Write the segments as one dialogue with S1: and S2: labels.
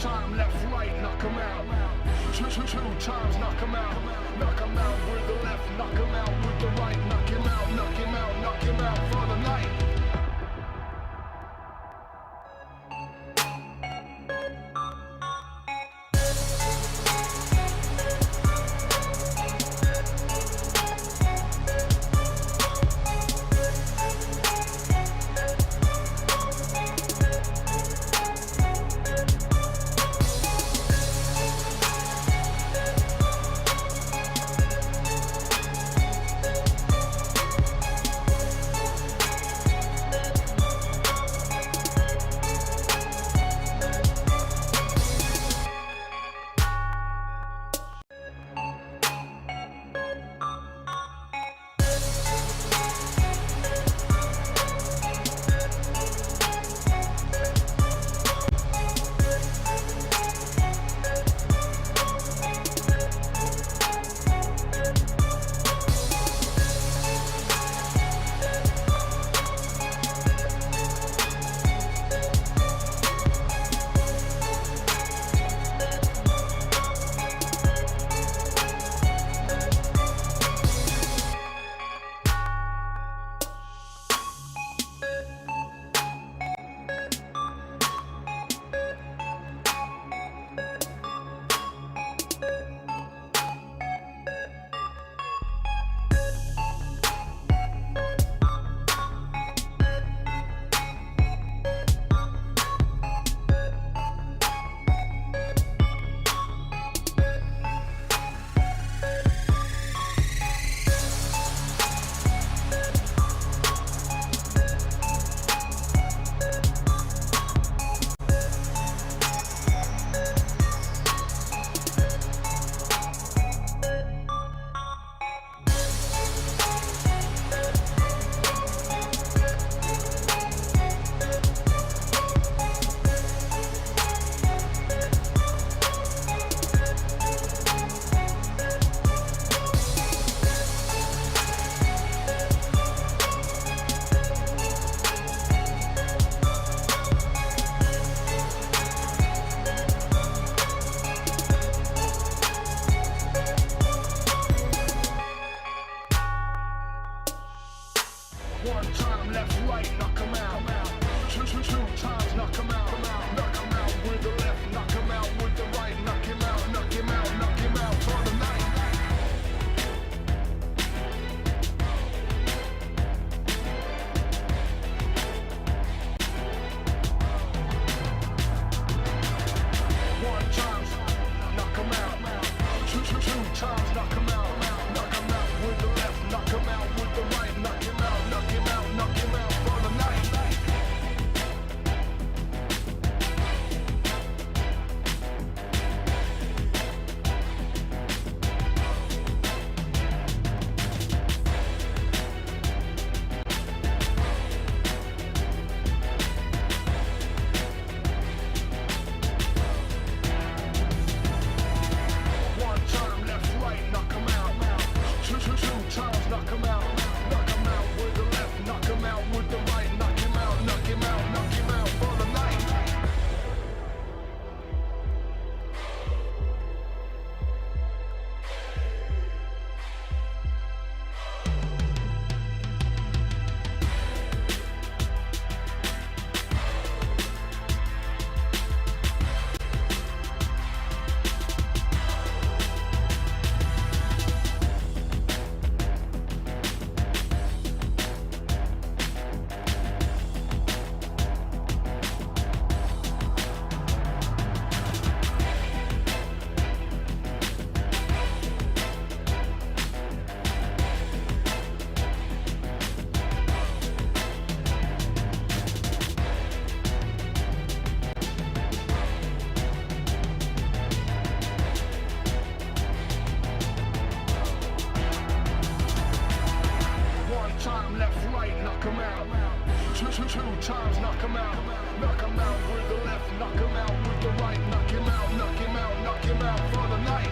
S1: time, left, right, knock him out. Two times, knock him out. Knock him out with the left, knock him out with the right. Knock him out, knock him out, knock him out for the night. One time, left, right, knock him out. Two times, knock him out. Knock him out with the left, knock him out with the right. Knock him out, knock him out, knock him out for the night. One time, knock him out. Two times, knock him out. Knock him out with the left, knock him out with the right. Knock him out, knock him out, knock him out for the night. One time, left, right, knock him out. Two times, knock him out. Knock him out with the left, knock him out with the right. Knock him out, knock him out, knock him out for the night. One time, left, right, knock him out. Two times, knock him out. Knock him out with the left, knock him out with the right. Knock him out, knock him out, knock him out for the night.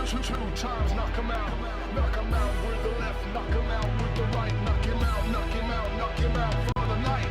S1: Two times, knock him out. Knock him out with the left, knock him out with the right. Knock him out, knock him out, knock him out for the night.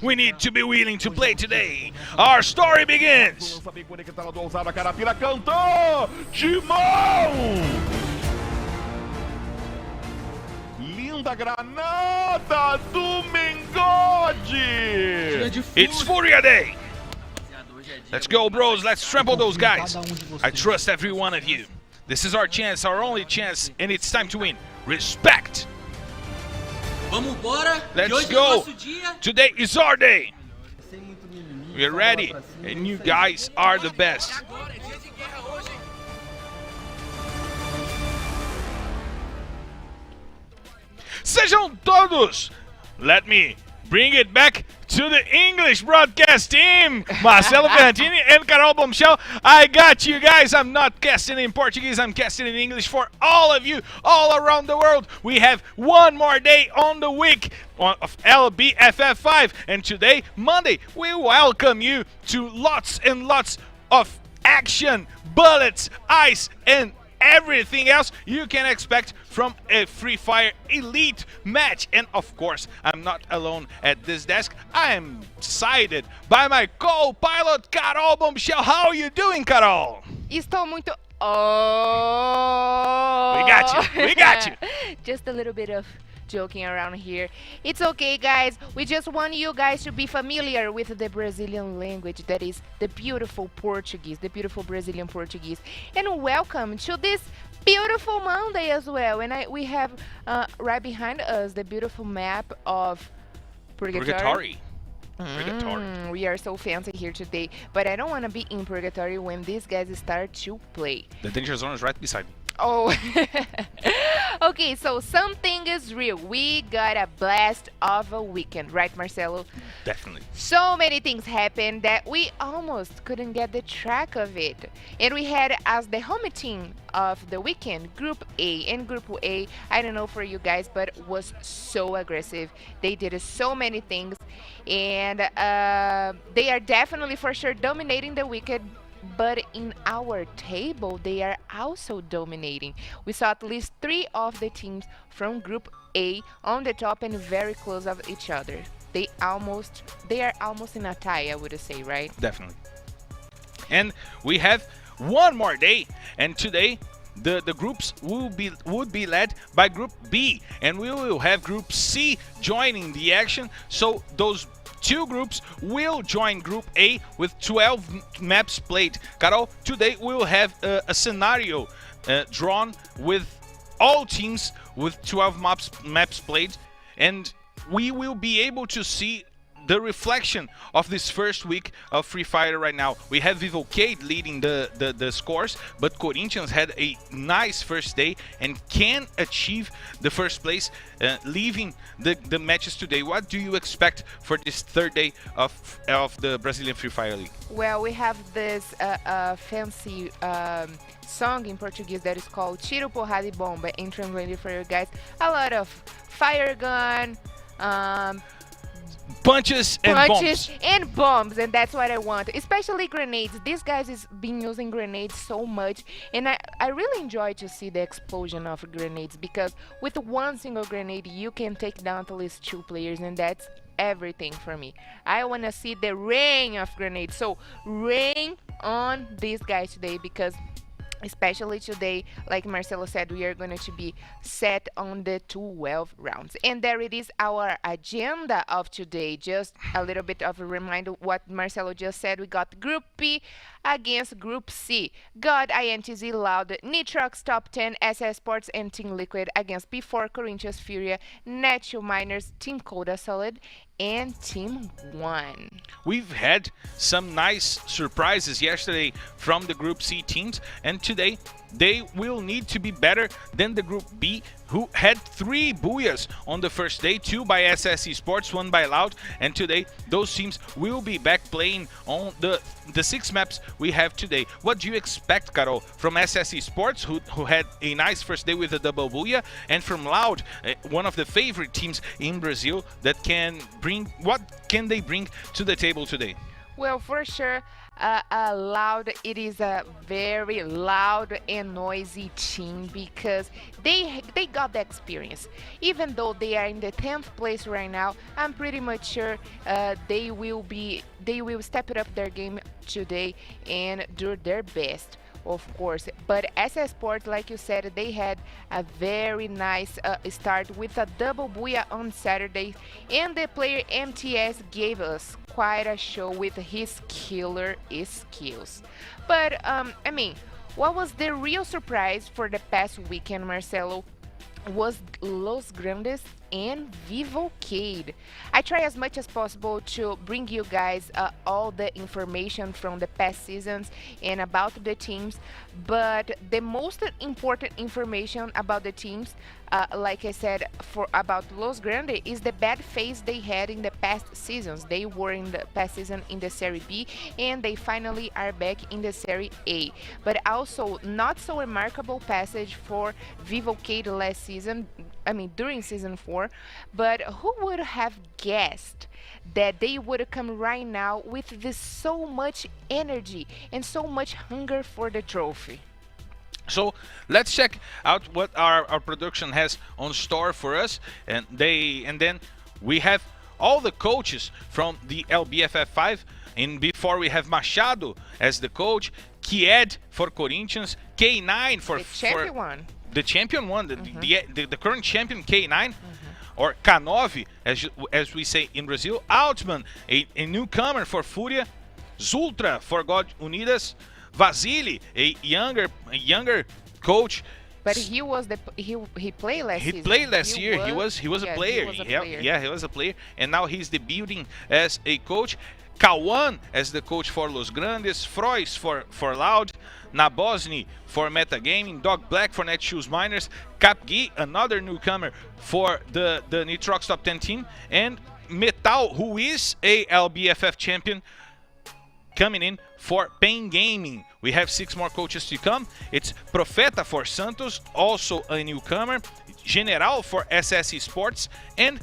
S2: We need to be willing to play today. Our story begins.
S3: Saber conectado do ousado, a Carapira cantou! Timão! Linda granada do Mengode!
S2: It's Furia Day. Let's go, bros. Let's trample those guys. I trust every one of you. This is our chance, our only chance, and it's time to win. Respect. Let's go. Today is our day. We're ready, and you guys are the best. Sejam todos. Let me bring it back to the English broadcast team. Marcelo Ferrantini and Carol Bombshell. I got you guys. I'm not casting in Portuguese. I'm casting in English for all of you all around the world. We have one more day on the week of LBFF 5. And today, Monday, we welcome you to lots and lots of action, bullets, ice, and everything else you can expect from a Free Fire Elite match. And of course, I'm not alone at this desk. I am sided by my co-pilot, Carol Bombshell. How are you doing, Carol?
S4: Estou muito... Oh!
S2: We got you. We got you.
S4: Just a little bit of joking around here. It's okay, guys. We just want you guys to be familiar with the Brazilian language, that is the beautiful Portuguese, the beautiful Brazilian Portuguese. And welcome to this beautiful Monday as well. And we have right behind us the beautiful map of Purgatory.
S2: Purgatory.
S4: We are so fancy here today, but I don't want to be in Purgatory when these guys start to play.
S2: The danger zone is right beside me.
S4: Oh, okay, so something is real. We got a blast of a weekend, right, Marcelo?
S2: Definitely.
S4: So many things happened that we almost couldn't get the track of it. And we had as the home team of the weekend, Group A. And Group A, I don't know for you guys, but was so aggressive. They did so many things, and they are definitely for sure dominating the weekend. But in our table, they are also dominating. We saw at least 3 of the teams from Group A on the top and very close of each other. They are almost in a tie, I would say, right?
S2: Definitely. And we have one more day, and today the groups would be led by Group B, and we will have Group C joining the action. So those 2 groups will join Group A with 12 maps played. Carol, today we will have a scenario drawn with all teams with 12 maps played, and we will be able to see the reflection of this first week of Free Fire right now. We have Vivocade leading the scores, but Corinthians had a nice first day and can achieve the first place, leaving the matches today. What do you expect for this third day of the Brazilian Free Fire League?
S4: Well, we have this fancy song in Portuguese that is called Tiro, Porrada e Bomba, and translated for you guys. A lot of fire gun,
S2: Punches and bombs.
S4: and bombs, and that's what I want, especially grenades. These guys is been using grenades so much, and I really enjoy to see the explosion of grenades, because with one single grenade you can take down at least 2 players, and that's everything for me. I want to see the rain of grenades, so rain on these guys today, because especially today, like Marcelo said, we are going to be set on the 12 rounds. And there it is, our agenda of today. Just a little bit of a reminder what Marcelo just said. We got Group B against Group C. God, INTZ, Loud, Nitrox, Top 10, SS Sports, and Team Liquid against P4, Corinthians, Furia, Natural Miners, Team Coda Solid, and Team 1.
S2: We've had some nice surprises yesterday from the Group C teams, and today they will need to be better than the Group B, who had 3 booyahs on the first day, 2 by SS Sports, 1 by Loud, and today those teams will be back playing on the 6 maps we have today. What do you expect, Carol, from SS Sports, who had a nice first day with a double booyah, and from Loud, one of the favorite teams in Brazil that can bring, what can they bring to the table today?
S4: Well, for sure, Loud, it is a very loud and noisy team, because they got the experience. Even though they are in the 10th place right now, I'm pretty much sure they will step it up their game today and do their best, of course. But SS Sport, like you said, they had a very nice start with a double booyah on Saturday, and the player MTS gave us quite a show with his killer skills. But I mean, what was the real surprise for the past weekend, Marcelo, was Los Grandes and Vivocade. I try as much as possible to bring you guys all the information from the past seasons and about the teams, but the most important information about the teams, like I said, for about Los Grandes, is the bad phase they had in the past seasons. They were in the past season in the Serie B, and they finally are back in the Serie A. But also, not so remarkable passage for Vivocade last season, I mean during season 4, but who would have guessed that they would come right now with this so much energy and so much hunger for the trophy?
S2: So let's check out what our production has on store for us, and then we have all the coaches from the LBFF 5. And before we have Machado as the coach, Kied for Corinthians, K9 for
S4: The champion one.
S2: the champion one, the current champion K9, or K9 as we say in Brazil, Altman, a newcomer for Furia, Zultra for God Unidas, Vasily, a younger coach.
S4: But he was he played last season.
S2: He played last year. He was a player. He was a player, and now he's debuting as a coach. Kawan as the coach for Los Grandes, Frois for Loud, Nabosny for Metagaming, Dog Black for Netshoes Miners, Capgi, another newcomer for the Nitrox Top 10 team, and Metal, who is a LBFF champion, coming in for Pain Gaming. We have 6 more coaches to come. It's Profeta for Santos, also a newcomer, General for SSE Sports, and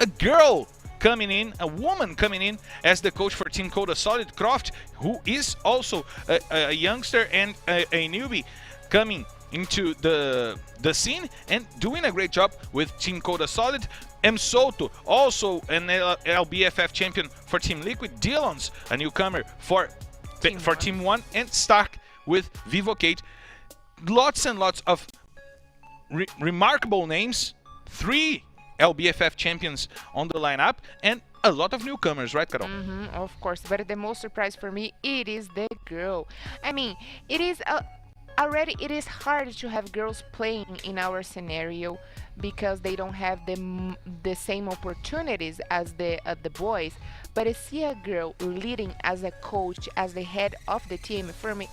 S2: a girl coming in, a woman coming in as the coach for Team Coda Solid, Croft, who is also a youngster and a newbie coming into the scene and doing a great job with Team Coda Solid. M. Soto, also an LBFF champion for Team Liquid, Dillons, a newcomer for Team 1, and Stark with Vivocade. Lots and lots of remarkable names, 3 LBFF champions on the lineup, and a lot of newcomers, right, Carol?
S4: Of course, but the most surprise for me, it is the girl. I mean, it is already it is hard to have girls playing in our scenario, because they don't have the same opportunities as the boys. But I see a girl leading as a coach, as the head of the team. For me,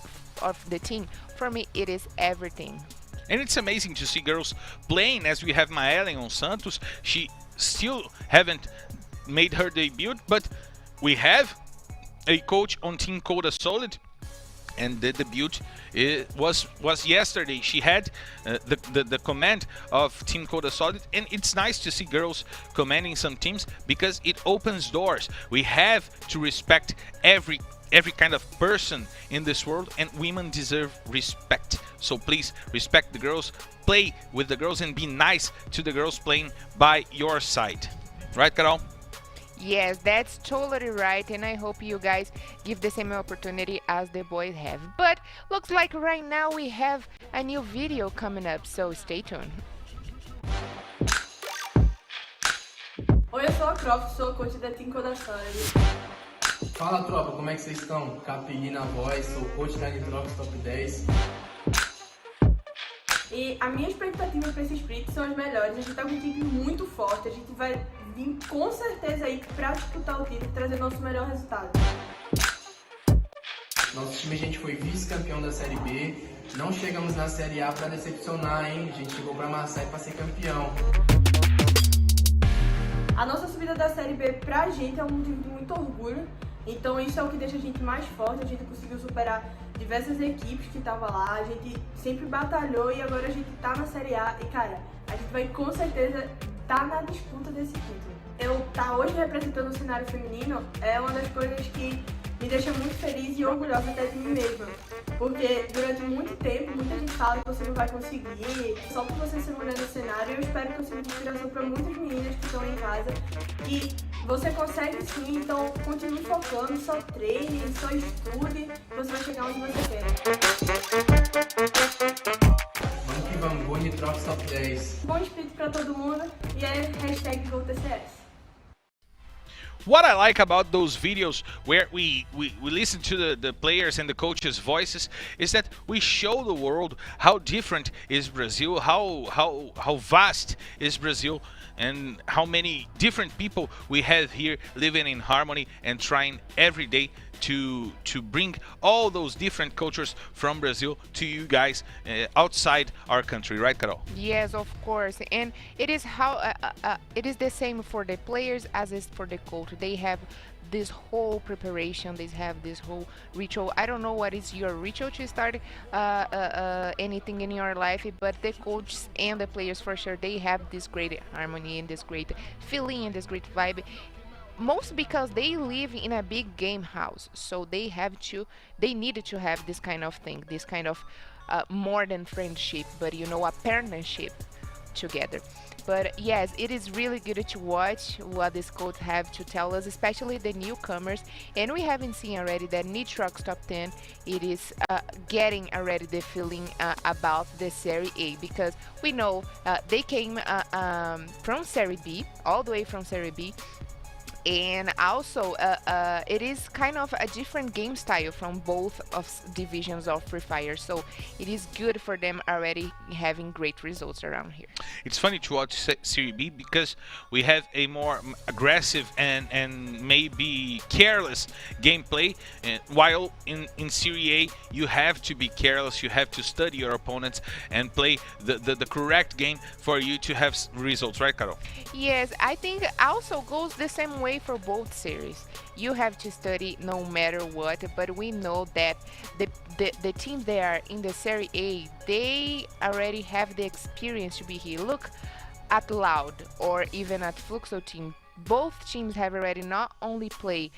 S4: it is everything.
S2: And it's amazing to see girls playing, as we have Maellen on Santos. She still haven't made her debut, but we have a coach on Team Coda Solid, and the debut was yesterday. She had the command of Team Coda Solid, and it's nice to see girls commanding some teams because it opens doors. We have to respect every kind of person in this world, and women deserve respect. So please respect the girls, play with the girls, and be nice to the girls playing by your side. Right, Carol?
S4: Yes, that's totally right, and I hope you guys give the same opportunity as the boys have. But looks like right now we have a new video coming up, so stay tuned.
S5: Oi, eu sou a Croft, sou coach da Team Coda Solid.
S6: Fala tropa, como é que vocês estão? Capili na voz, sou coach da Nitrox Top 10.
S5: E a minha expectativa para esse split são as melhores. A gente tá com uma equipe muito forte, a gente vai vir com certeza aí pra disputar o título e trazer nosso melhor resultado.
S6: Nosso time, a gente foi vice-campeão da Série B, não chegamos na Série A pra decepcionar, hein? A gente chegou pra amassar e pra ser campeão.
S5: A nossa subida da Série B pra gente é um motivo de muito orgulho, então isso é o que deixa a gente mais forte. A gente conseguiu superar diversas equipes que estavam lá, a gente sempre batalhou e agora a gente tá na Série A e, cara, a gente vai com certeza tá na disputa desse título. Eu tá hoje representando o cenário feminino é uma das coisas que me deixa muito feliz e orgulhosa até de mim mesma, porque durante muito tempo muita gente fala que você não vai conseguir, só por você ser mulher no cenário. Eu espero que eu sirva de inspiração para muitas meninas que estão em casa, que você consegue sim, então continue focando, só treine, só estude, você vai chegar onde você quer.
S6: Vamos que vamos, boa Nitrox Top 10.
S5: Bom espírito para todo mundo e é #GoTCS.
S2: What I like about those videos where we listen to the players and the coaches' voices is that we show the world how different is Brazil, how vast is Brazil, and how many different people we have here living in harmony and trying every day to bring all those different cultures from Brazil to you guys outside our country, right, Carol?
S4: Yes, of course, and it is it is the same for the players as is for the coach. They have this whole preparation, they have this whole ritual. I don't know what is your ritual to start anything in your life, but the coaches and the players for sure, they have this great harmony and this great feeling and this great vibe. Most because they live in a big game house, so they needed to have this kind of thing, this kind of more than friendship, but you know, a partnership together. But yes, it is really good to watch what these coaches have to tell us, especially the newcomers. And we haven't seen already that Nitrox Top 10, it is getting already the feeling about the Serie A, because we know they came from Serie B, all the way from Serie B. And also it is kind of a different game style from both of divisions of Free Fire, so it is good for them already having great results around here.
S2: It's funny to watch Serie B because we have a more aggressive and maybe careless gameplay, while in Serie A you have to be careless, you have to study your opponents and play the correct game for you to have results, right, Carol?
S4: Yes, I think also goes the same way for both series. You have to study no matter what, but we know that the teams that are in the Serie A, they already have the experience to be here. Look at Loud or even at Fluxo team. Both teams have already not only played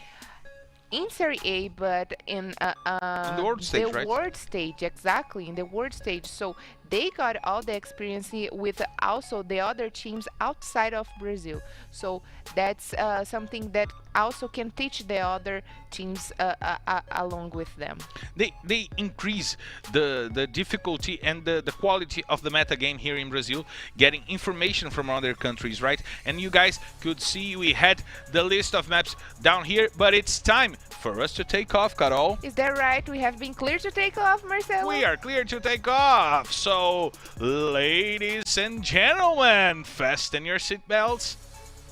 S4: in Serie A, but in
S2: the world stage, right?
S4: World stage, exactly, in the world stage. So they got all the experience with also the other teams outside of Brazil. So that's something that also can teach the other teams along with them.
S2: They increase the difficulty and the quality of the meta game here in Brazil, getting information from other countries, right? And you guys could see we had the list of maps down here, but it's time for us to take off, Carol.
S4: Is that right? We have been clear to take off, Marcelo?
S2: We are clear to take off. So So, ladies and gentlemen, fasten your seatbelts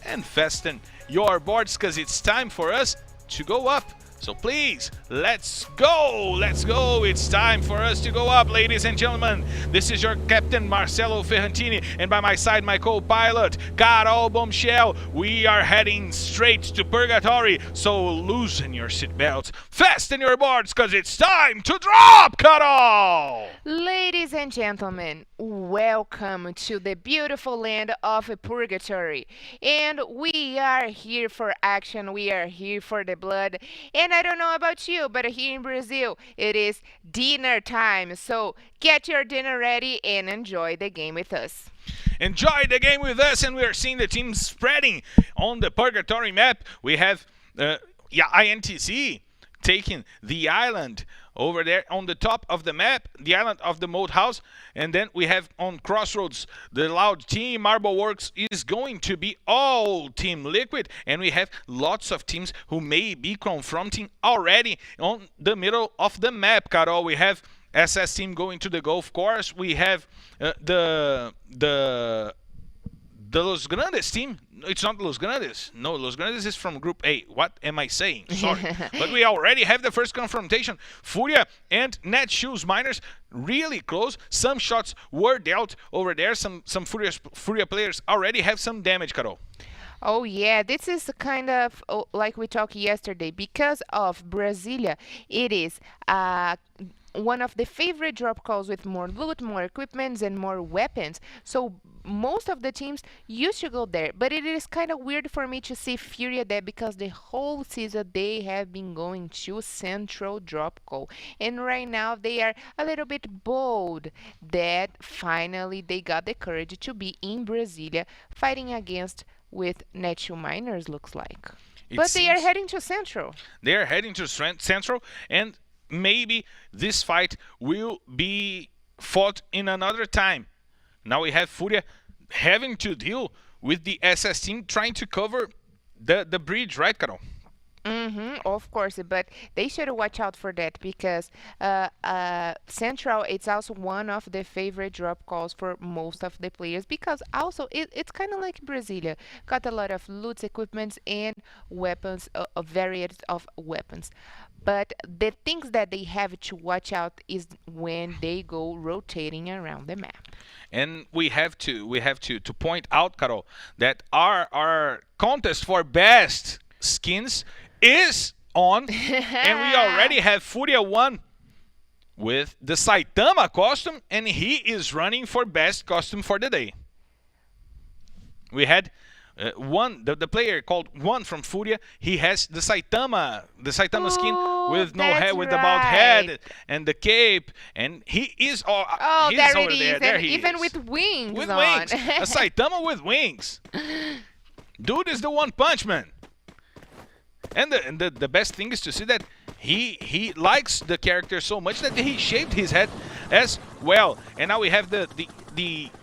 S2: and fasten your boards because it's time for us to go up. So please, let's go! Let's go! It's time for us to go up, ladies and gentlemen. This is your captain, Marcelo Ferrantini, and by my side, my co-pilot, Carol Bombshell. We are heading straight to purgatory, so loosen your seatbelts, fasten your boards, because it's time to drop, Carol!
S4: Ladies and gentlemen, welcome to the beautiful land of purgatory. And we are here for action, we are here for the blood. And I don't know about you, but here in Brazil, it is dinner time. So get your dinner ready and enjoy the game with us.
S2: Enjoy the game with us, and we are seeing the team spreading on the purgatory map. We have INTZ taking the island over there on the top of the map, the island of the Moat House. And then we have on Crossroads, the Loud team, Marble Works is going to be all Team Liquid. And we have lots of teams who may be confronting already on the middle of the map, Carol. We have SS team going to the golf course. We have the Los Grandes team. It's not Los Grandes. No, Los Grandes is from Group A. What am I saying? Sorry. But we already have the first confrontation. Furia and Netshoes Miners really close. Some shots were dealt over there. Some Furia players already have some damage, Carol.
S4: Oh yeah, this is kind of like we talked yesterday. Because of Brasilia, it is one of the favorite drop calls with more loot, more equipments, and more weapons. So most of the teams used to go there, but it is kind of weird for me to see Furia there because the whole season they have been going to Central drop call, and right now they are a little bit bold that finally they got the courage to be in Brasilia fighting against with Netshoes Miners, looks like. But they are heading to Central.
S2: They are heading to Central, and maybe this fight will be fought in another time. Now we have Furia having to deal with the SS team trying to cover the bridge, right, Carol?
S4: Of course, but they should watch out for that because Central, it's also one of the favorite drop calls for most of the players because also it's kind of like Brasilia, got a lot of loot, equipments, and weapons, a variety of weapons. But the things that they have to watch out is when they go rotating around the map.
S2: And we have to point out, Carol, that our contest for best skins is on, and we already have Furia 1 with the Saitama costume, and he is running for best costume for the day. We had the player called One from Furia. He has the Saitama skin with no head, with the bald head and the cape, and he is he's
S4: there
S2: over
S4: it
S2: there.
S4: is,
S2: There
S4: and
S2: he
S4: even
S2: is.
S4: with wings
S2: With
S4: on.
S2: wings, a Saitama with wings. Dude is the One Punch Man. And the best thing is to see that he likes the character so much that he shaved his head as well. And now we have the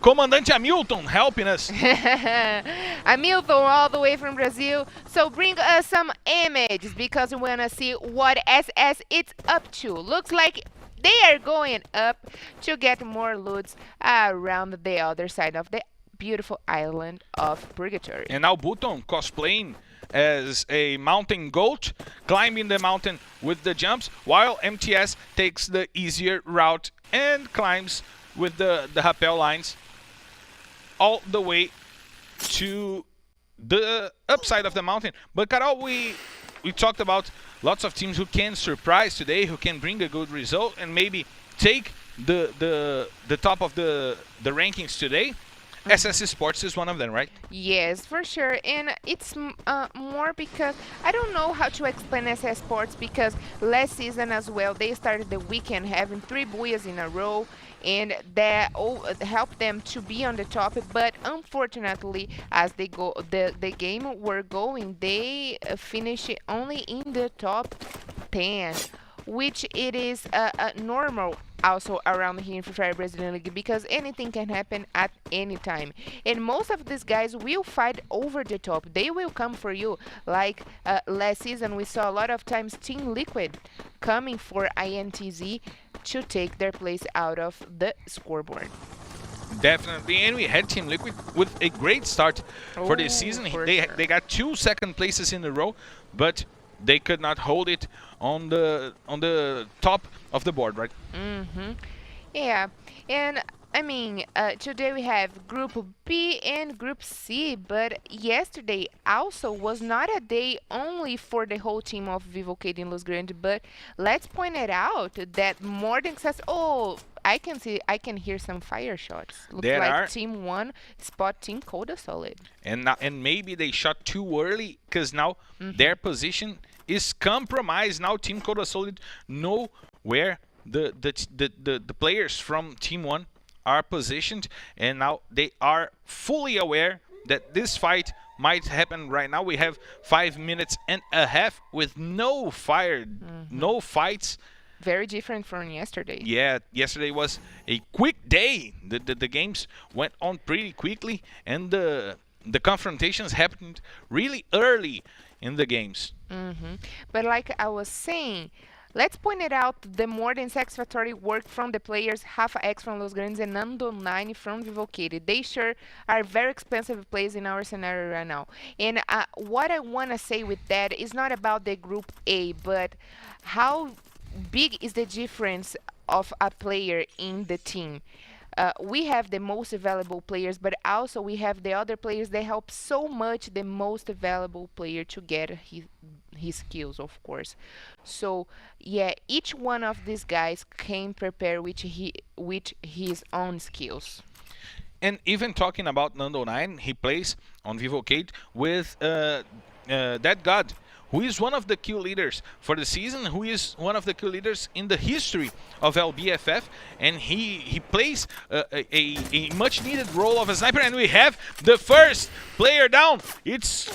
S2: Comandante Hamilton helping us.
S4: Hamilton all the way from Brazil. So bring us some images because we want to see what SS it's up to. Looks like they are going up to get more loots around the other side of the beautiful island of Purgatory.
S2: And now Button cosplaying as a mountain goat, climbing the mountain with the jumps, while MTS takes the easier route and climbs with the rappel lines all the way to the upside of the mountain. But Carol, we talked about lots of teams who can surprise today, who can bring a good result and maybe take the top of the rankings today. SS Esports is one of them, right?
S4: Yes, for sure. And it's more because I don't know how to explain SS Sports because last season as well, they started the weekend having 3 booyahs in a row and that helped them to be on the top. But unfortunately, as they go, the game were going, they finished only in the top 10, which it is normal also around here in Free Fire Brazilian League because anything can happen at any time. And most of these guys will fight over the top. They will come for you. Like last season, we saw a lot of times Team Liquid coming for INTZ to take their place out of the scoreboard.
S2: Definitely, and we had Team Liquid with a great start for this season.
S4: For
S2: They
S4: sure.
S2: they got 2 second places in a row, but they could not hold it on the top of the board, right?
S4: Yeah, and I mean, today we have Group B and Group C, but yesterday also was not a day only for the whole team of Vivo Cade in Los Grandes, but let's point it out that more than success. Oh, I can hear some fire shots. Looks
S2: There
S4: like
S2: are.
S4: Team 1 spot Team Coda Solid.
S2: And maybe they shot too early because now their position is compromised. Now Team Coda Solid know where the players from Team 1 are positioned, and now they are fully aware that this fight might happen right now. We have 5 minutes and a half with no fire, no fights.
S4: Very different from yesterday.
S2: Yeah, yesterday was a quick day. The games went on pretty quickly, and the confrontations happened really early in the games.
S4: But like I was saying, let's point it out the more than satisfactory work from the players, Rafa X from Los Grandes and Nando 9 from Vivo Cade. They sure are very expensive players in our scenario right now. And what I want to say with that is not about the Group A, but how big is the difference of a player in the team. We have the most valuable players, but also we have the other players that help so much the most valuable player to get his skills, of course. So yeah, each one of these guys came prepared with his own skills.
S2: And even talking about Nando 9, he plays on Vivo Cade with that god, who is one of the kill leaders for the season, who is one of the kill leaders in the history of LBFF, and he plays a much needed role of a sniper. And we have the first player down. It's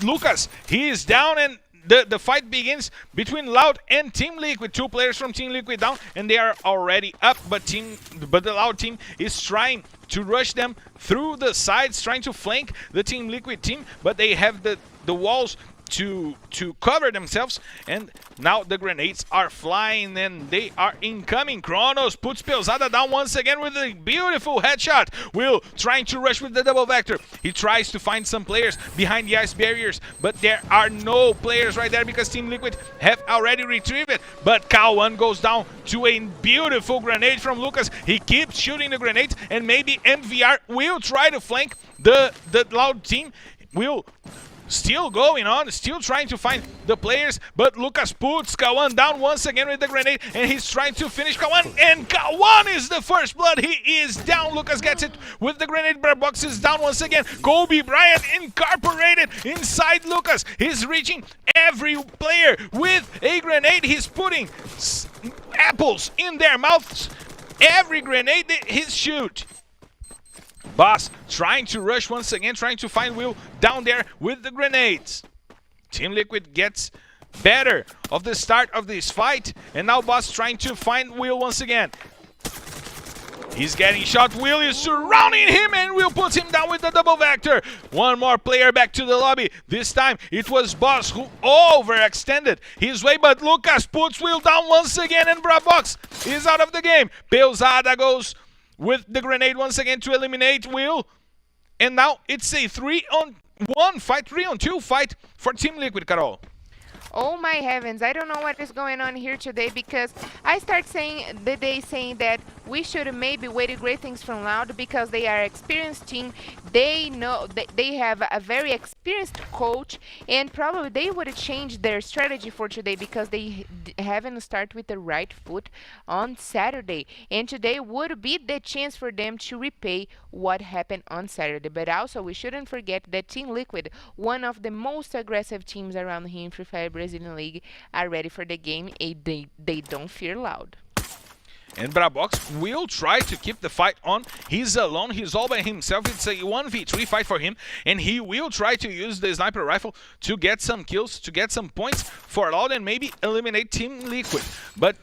S2: Lucas. He is down, and the fight begins between Loud and Team Liquid. 2 players from Team Liquid down, and they are already up, but the Loud team is trying to rush them through the sides, trying to flank the Team Liquid team, but they have the walls to cover themselves, and now the grenades are flying and they are incoming. Kronos puts Pelzada down once again with a beautiful headshot. Will trying to rush with the double vector. He tries to find some players behind the ice barriers, but there are no players right there because Team Liquid have already retrieved it. But K1 goes down to a beautiful grenade from Lucas. He keeps shooting the grenades, and maybe MVR will try to flank the Loud team. Will still going on, still trying to find the players, but Lucas puts K1 down once again with the grenade, and he's trying to finish K1, and K1 is the first blood. He is down. Lucas gets it with the grenade. Box is down once again. Kobe Bryant incorporated inside Lucas. He's reaching every player with a grenade. He's putting apples in their mouths. Every grenade he shoot. Boss trying to rush once again, trying to find Will down there with the grenades. Team Liquid gets better of the start of this fight, and now Boss trying to find Will once again. He's getting shot. Will is surrounding him, and Will puts him down with the double vector. One more player back to the lobby. This time it was Boss who overextended his way, but Lucas puts Will down once again, and Bravox is out of the game. Pelzada goes with the grenade once again to eliminate Will. And now it's a 3-on-1 fight, 3-on-2 fight for Team Liquid, Carol.
S4: Oh my heavens, I don't know what is going on here today, because I start saying the day saying that we should maybe wait great things from Loud because they are experienced team. They know they have a very experienced coach, and probably they would have changed their strategy for today because they haven't started with the right foot on Saturday, and today would be the chance for them to repay what happened on Saturday. But also we shouldn't forget that Team Liquid, one of the most aggressive teams around here in Free Fire Brazilian League, are ready for the game, and they don't fear Loud.
S2: And Brabox will try to keep the fight on. He's alone. He's all by himself. It's a 1v3 fight for him. And he will try to use the sniper rifle to get some kills, to get some points for Loud and maybe eliminate Team Liquid. But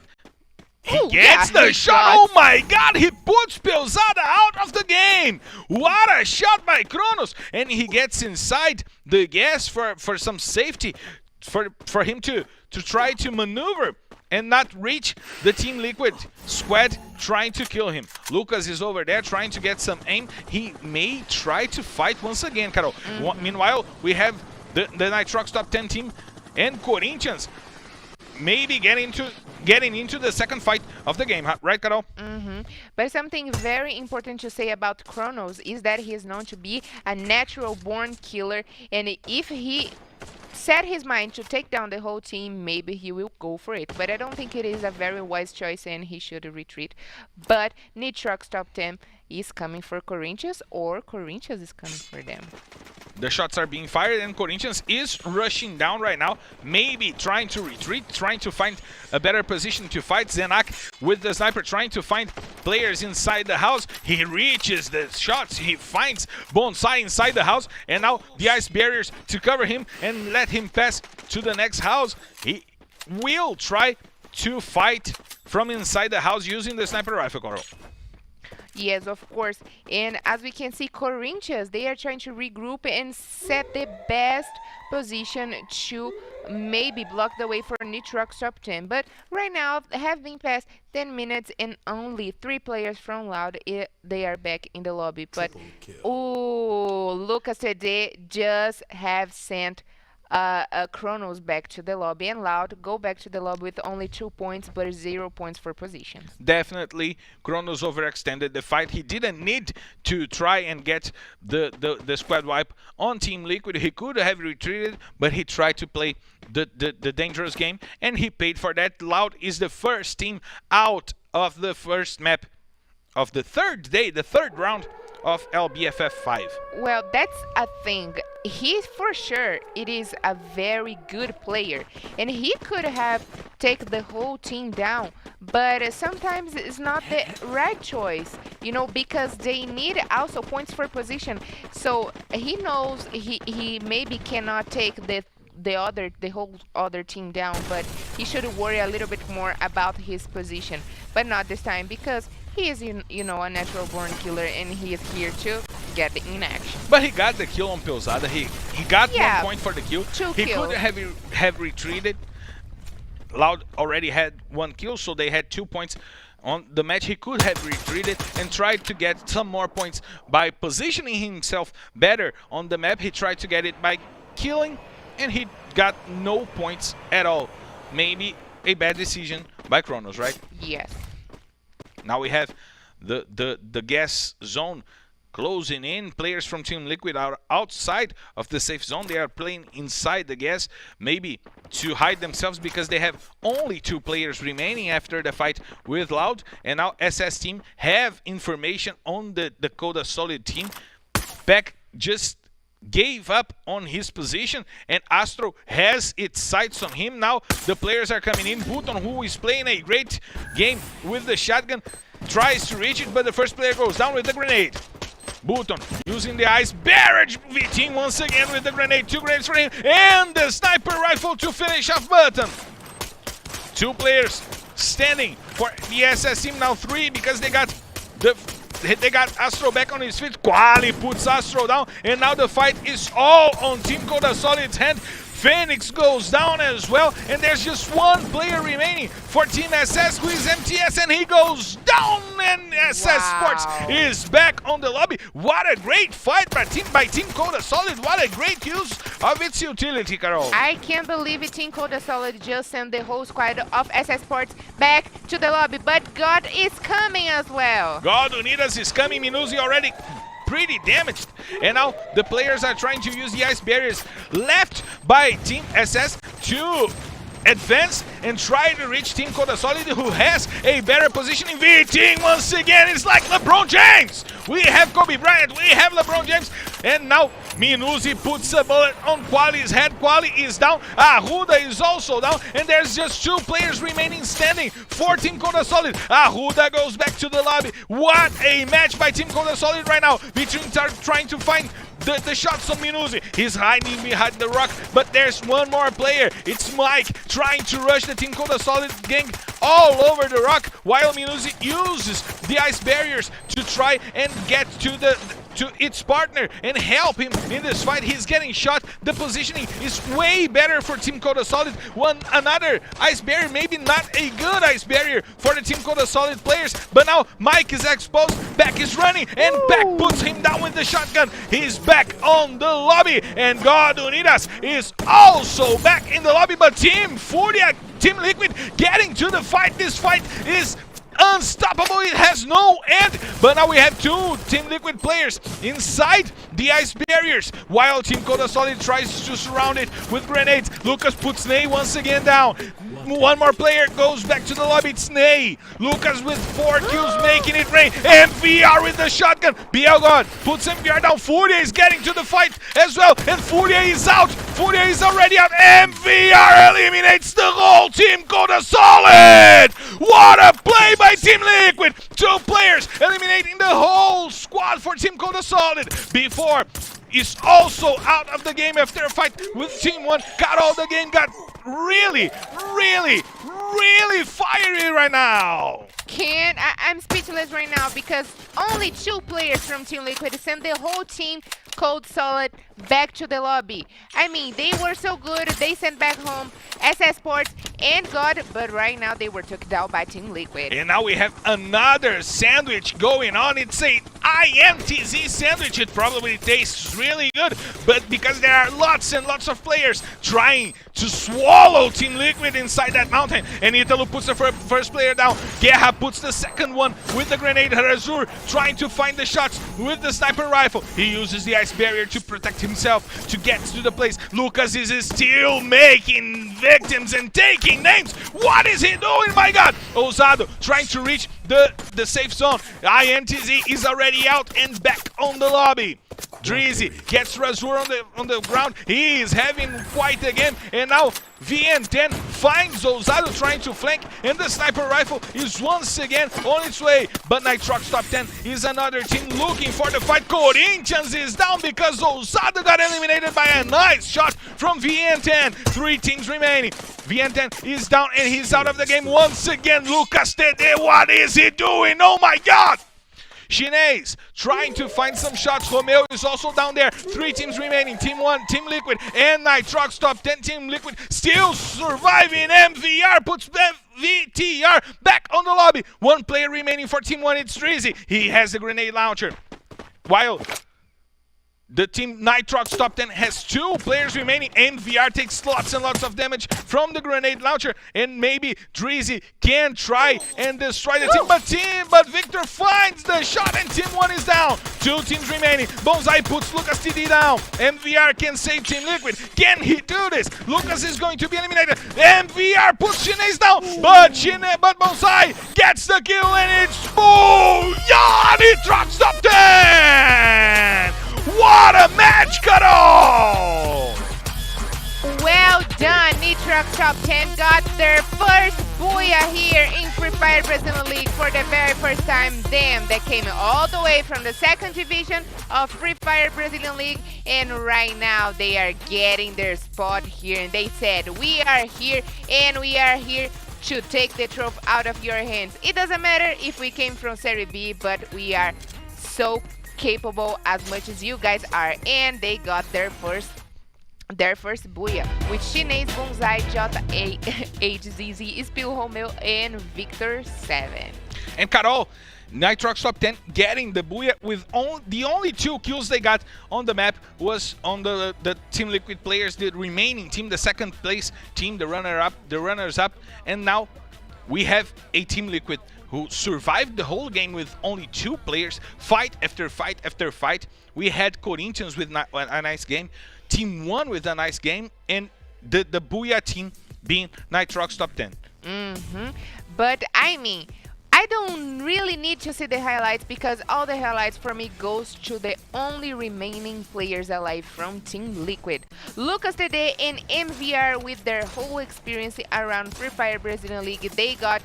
S2: he gets the shot. Oh my god, he puts Pelzada out of the game. What a shot by Kronos. And he gets inside the gas for some safety, for him to try to maneuver and not reach the Team Liquid squad trying to kill him. Lucas is over there trying to get some aim. He may try to fight once again, Carol. Meanwhile, we have the Nitrox top 10 team and Corinthians maybe getting into the second fight of the game, right, Carol?
S4: But something very important to say about Kronos is that he is known to be a natural born killer, and if he set his mind to take down the whole team, maybe he will go for it. But I don't think it is a very wise choice and he should retreat. But Nitrox top 10 is coming for Corinthians, or Corinthians is coming for them.
S2: The shots are being fired and Corinthians is rushing down right now, maybe trying to retreat, trying to find a better position to fight. Zenak with the sniper trying to find players inside the house. He reaches the shots, he finds Bonsai inside the house, and now the ice barriers to cover him and let him pass to the next house. He will try to fight from inside the house using the sniper rifle, Coral.
S4: Yes, of course. And as we can see, Corinthians, they are trying to regroup and set the best position to maybe block the way for Nitrox top 10. But right now, have been past 10 minutes and only 3 players from Loud, they are back in the lobby. But, oh, Lucas today just have sent Kronos back to the lobby, and Loud go back to the lobby with only 2 points but 0 points for positions.
S2: Definitely, Kronos overextended the fight. He didn't need to try and get the squad wipe on Team Liquid. He could have retreated, but he tried to play the dangerous game, and he paid for that. Loud is the first team out of the first map of the third day, the third round of LBFF 5.
S4: Well, that's a thing. He, for sure, it is a very good player, and he could have taken the whole team down, but sometimes it's not the right choice, you know, because they need also points for position. So he knows he maybe cannot take the whole other team down, but he should worry a little bit more about his position, but not this time, because he is, you know, a natural born killer, and he is here to get in action.
S2: But he got the kill on Pilzada. He got 1 point for the kill. He
S4: kills.
S2: could have retreated. Loud already had 1 kill, so they had 2 points on the match. He could have retreated and tried to get some more points by positioning himself better on the map. He tried to get it by killing, and he got no points at all. Maybe a bad decision by Kronos, right?
S4: Yes.
S2: Now we have the gas zone closing in. Players from Team Liquid are outside of the safe zone. They are playing inside the gas, maybe to hide themselves, because they have only 2 players remaining after the fight with Loud. And now SS team have information on the Coda Solid team. Peck just gave up on his position, and Astro has its sights on him. Now the players are coming in. Button, who is playing a great game with the shotgun, tries to reach it, but the first player goes down with the grenade. Button using the ice barrage. V-Team once again with the grenade. 2 grenades for him, and the sniper rifle to finish off Button. 2 players standing for the SS team, now 3, because they got Astro back on his feet. Quali puts Astro down, and now the fight is all on Team Coda Solid's hand. Phoenix goes down as well, and there's just 1 player remaining for Team SS, who is MTS, and he goes down, and SS Sports is back on the lobby. What a great fight by Team Coda Solid. What a great use of its utility, Carol.
S4: I can't believe it. Team Coda Solid just sent the whole squad of SS Sports back to the lobby, but God is coming as well.
S2: God Unidas is coming. Minuzi already pretty damaged, and now the players are trying to use the ice barriers left by Team SS to advance and try to reach Team Coda Solid, who has a better positioning. V-Team once again, it's like LeBron James. We have Kobe Bryant, we have LeBron James, and now Minuzi puts a bullet on Quali's head. Quali is down, Arruda is also down, and there's just 2 players remaining standing for Team Coda Solid. Arruda goes back to the lobby. What a match by Team Coda Solid right now. V-Team are trying to find the shots on Minuzi. He's hiding behind the rock, but there's 1 more player. It's Mike trying to rush the Team Coda Solid gang all over the rock, while Minuzi uses the ice barriers to try and get to to its partner and help him in this fight. He's getting shot. The positioning is way better for Team Coda Solid. Another ice barrier, maybe not a good ice barrier for the Team Coda Solid players, but now Mike is exposed. Back is running, and Back puts him down with the shotgun. He's back on the lobby, and God Unidas is also back in the lobby, but Team Furia, Team Liquid getting to the fight. This fight is unstoppable. It has no end, but now we have two Team Liquid players inside the ice barriers while Team Coda Solid tries to surround it with grenades. Lucas puts Ney once again down. One more player goes back to the lobby. It's Ney. Lucas with 4 kills, making it rain. MVR with the shotgun. Bielgod puts MVR down. Furia is getting to the fight as well, and Furia is out. Furia is already out. MVR eliminates the whole Team Coda Solid. What a play by Team Liquid. 2 players eliminating the whole squad for Team Coda Solid. Before is also out of the game after a fight with Team 1. Carol, the game got really fiery right now.
S4: I'm speechless right now because only 2 players from Team Liquid sent the whole team Cold Solid back to the lobby. I mean, they were so good, they sent back home SS Sports and God, but right now they were took down by Team Liquid.
S2: And now we have another sandwich going on. It's a INTZ sandwich. It probably tastes really good, but because there are lots and lots of players trying to swallow Team Liquid inside that mountain, and Italo puts the first player down. Guerra puts the second one with the grenade. Razur trying to find the shots with the sniper rifle. He uses the ice barrier to protect himself to get to the place. Lucas is still making victims and taking names. What is he doing, my God? Ousado trying to reach the safe zone. INTZ is already out and back on the lobby. Drizzy gets Razur on the ground. He is having quite a game, and now VN10 finds Ousado trying to flank, and the sniper rifle is once again on its way. But Nitrox top 10 is another team looking for the fight. Corinthians is down because Ousado got eliminated by a nice shot from VN10. 3 teams remaining. VN10 is down and he's out of the game once again. Lucas Tede, what is he doing? Oh my God! Chinese trying to find some shots. Romeo is also down there. 3 teams remaining. Team 1, Team Liquid, and Nitrox top 10. Team Liquid still surviving. MVR puts VTR back on the lobby. 1 player remaining for Team 1. It's Drizzy. He has the grenade launcher. While the team Nitrox top 10 has 2 players remaining. MVR takes lots and lots of damage from the grenade launcher, and maybe Drizzy can try and destroy the team, but Victor finds the shot and Team 1 is down. 2 teams remaining. Bonsai puts Lucas TD down. MVR can save Team Liquid. Can he do this? Lucas is going to be eliminated. MVR puts Chinese down, but Bonsai gets the kill, and it's Booyah! Nitrox top 10! What a match, Carol!
S4: Well done, Nitrox top 10 got their first booyah here in Free Fire Brazilian League for the very first time. Them that came all the way from the 2nd division of Free Fire Brazilian League, and right now they are getting their spot here, and they said, we are here and we are here to take the trophy out of your hands. It doesn't matter if we came from Serie B, but we are so capable as much as you guys are, and they got their first booyah with Chinese, Bonsai, JA, HZZ, Spill, Romeo, and Victor 7.
S2: And Carol, Nitrox top 10 getting the booyah with the only 2 kills they got on the map was on the Team Liquid players, the remaining team, the 2nd place team, the runners up, and now we have a Team Liquid who survived the whole game with only 2 players, fight after fight after fight. We had Corinthians with a nice game, Team 1 with a nice game, and the Booyah team being Nitrox top 10.
S4: But I mean, I don't really need to see the highlights because all the highlights for me goes to the only remaining players alive from Team Liquid. Lucas Tede and MVR with their whole experience around Free Fire Brazilian League, they got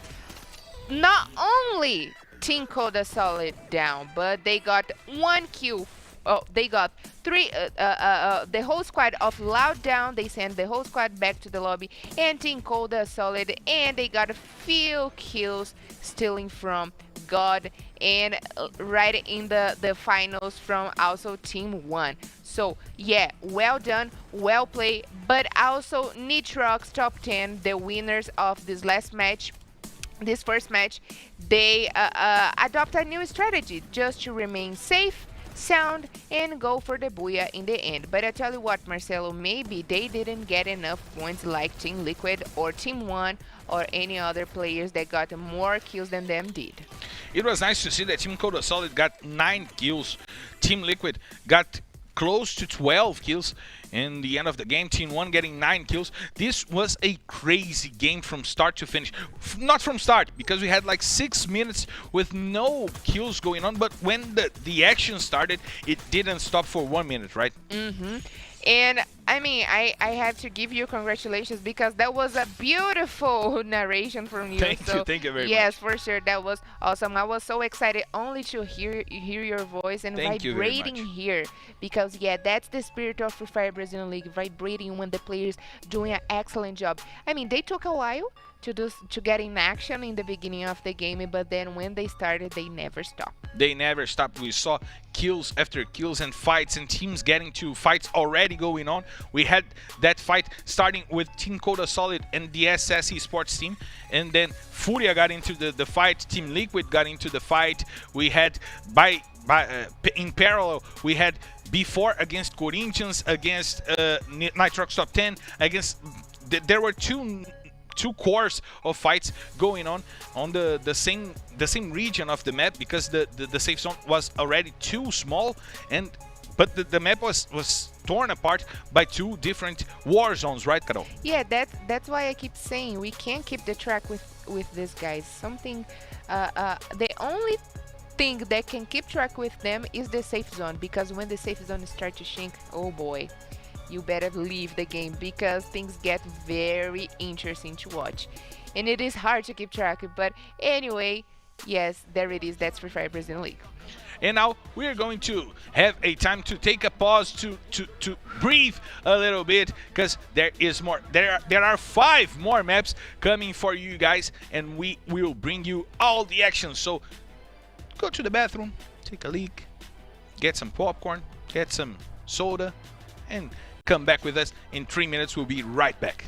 S4: not only Team Coda Solid down, but they got 1 kill. Oh, they got 3. The whole squad of Loud down. They sent the whole squad back to the lobby, and Team Coda Solid, and they got a few kills stealing from God, and right in the finals from also Team 1. So, yeah, well done, well played, but also Nitrox top 10, the winners of this first match, they adopt a new strategy just to remain safe, sound, and go for the booyah in the end. But I tell you what, Marcelo, maybe they didn't get enough points like Team Liquid or Team One or any other players that got more kills than them did.
S2: It was nice to see that Team Coda Solid got 9 kills. Team Liquid got close to 12 kills in the end of the game. Team 1 getting 9 kills. This was a crazy game from start to finish. Not from start, because we had like 6 minutes with no kills going on, but when the action started, it didn't stop for 1 minute, right?
S4: Mm-hmm. And I mean, I have to give you congratulations because that was a beautiful narration from you.
S2: Thank you very much.
S4: Yes, for sure, that was awesome. I was so excited only to hear your voice and
S2: Thank you very
S4: vibrating
S2: much.
S4: here because yeah, that's the spirit of Free Fire Brazilian League, vibrating when the players doing an excellent job. I mean, they took a while to get in action in the beginning of the game, but then when they started, they never stopped.
S2: They never stopped. We saw kills after kills and fights and teams getting to fights already going on. We had that fight starting with Team Coda Solid and the SS Esports team, and then Furia got into the fight. Team Liquid got into the fight. We had in parallel, we had B4 against Corinthians, against Nitrox Top 10, against there were two cores of fights going on the same region of the map, because the safe zone was already too small, but the map was torn apart by 2 different war zones, right, Carol?
S4: Yeah, that's why I keep saying we can't keep the track with these guys. Something, the only thing that can keep track with them is the safe zone, because when the safe zone starts to shrink, oh boy, you better leave the game because things get very interesting to watch. And it is hard to keep track, but anyway, yes, there it is. That's Free Fire Brazilian League.
S2: And now we are going to have a time to take a pause to breathe a little bit, because there is more. There are 5 more maps coming for you guys, and we will bring you all the action. So go to the bathroom, take a leak, get some popcorn, get some soda, and come back with us. In 3 minutes, we'll be right back.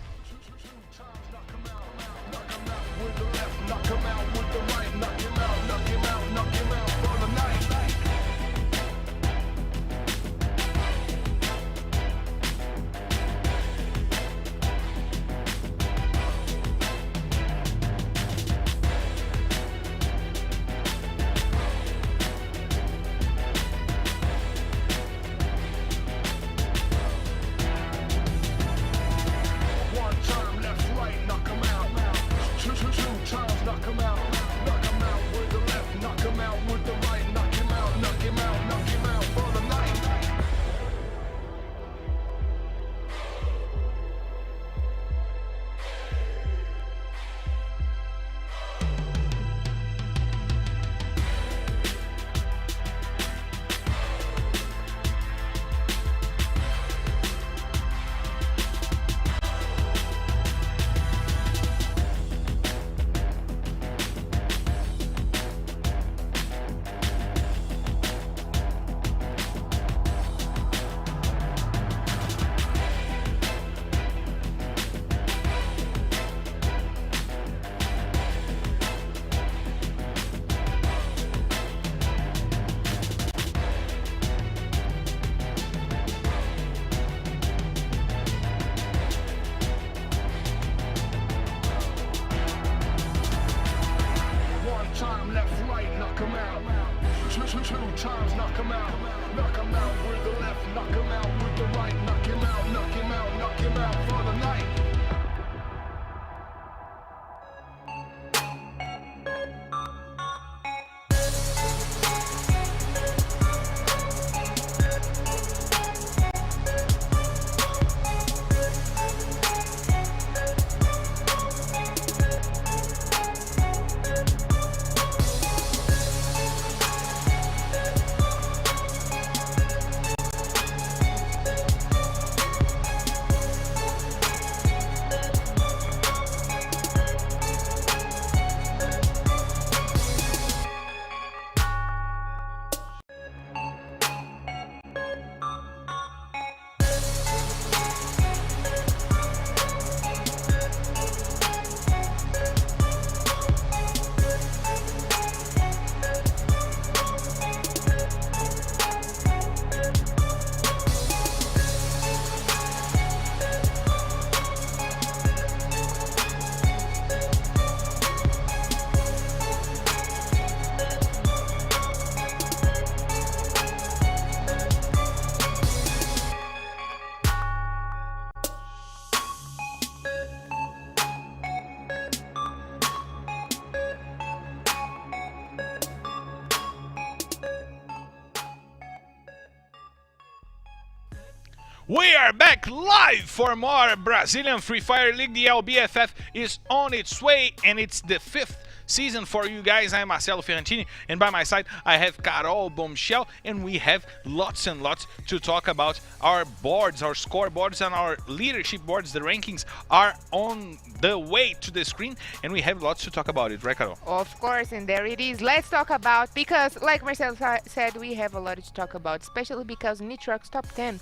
S2: We are back live for more Brazilian Free Fire League. The LBFF is on its way, and it's the 5th season for you guys. I'm Marcelo Ferrantini, and by my side I have Carol Bombshell, and we have lots and lots to talk about. Our boards, our scoreboards, and our leadership boards, the rankings are on the way to the screen, and we have lots to talk about it, right, Carol?
S4: Of course, and there it is. Let's talk about, because like Marcelo said, we have a lot to talk about, especially because Nitrox Top 10.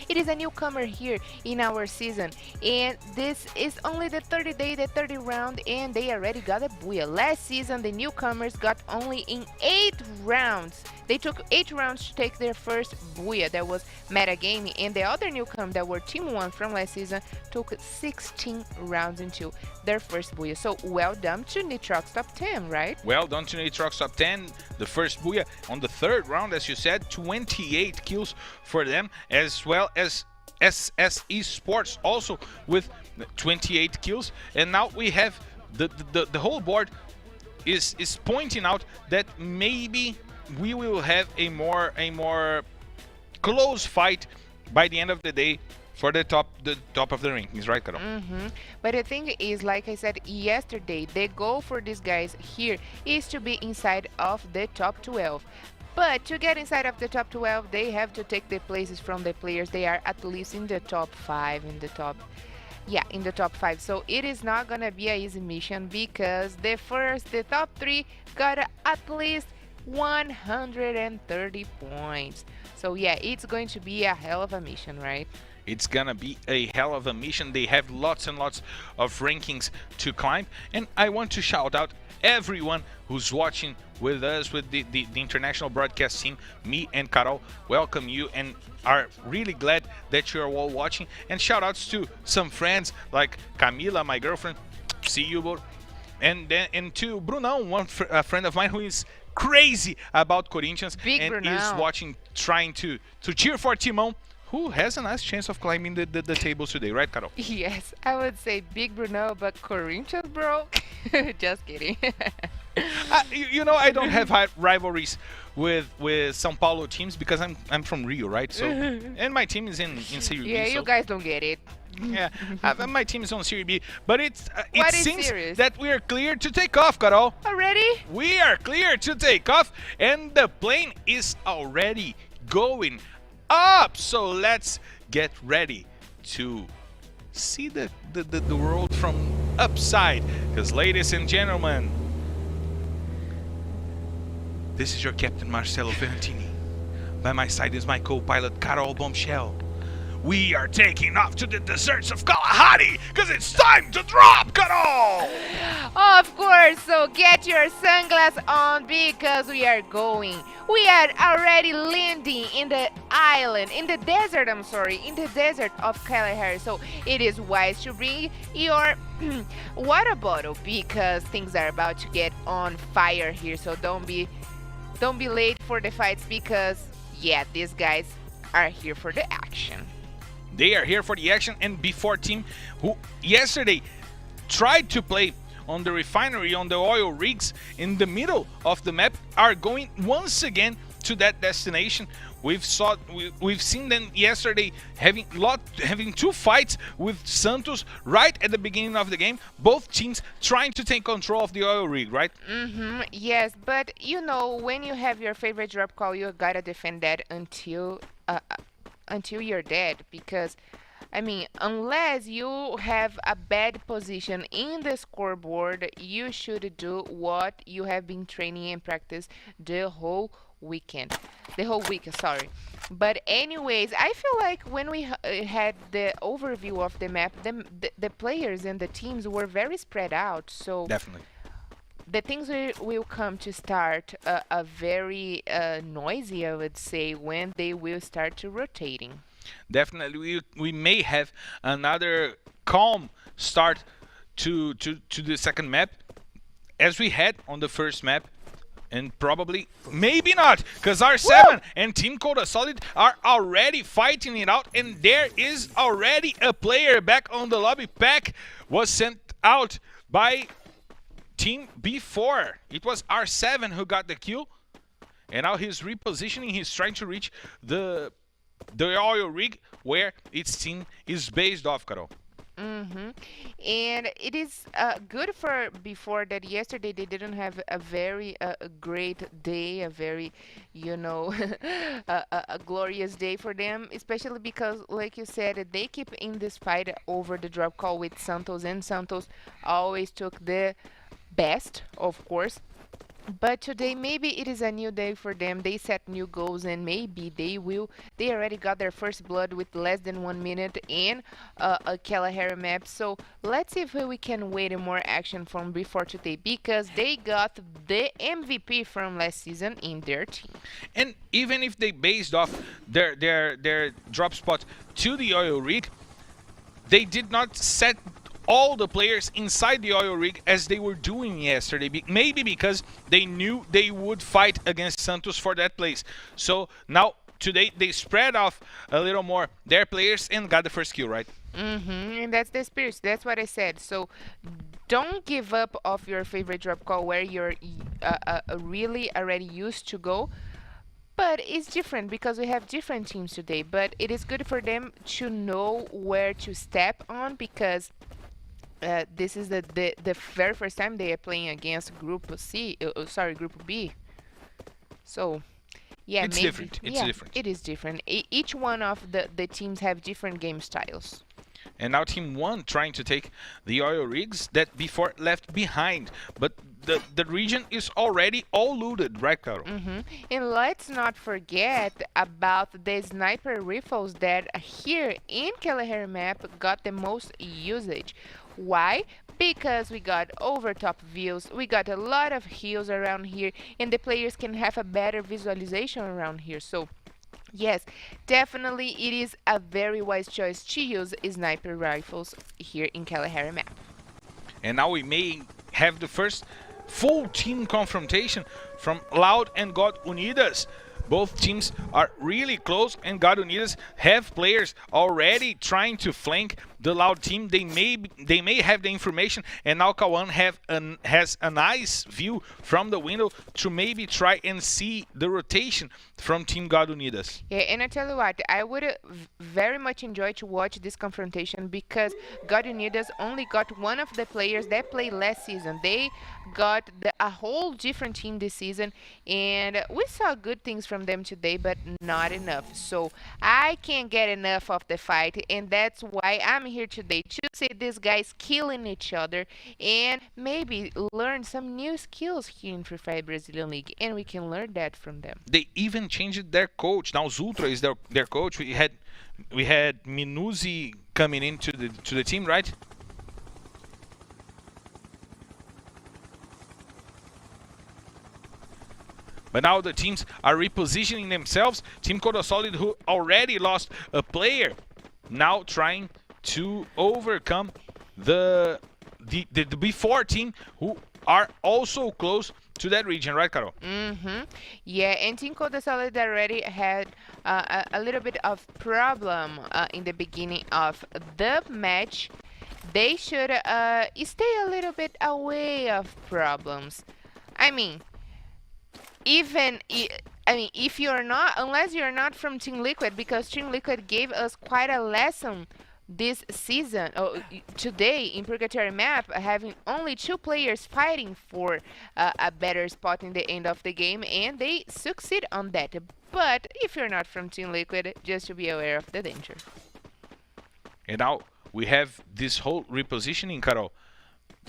S4: It is a newcomer here in our season, and this is only the 30 day, the 30 round, and they already got a booyah. Last season, the newcomers got only in 8 rounds. They took 8 rounds to take their first booyah. That was Metagaming, and the other newcomer that were Team 1 from last season took 16 rounds into their first booyah. So well done to Nitrox Top 10, right?
S2: Well done to Nitrox Top 10, the first booyah on the 3rd round, as you said, 28 kills for them, as well as Esports also with 28 kills. And now we have the whole board is pointing out that maybe we will have a more close fight by the end of the day for the top of the rankings, right, Carol?
S4: But the thing is, like I said yesterday, the goal for these guys here is to be inside of the top 12. But to get inside of the top 12, they have to take the places from the players. They are at least in the top 5, in the top 5. So it is not gonna be an easy mission, because the top 3 got at least 130 points. So yeah, it's going to be a hell of a mission, right?
S2: It's gonna be a hell of a mission. They have lots and lots of rankings to climb, and I want to shout out everyone who's watching with us, with the international broadcast team. Me and Carol welcome you and are really glad that you're all watching. And shout outs to some friends like Camila, my girlfriend, see you, bro. And to Brunão, a friend of mine who is crazy about Corinthians and is watching, trying to cheer for Timão, who has a nice chance of climbing the tables today, right, Carol?
S4: Yes, I would say Big Bruno, but Corinthians, bro? Just kidding.
S2: You know, I don't have rivalries with São Paulo teams because I'm from Rio, right? So, and my team is in Serie B.
S4: Yeah, you guys don't get it.
S2: Yeah, my team is on Serie B, but it seems
S4: serious?
S2: that we are clear to take off, Carol.
S4: Already?
S2: We are clear to take off, and the plane is already going up. So let's get ready to see the world from upside. Because, ladies and gentlemen, this is your captain, Marcelo Ferrantini. By my side is my co-pilot, Carol Bombshell. We are taking off to the deserts of Kalahari, because it's time to drop, Carol!
S4: Of course, so get your sunglasses on, because we are going. We are already landing in the island, in the desert of Kalahari. So it is wise to bring your water bottle, because things are about to get on fire here. So don't be late for the fights, because yeah, these guys are here for the action.
S2: They are here for the action, and B4 team, who yesterday tried to play on the refinery, on the oil rigs in the middle of the map, are going once again to that destination. We've seen them yesterday having 2 fights with Santos right at the beginning of the game. Both teams trying to take control of the oil rig, right?
S4: Yes, but you know, when you have your favorite drop call, you gotta defend that until you're dead, because I mean, unless you have a bad position in the scoreboard, you should do what you have been training and practice the whole week, sorry. But anyways, I feel like when we had the overview of the map, the players and the teams were very spread out, so
S2: definitely
S4: the things will come to start a very noisy, I would say, when they will start to rotating.
S2: Definitely, we may have another calm start to the second map, as we had on the first map, and probably maybe not, because R7 and Team Coda Solid are already fighting it out, and there is already a player back on the lobby. Pack was sent out by Team B4. It was R7 who got the kill, and now he's repositioning. He's trying to reach the the oil rig where its team is based off, Carol.
S4: And it is good for before that yesterday they didn't have a very great day, a very, you know, a glorious day for them, especially because, like you said, they keep in this fight over the drop call with Santos, and Santos always took the best, of course. But today, maybe it is a new day for them. They set new goals, and maybe they will. They already got their first blood with less than 1 minute and a Kalahari map. So let's see if we can wait more action from before today, because they got the MVP from last season in their team.
S2: And even if they based off their drop spot to the oil rig, they did not set all the players inside the oil rig as they were doing yesterday. Maybe because they knew they would fight against Santos for that place. So now today they spread off a little more their players and got the first kill, right?
S4: And that's the spirit. That's what I said. So don't give up of your favorite drop call where you're really already used to go. But it's different because we have different teams today. But it is good for them to know where to step on, because this is the very first time they are playing against Group C. Group B. So, yeah,
S2: It's
S4: maybe,
S2: different. It's
S4: yeah,
S2: different.
S4: it is different. Each one of the teams have different game styles.
S2: And now Team 1 trying to take the oil rigs that before left behind. But the region is already all looted, right, Carol?
S4: And let's not forget about the sniper rifles that here in Kalahari map got the most usage. Why? Because we got overtop views, we got a lot of hills around here, and the players can have a better visualization around here. So yes, definitely it is a very wise choice to use sniper rifles here in Kalahari map.
S2: And now we may have the first full team confrontation from Loud and God Unidas. Both teams are really close, and God Unidas have players already trying to flank the Loud team. They may have the information, and now Kawan has a nice view from the window to maybe try and see the rotation from Team God Unidas.
S4: Yeah, and I tell you what, I would very much enjoy to watch this confrontation, because God Unidas only got one of the players that played last season. They got a whole different team this season, and we saw good things from them today, but not enough. So I can't get enough of the fight, and that's why I'm here today to see these guys killing each other and maybe learn some new skills here in Free Fire Brazilian League, and we can learn that from them.
S2: They even changed their coach. Now Zultra is their coach. We had Minuzi coming into the team, right? But now the teams are repositioning themselves. Team Coda Solid, who already lost a player, now trying to overcome the B4 team, who are also close to that region, right, Carol?
S4: Yeah, and Team Coda Solid already had a little bit of problem in the beginning of the match. They should stay a little bit away of problems. I mean, if you're not, unless you're not from Team Liquid, because Team Liquid gave us quite a lesson this season, today in Purgatory map, having only 2 players fighting for a better spot in the end of the game, and they succeed on that. But if you're not from Team Liquid, just to be aware of the danger.
S2: And now we have this whole repositioning, Carol,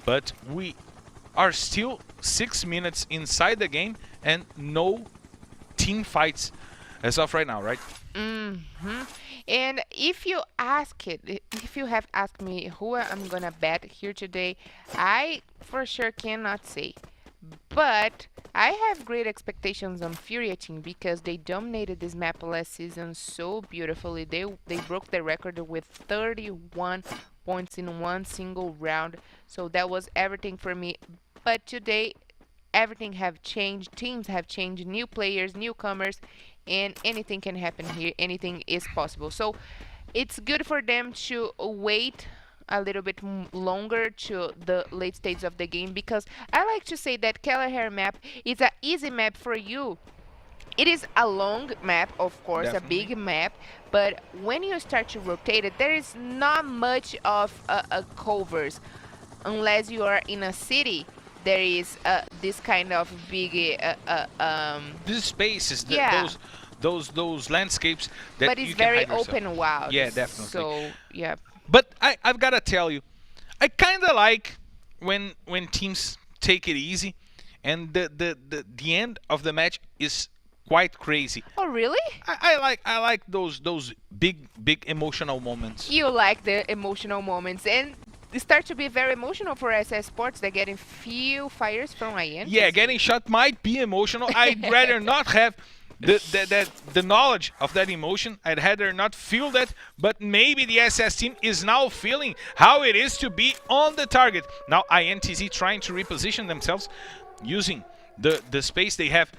S2: but we are still 6 minutes inside the game and no team fights as of right now, right?
S4: And if you have asked me who I'm gonna bet here today, I for sure cannot say. But I have great expectations on Furia team, because they dominated this map last season so beautifully. They broke the record with 31 points in one single round. So that was everything for me. But today, everything have changed. Teams have changed. New players, newcomers, and anything can happen here. Anything is possible. So it's good for them to wait a little bit longer to the late stage of the game, because I like to say that Kalahari map is an easy map for you It is a long map, of course, a
S2: Definitely.
S4: big map, but when you start to rotate it, there is not much of covers unless you are in a city. There is this kind of big,
S2: This space is
S4: yeah,
S2: those landscapes that
S4: but it's
S2: you can
S4: very
S2: hide yourself.
S4: open wild.
S2: Yeah, definitely.
S4: So yeah,
S2: But I've got to tell you, I kind of like when teams take it easy, and the end of the match is quite crazy.
S4: oh really?
S2: I like those big emotional moments.
S4: You like the emotional moments, and it start to be very emotional for SS Sports. They're getting few fires from IN.
S2: Yeah, getting shot might be emotional. I'd rather not have the knowledge of that emotion. I'd rather not feel that, but maybe the SS team is now feeling how it is to be on the target. Now INTZ trying to reposition themselves using the space they have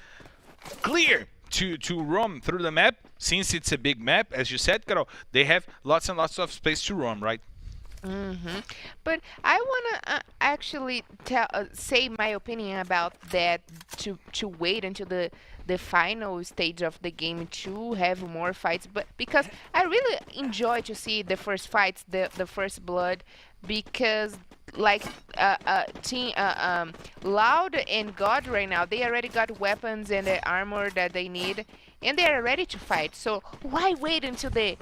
S2: clear to roam through the map. Since it's a big map, as you said, Carol, they have lots and lots of space to roam, right?
S4: But I wanna actually say my opinion about that. To wait until the final stage of the game to have more fights, but because I really enjoy to see the first fights, the first blood, because like team Loud and God right now, they already got weapons and the armor that they need, and they are ready to fight. So why wait until the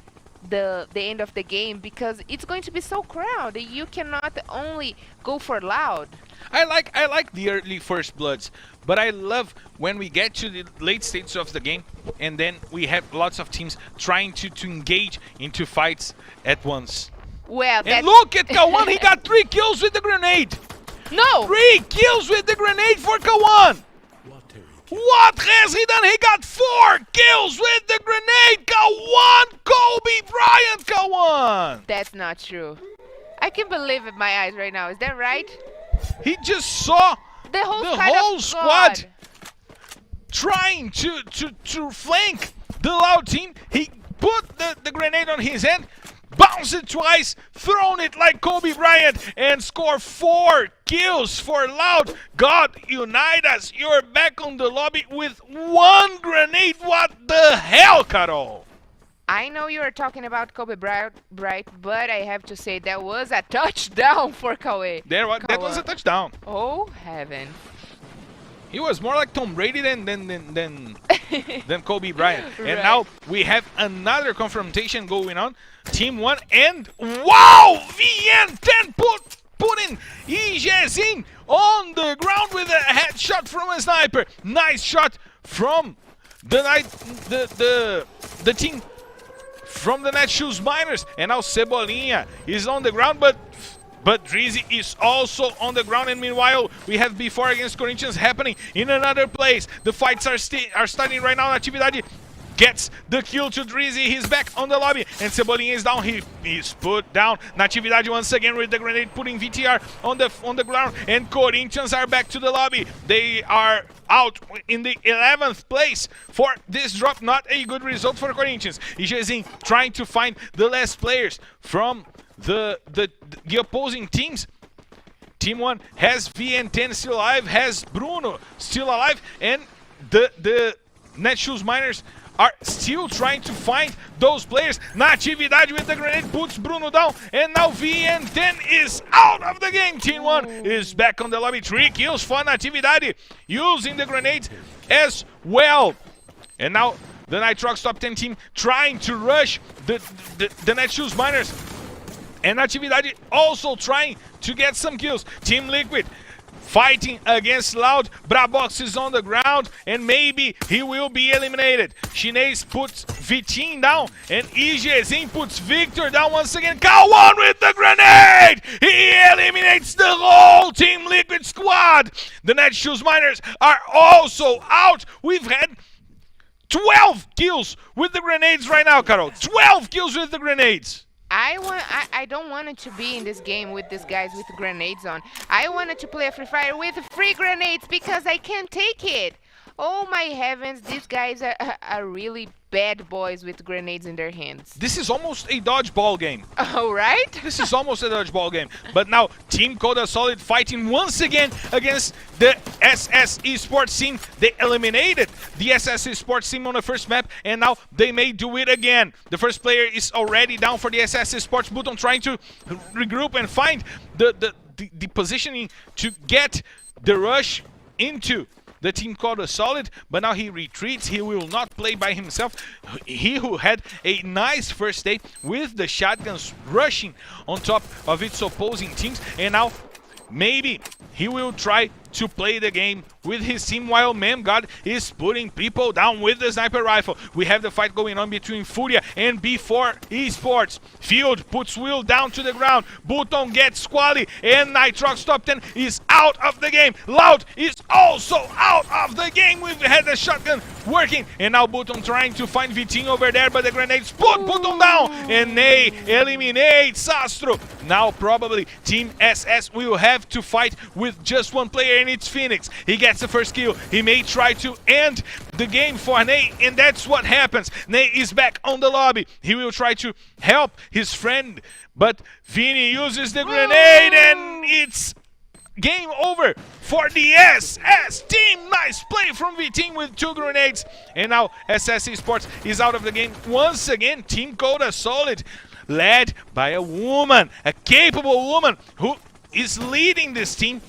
S4: end of the game, because it's going to be so crowded. You cannot only go for Loud.
S2: I like the early first bloods, but I love when we get to the late stages of the game and then we have lots of teams trying to engage into fights at once.
S4: Well,
S2: And look at Kawan, he got 3 kills with the grenade.
S4: no.
S2: 3 kills with the grenade for Kawan. What has he done? He got 4 kills with the grenade. Kawan, Kobe Bryant, Kawan.
S4: That's not true. I can believe in my eyes right now. Is that right?
S2: He just saw
S4: The whole,
S2: the
S4: squad
S2: whole
S4: of
S2: squad
S4: God.
S2: trying to flank the Loud team. He put the grenade on his hand, bounced it twice, thrown it like Kobe Bryant, and scored 4 kills for Loud. God unite us. You're back on the lobby with 1 grenade. What the hell, Carol?
S4: I know you are talking about Kobe Bryant, but I have to say that was a touchdown for Kawe.
S2: That was a touchdown.
S4: Oh heaven.
S2: He was more like Tom Brady than Kobe Bryant. And
S4: Right.
S2: now we have another confrontation going on. Team 1 and wow! VN10 putting EGZin on the ground with a headshot from a sniper. Nice shot from the team from the Netshoes Miners. And now Cebolinha is on the ground, but Drizzy is also on the ground, and meanwhile we have B4 against Corinthians happening in another place. The fights are starting right now. Natividade gets the kill to Drizzy. He's back on the lobby, and Cebolinha is down. He's put down. Natividade once again with the grenade, putting VTR on the ground, and Corinthians are back to the lobby. They are out in the 11th place for this drop. Not a good result for Corinthians. EGZin trying to find the last players from the opposing teams. Team 1 has VN10 still alive, has Bruno still alive, and the Netshoes Miners are still trying to find those players. Natividade with the grenade puts Bruno down, and now VN10 is out of the game. Team 1 is back on the lobby. 3 kills for Natividade using the grenades as well. And now the Nitrox top 10 team trying to rush the Netshoes Miners. And Natividade also trying to get some kills. Team Liquid fighting against Loud. Brabox is on the ground, and maybe he will be eliminated. Chinese puts Vitin down, and EGZin puts Victor down once again. Kawan with the grenade! He eliminates the whole Team Liquid squad. The Netshoes Miners are also out. We've had 12 kills with the grenades right now, Carol. 12 kills with the grenades.
S4: I don't want it to be in this game with these guys with grenades on. I wanted to play a Free Fire with free grenades because I can't take it. Oh my heavens, these guys are really bad boys with grenades in their hands.
S2: This is almost a dodgeball game.
S4: All right?
S2: This is almost a dodgeball game. But now, Team Coda Solid fighting once again against the SS Esports team. They eliminated the SS Esports team on the first map, and now they may do it again. The first player is already down for the SS Esports. Button trying to regroup and find the positioning to get the rush into the Team Coda Solid, but now he retreats. He will not play by himself. He who had a nice first day with the shotguns rushing on top of its opposing teams, and now maybe he will try to play the game with his team while MemGod is putting people down with the sniper rifle. We have the fight going on between Furia and B4 Esports. Field puts Will down to the ground. Button gets Squally, and Nitrox top 10 is out of the game. Loud is also out of the game. We've had the shotgun working, and now Button trying to find Vitinho over there, but the grenades put Button down, and Ney eliminates Astro. Now probably Team SS will have to fight with just one player, and it's Phoenix. He gets the first kill. He may try to end the game for Ney, and that's what happens. Ney is back on the lobby. He will try to help his friend, but Vini uses the grenade, and it's game over for the SS team. Nice play from V-Team with 2 grenades, and now SS Esports is out of the game once again. Team Coda Solid, led by a woman, a capable woman who is leading this team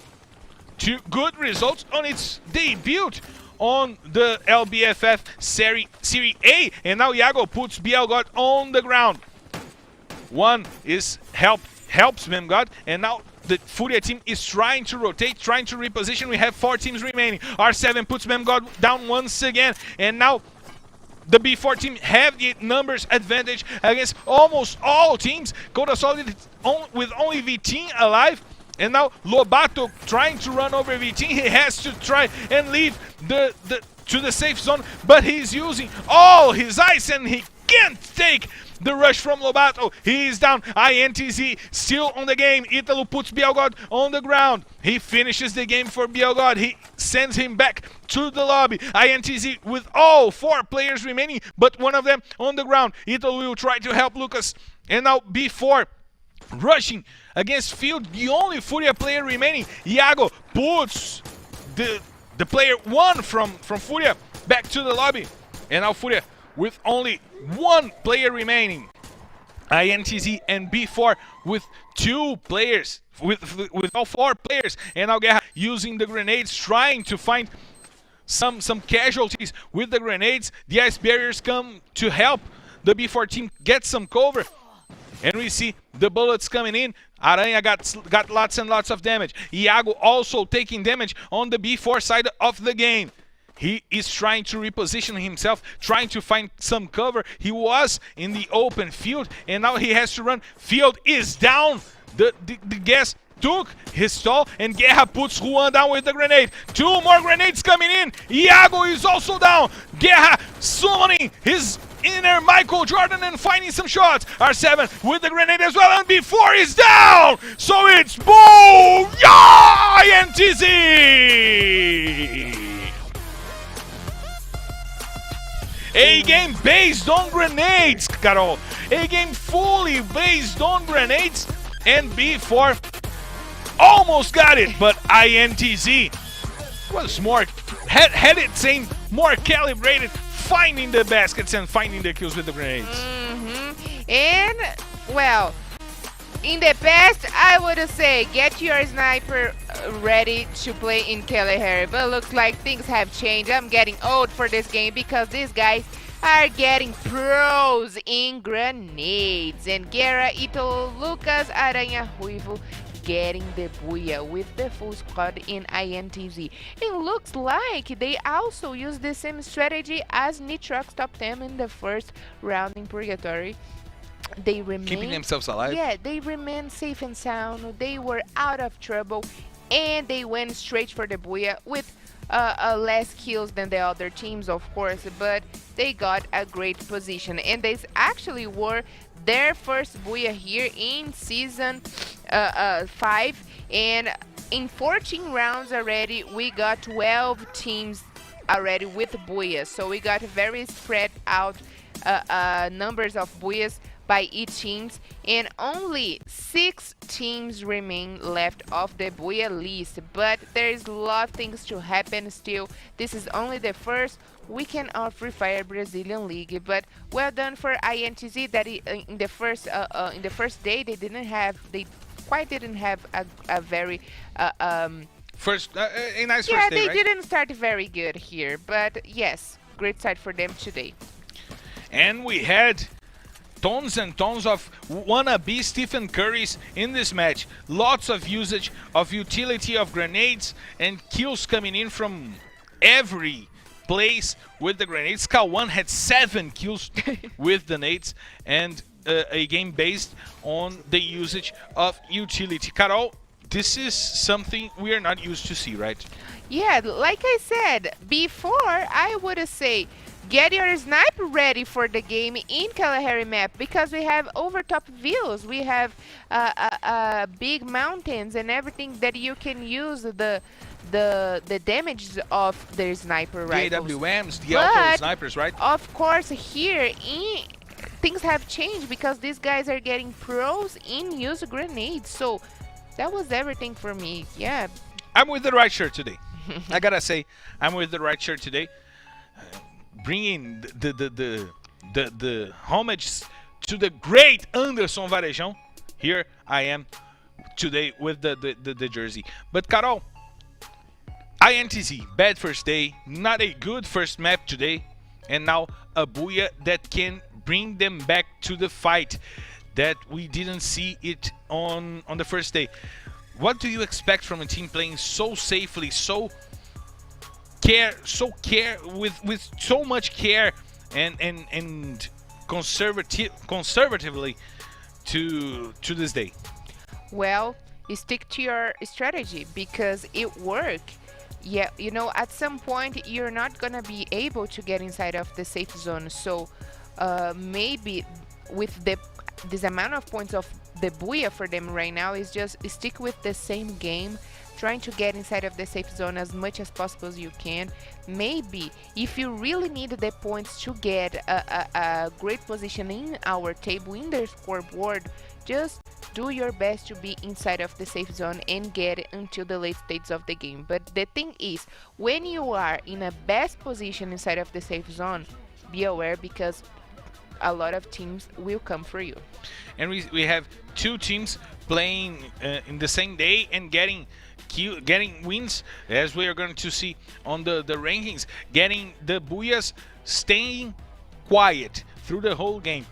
S2: to good results on its debut on the LBFF Serie A, and now Iago puts BLGod on the ground. One is helps MemGod, and now the Furia team is trying to rotate, trying to reposition. We have 4 teams remaining. R7 puts MemGod down once again, and now the B4 team have the numbers advantage against almost all teams. Coda Solid with only V-Team alive. And now Lobato trying to run over VT. He has to try and leave to the safe zone, but he's using all his ice and he can't take the rush from Lobato. He is down. INTZ still on the game. Italo puts BLGod on the ground. He finishes the game for BLGod. He sends him back to the lobby. INTZ with all 4 players remaining, but one of them on the ground. Italo will try to help Lucas. And now B4 rushing against Field, the only Furia player remaining. Iago puts the player 1 from Furia back to the lobby. And now Furia with only 1 player remaining. INTZ and B4 with 2 players, with all 4 players. And now Guerra using the grenades, trying to find some casualties with the grenades. The ice barriers come to help the B4 team get some cover. And we see the bullets coming in. Aranha got lots and lots of damage. Iago also taking damage on the B4 side of the game. He is trying to reposition himself, trying to find some cover. He was in the open field, and now he has to run. Field is down. The gas took his stall, and Guerra puts Juan down with the grenade. 2 more grenades coming in. Iago is also down. Guerra summoning his inner Michael Jordan and finding some shots. R7 with the grenade as well, and B4 is down. So it's boom! Yeah! INTZ! A game based on grenades, Carol. A game fully based on grenades, and B4 almost got it, but INTZ was more, had it same, more calibrated, finding the baskets and finding the kills with the grenades.
S4: And, well, in the past, I would say get your sniper ready to play in Kalahari, but looks like things have changed. I'm getting old for this game because these guys are getting pros in grenades. And Guerra, Ito, Lucas, Aranha, Ruivo getting the booyah with the full squad in INTZ. It looks like they also use the same strategy as Nitrox top 10 in the first round in Purgatory. They remain
S2: Keeping themselves alive?
S4: Yeah, they remain safe and sound. They were out of trouble, and they went straight for the booyah with less kills than the other teams, of course, but they got a great position. And they actually were their first booyah here in season 5, and in 14 rounds already, we got 12 teams already with Booyah. So we got very spread out numbers of Booyahs by each teams, and only 6 teams remain left of the Booyah list. But there is a lot of things to happen still. This is only the first weekend of Free Fire Brazilian League, but well done for INTZ that in the first day they quite didn't have a very
S2: First, a nice
S4: yeah,
S2: first day,
S4: they
S2: right?
S4: didn't start very good here, but yes, great start for them today.
S2: And we had tons and tons of wannabe Stephen Currys in this match. Lots of usage of utility of grenades and kills coming in from every place with the grenades. K1 had 7 kills with the nades, and a game based on the usage of utility. Carol, this is something we are not used to see, right?
S4: Yeah, like I said before, I would say get your sniper ready for the game in Kalahari map, because we have overtop views, we have big mountains and everything that you can use the damage of the sniper
S2: The
S4: rifles.
S2: AWMs, the
S4: But,
S2: auto snipers, right?
S4: Of course, here things have changed because these guys are getting pros in use grenades. So that was everything for me. Yeah.
S2: I'm with the right shirt today. I gotta say, I'm with the right shirt today. Bringing the homage to the great Anderson Varejão. Here I am today with the jersey. But Carol, INTZ, bad first day, not a good first map today, and now a Booyah that can bring them back to the fight that we didn't see it on the first day. What do you expect from a team playing so safely, with so much care and conservatively to this day?
S4: Well, you stick to your strategy because it worked. Yeah, you know, at some point you're not gonna be able to get inside of the safe zone. So maybe with this amount of points of the Booyah for them right now is just stick with the same game, trying to get inside of the safe zone as much as possible as you can. Maybe if you really need the points to get a great position in our table, in the scoreboard, just do your best to be inside of the safe zone and get it until the late stages of the game. But the thing is, when you are in a best position inside of the safe zone, be aware because a lot of teams will come for you.
S2: And we have 2 teams playing in the same day and getting wins, as we are going to see on the rankings, getting the Booyahs staying quiet through the whole game.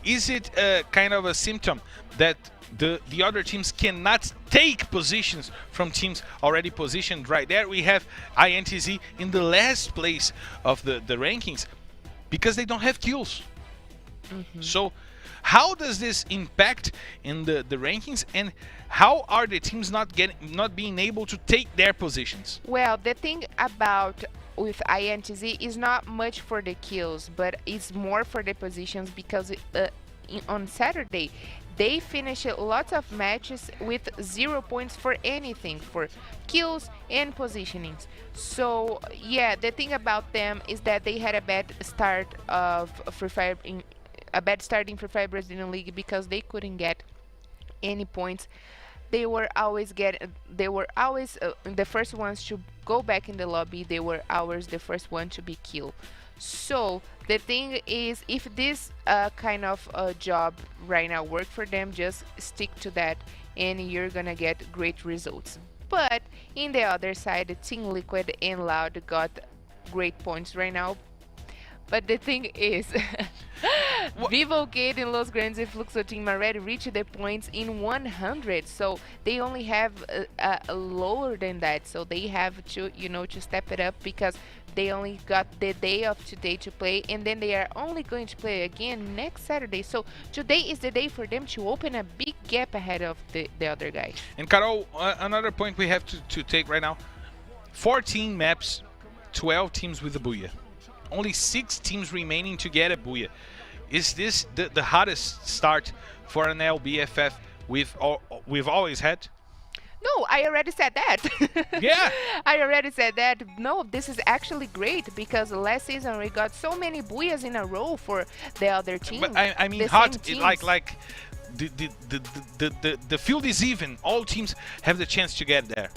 S2: Is it kind of a symptom that the other teams cannot take positions from teams already positioned right there? We have INTZ in the last place of the rankings because they don't have kills. So how does this impact in the rankings, and how are the teams not being able to take their positions?
S4: Well, the thing about with INTZ is not much for the kills, but it's more for the positions because on Saturday they finished lots of matches with 0 points for anything, for kills and positionings. So yeah, the thing about them is that they had a bad start of Free Fire in Brazilian League because they couldn't get any points. They were always the first ones to go back in the lobby. They were always the first one to be killed. So the thing is, if this kind of job right now work for them, just stick to that and you're gonna get great results. But in the other side, Team Liquid and Loud got great points right now. But the thing is, Vivo Kid and Los Grandes and Fluxo team already reached the points in 100, so they only have lower than that. So they have to, to step it up because they only got the day of today to play, and then they are only going to play again next Saturday. So today is the day for them to open a big gap ahead of the other guys.
S2: And Carol, another point we have to take right now: 14 maps, 12 teams with the Booyah. Only 6 teams remaining to get a Booyah. Is this the hottest start for an LBFF we've always had?
S4: No, I already said that.
S2: Yeah.
S4: I already said that. No, this is actually great because last season we got so many booyahs in a row for the other team.
S2: But I mean,
S4: the
S2: hot,
S4: same teams.
S2: like the field is even. All teams have the chance to get there.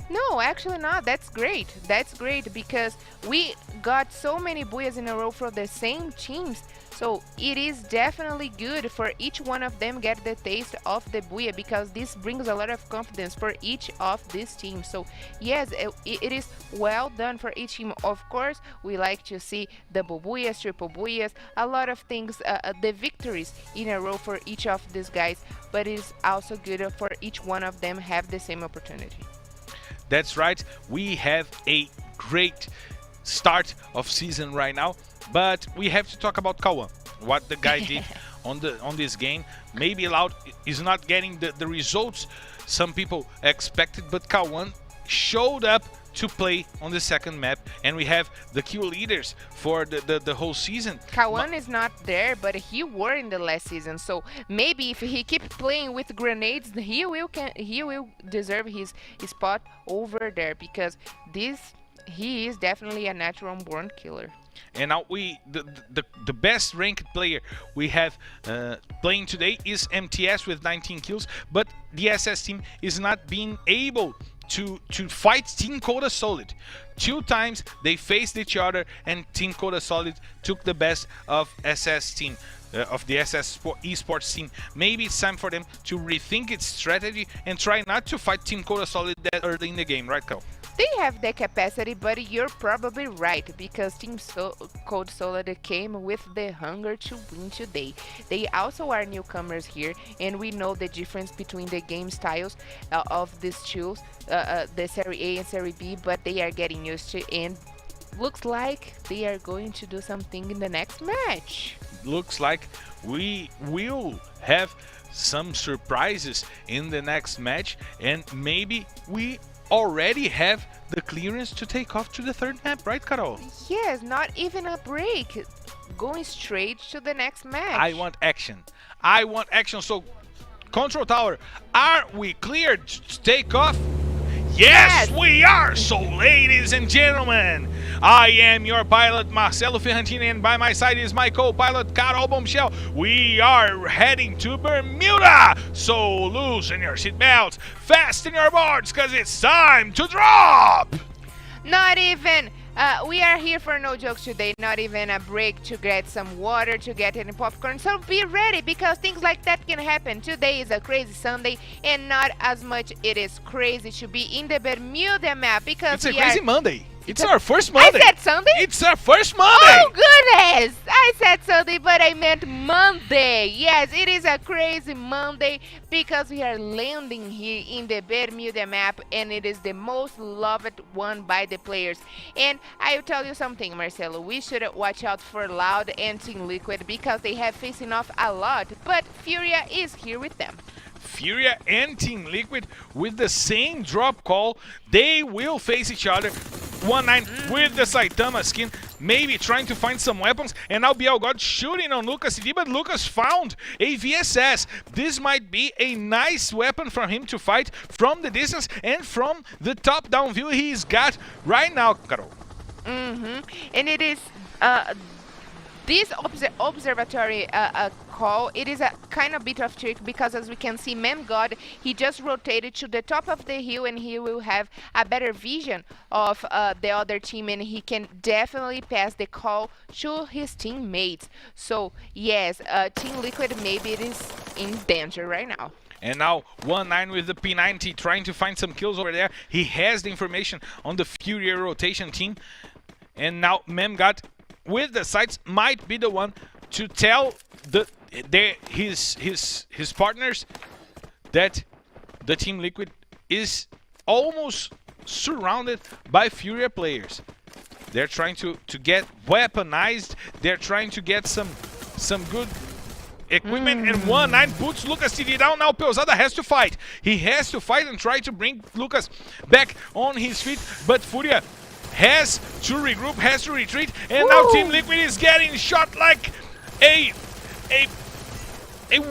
S4: No, actually not. That's great. That's great because we got so many booyahs in a row for the same teams. So it is definitely good for each one of them get the taste of the booyah because this brings a lot of confidence for each of these teams. So yes, it is well done for each team. Of course, we like to see double booyahs, triple booyahs, a lot of things, the victories in a row for each of these guys. But it is also good for each one of them have the same opportunity.
S2: That's right. We have a great start of season right now, but we have to talk about Kawan. What the guy did on this game. Maybe Loud is not getting the results some people expected, but Kawan showed up to play on the second map, and we have the kill leaders for the whole season.
S4: Kawan is not there, but he were in the last season. So maybe if he keep playing with grenades, he will deserve his spot over there because he is definitely a natural born killer.
S2: And now the best ranked player we have playing today is MTS with 19 kills, but the SS team is not being able to fight Team Coda Solid. 2 times they faced each other, and Team Coda Solid took the best of SS team. Of the SS Esports team. Maybe it's time for them to rethink its strategy and try not to fight Team Coda Solid that early in the game, right, Cal?
S4: They have the capacity, but you're probably right because Team Cold Solid came with the hunger to win today. They also are newcomers here, and we know the difference between the game styles of these two, the Serie A and Serie B, but they are getting used to, and looks like they are going to do something in the next match.
S2: Looks like we will have some surprises in the next match, and maybe we already have the clearance to take off to the third map, right, Carol?
S4: Yes, not even a break. Going straight to the next match.
S2: I want action. I want action. So, Control Tower, are we cleared to take off? Yes, we are! So, ladies and gentlemen, I am your pilot, Marcelo Ferrantini, and by my side is my co-pilot, Carol Bombshell. We are heading to Bermuda! So, loosen your seatbelts, fasten your boards, because it's time to drop!
S4: Not even, we are here for no jokes today, not even a break to get some water, to get any popcorn. So be ready because things like that can happen. Today is a crazy Sunday and not as much it is crazy to be in the Bermuda map because
S2: it's a crazy Monday. It's our first Monday.
S4: I said Sunday?
S2: It's our first Monday.
S4: Oh, goodness. I said Sunday, but I meant Monday. Yes, it is a crazy Monday because we are landing here in the Bermuda map, and it is the most loved one by the players. And I'll tell you something, Marcelo. We should watch out for Loud and Team Liquid because they have facing off a lot, but Furia is here with them.
S2: Furia and Team Liquid with the same drop call. They will face each other. 1-9 with the Saitama skin, maybe trying to find some weapons, and now Biel got shooting on Lucas TV, but Lucas found a VSS. This might be a nice weapon for him to fight from the distance and from the top-down view he's got right now, Carol.
S4: And it is this observatory call, it is a kind of bit of trick because as we can see, God, he just rotated to the top of the hill and he will have a better vision of the other team and he can definitely pass the call to his teammates. So yes, Team Liquid maybe it is in danger right now.
S2: And now 1-9 with the P90 trying to find some kills over there. He has the information on the Furia rotation team. And now Memgat with the sights might be the one to tell his partners that the Team Liquid is almost surrounded by Furia players. They're trying to get weaponized. They're trying to get some good equipment, and 1-9 puts Lucas TV down. Now Peusada has to fight. He has to fight and try to bring Lucas back on his feet, but Furia has to regroup, has to retreat, and now Team Liquid is getting shot like a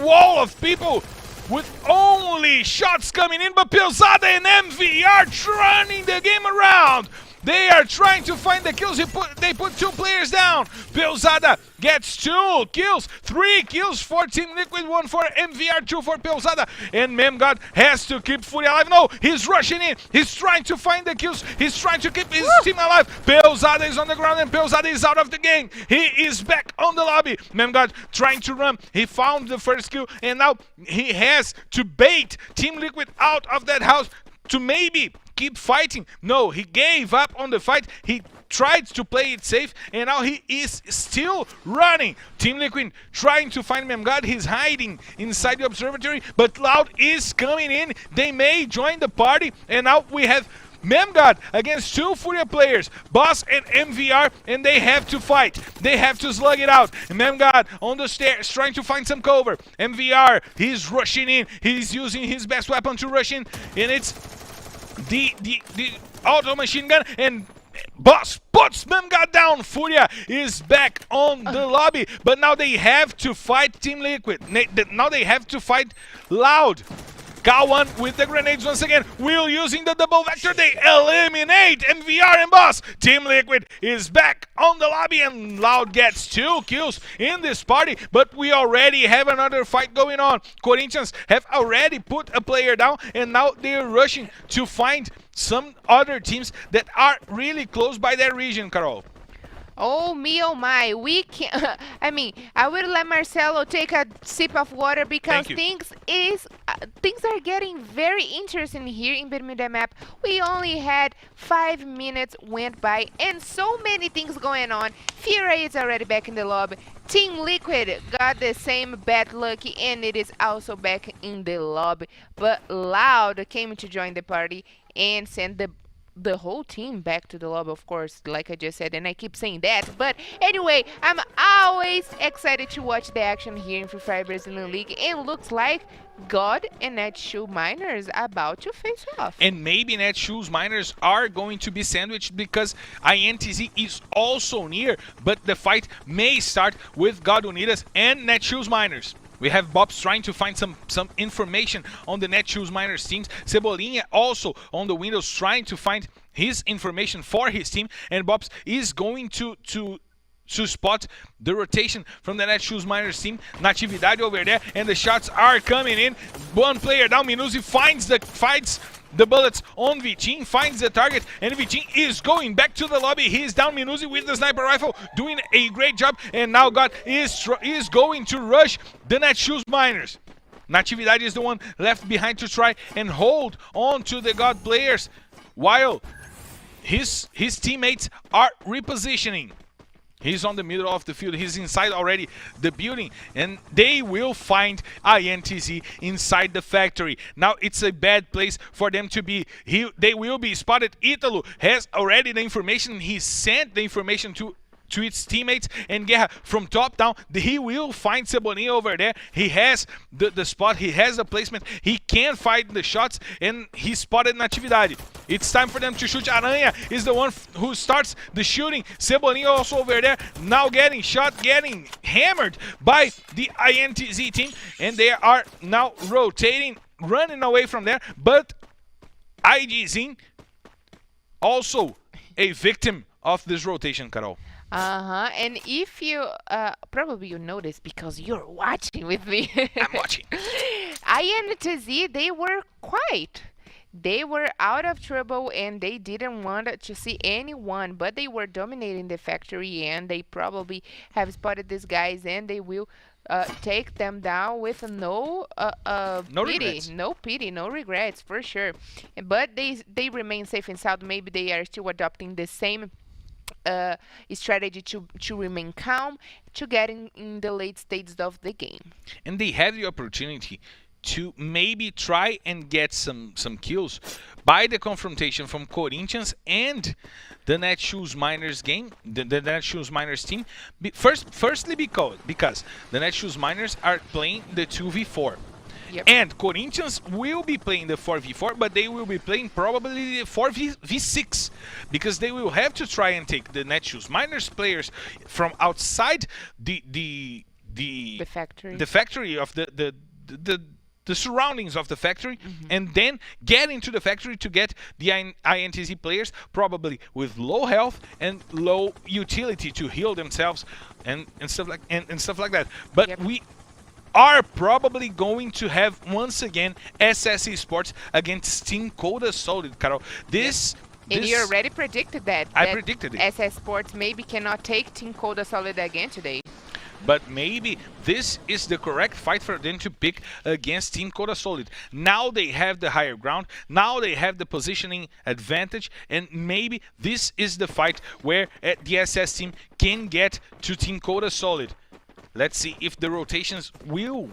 S2: wall of people. with only shots coming in, but Pilzada and MV are turning the game around. They are trying to find the kills. They put 2 players down. Pilzada gets 2 kills, 3 kills for Team Liquid, 1 for MVR, 2 for Pilzada. And Memgod has to keep Fury alive. No, he's rushing in. He's trying to find the kills. He's trying to keep his team alive. Pilzada is on the ground and Pilzada is out of the game. He is back on the lobby. Memgod trying to run. He found the first kill and now he has to bait Team Liquid out of that house to maybe keep fighting. No, he gave up on the fight. He tried to play it safe and now he is still running. Team Liquid trying to find Memgod. He's hiding inside the observatory, but Loud is coming in. They may join the party and now we have Memgod against 2 Furia players, Boss and MVR, and they have to fight. They have to slug it out. Memgod on the stairs trying to find some cover. MVR, he's rushing in. He's using his best weapon to rush in, and it's the auto machine gun, and Boss puts Memgod down. Furia is back on the lobby, but now they have to fight Team Liquid. Now they have to fight Loud. K1 with the grenades once again. Will using the double vector. They eliminate MVR and Boss. Team Liquid is back on the lobby and Loud gets 2 kills in this party. But we already have another fight going on. Corinthians have already put a player down and now they're rushing to find some other teams that are really close by their region, Carol.
S4: Oh me, oh my, we can I mean, I will let Marcelo take a sip of water because things are getting very interesting here in Bermuda map. We only had 5 minutes went by and so many things going on. Fury is already back in the lobby. Team Liquid got the same bad luck and it is also back in the lobby. But Loud came to join the party and sent the whole team back to the lobby, of course, like I just said, and I keep saying that. But anyway, I'm always excited to watch the action here in Free Fire Brazilian League, and looks like God and Netshoes Miners are about to face off.
S2: And maybe Netshoes Miners are going to be sandwiched because INTZ is also near, but the fight may start with God Unidas and Netshoes Miners. We have Bobs trying to find some information on the Netshoes Miners teams. Cebolinha also on the windows trying to find his information for his team. And Bobs is going to spot the rotation from the Netshoes Miners team. Natividade over there and the shots are coming in. 1 player down. Minuzi finds the bullets on Vitin, finds the target, and Vitin is going back to the lobby. He is down. Minuzi with the sniper rifle, doing a great job, and now God is going to rush the Netshoes Miners. Natividade is the one left behind to try and hold on to the God players, while his teammates are repositioning. He's on the middle of the field. He's inside already the building. And they will find INTZ inside the factory. Now it's a bad place for them to be. They will be spotted. Italo has already the information. He sent the information to its teammates, and Guerra from top down, he will find Cebolinha over there. He has the spot, he has the placement, he can fight the shots, and he spotted Natividade. It's time for them to shoot. Aranha is the one who starts the shooting. Cebolinha also over there, now getting shot, getting hammered by the INTZ team, and they are now rotating, running away from there, but IGZ also a victim of this rotation, Carol.
S4: And if you probably you noticed because you're watching with me.
S2: I'm watching.
S4: INTZ, they were quiet. They were out of trouble and they didn't want to see anyone, but they were dominating the factory and they probably have spotted these guys and they will take them down with no pity, no regrets for sure. But they remain safe and sound. Maybe they are still adopting the same strategy to remain calm, to get in the late stages of the game.
S2: And they have the opportunity to maybe try and get some kills by the confrontation from Corinthians and the Netshoes Miners game, the Netshoes Miners team. Firstly because the Netshoes Miners are playing the 2v4.
S4: Yep.
S2: And Corinthians will be playing the 4v4, but they will be playing probably the 4v6 because they will have to try and take the Netshoes Miners players from outside the
S4: factory.
S2: The factory of the the surroundings of the factory, and then get into the factory to get the INTZ players, probably with low health and low utility to heal themselves and stuff like that. But
S4: Yep.
S2: we are probably going to have once again SS Esports against Team Coda Solid, Carol.
S4: And you already predicted that.
S2: I
S4: that
S2: predicted it.
S4: SS Sports maybe cannot take Team Coda Solid again today.
S2: But maybe this is the correct fight for them to pick against Team Coda Solid. Now they have the higher ground. Now they have the positioning advantage. And maybe this is the fight where the SS team can get to Team Coda Solid. Let's see if the rotations will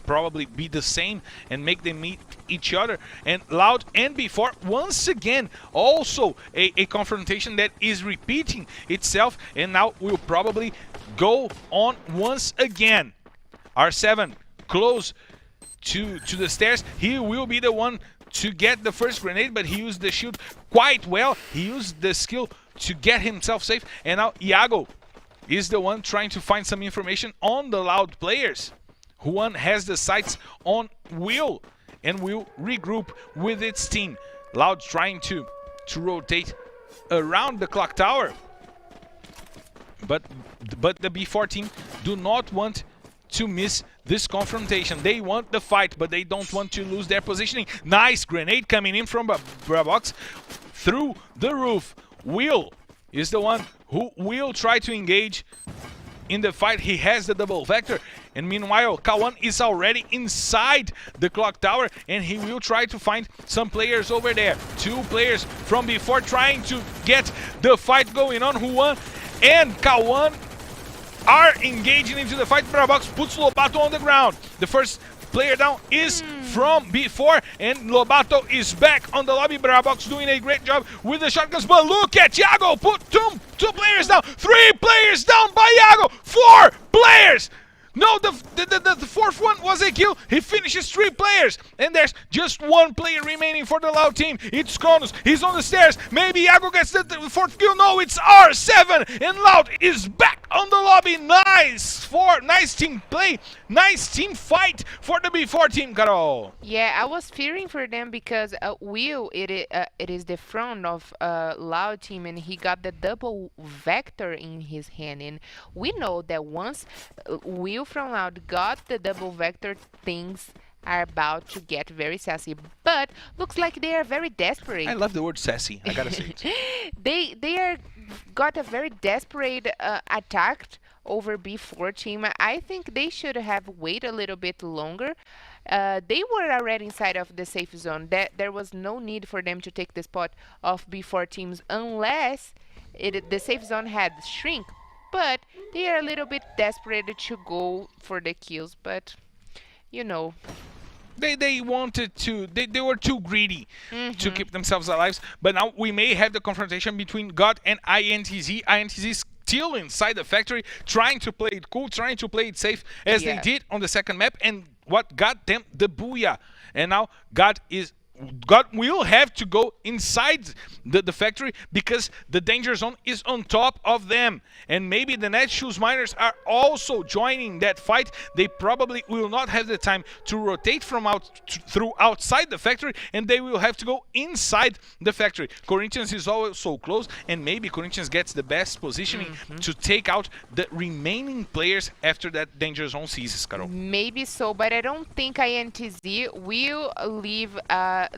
S2: probably be the same and make them meet each other. And Loud and Before, once again, also a confrontation that is repeating itself, and now we'll probably go on once again. R7 close to the stairs. He will be the one to get the first grenade, but he used the shield quite well. He used the skill to get himself safe, and now Iago is the one trying to find some information on the Loud players. Juan has the sights on Will and will regroup with its team. Loud trying to rotate around the clock tower. But the B4 team do not want to miss this confrontation. They want the fight, but they don't want to lose their positioning. Nice grenade coming in from Brabox through the roof. Will is the one who will try to engage in the fight. He has the double vector, and meanwhile Kawan is already inside the clock tower, and he will try to find some players over there. Two players from before trying to get the fight going on. Juan and Kawan are engaging into the fight. Brabox puts Lobato on the ground. The first player down is from before, and Lobato is back on the lobby. Brabox doing a great job with the shotguns, but look at Iago, put two players down, 3 players down by Iago, 4 players. No, the fourth one was a kill. He finishes 3 players, and there's just 1 player remaining for the Loud team. It's Kronos. He's on the stairs. Maybe Iago gets the 4th kill. No, it's R7, and Loud is back on the lobby. Nice team play, nice team fight for the B4 team, Carol.
S4: Yeah, I was fearing for them because Will, it is the front of Loud team, and he got the double vector in his hand. And we know that once Will from Loud got the double vector, things are about to get very sassy. But looks like they are very desperate.
S2: I love the word sassy, I gotta say it.
S4: They are got a very desperate attack over B4 team. I think they should have waited a little bit longer. They were already inside of the safe zone. There was no need for them to take the spot of B4 teams unless the safe zone had shrink. But they are a little bit desperate to go for the kills. But you know,
S2: They wanted to, they were too greedy to keep themselves alive. But now we may have the confrontation between God and INTZ. INTZ still inside the factory, trying to play it cool, trying to play it safe, as they did on the second map, and what got them the booyah. And now God will have to go inside the factory because the danger zone is on top of them. And maybe the Netshoes miners are also joining that fight. They probably will not have the time to rotate from through outside the factory, and they will have to go inside the factory. Corinthians is also close, and maybe Corinthians gets the best positioning to take out the remaining players after that danger zone ceases, Carol.
S4: maybe so, but I don't think INTZ will leave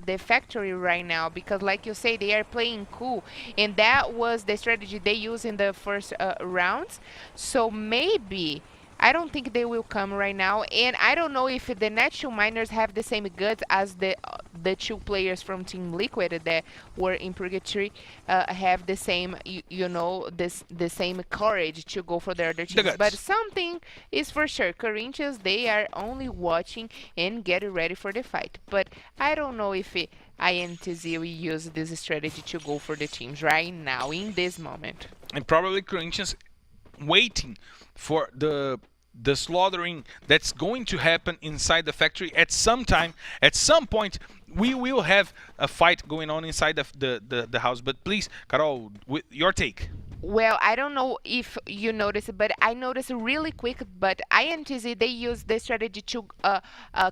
S4: the factory right now because, like you say, they are playing cool, and that was the strategy they used in the first rounds. So maybe I don't think they will come right now, and I don't know if the Netshoes miners have the same guts as the 2 players from Team Liquid that were in Purgatory have the same, the same courage to go for the other teams. But something is for sure, Corinthians, they are only watching and getting ready for the fight. But I don't know if INTZ will use this strategy to go for the teams right now in this moment.
S2: And probably Corinthians waiting for the slaughtering that's going to happen inside the factory at some time. At some point we will have a fight going on inside the house. But please, Carol, with your take.
S4: Well, I don't know if you noticed, but I noticed really quick. But INTZ, they use the strategy to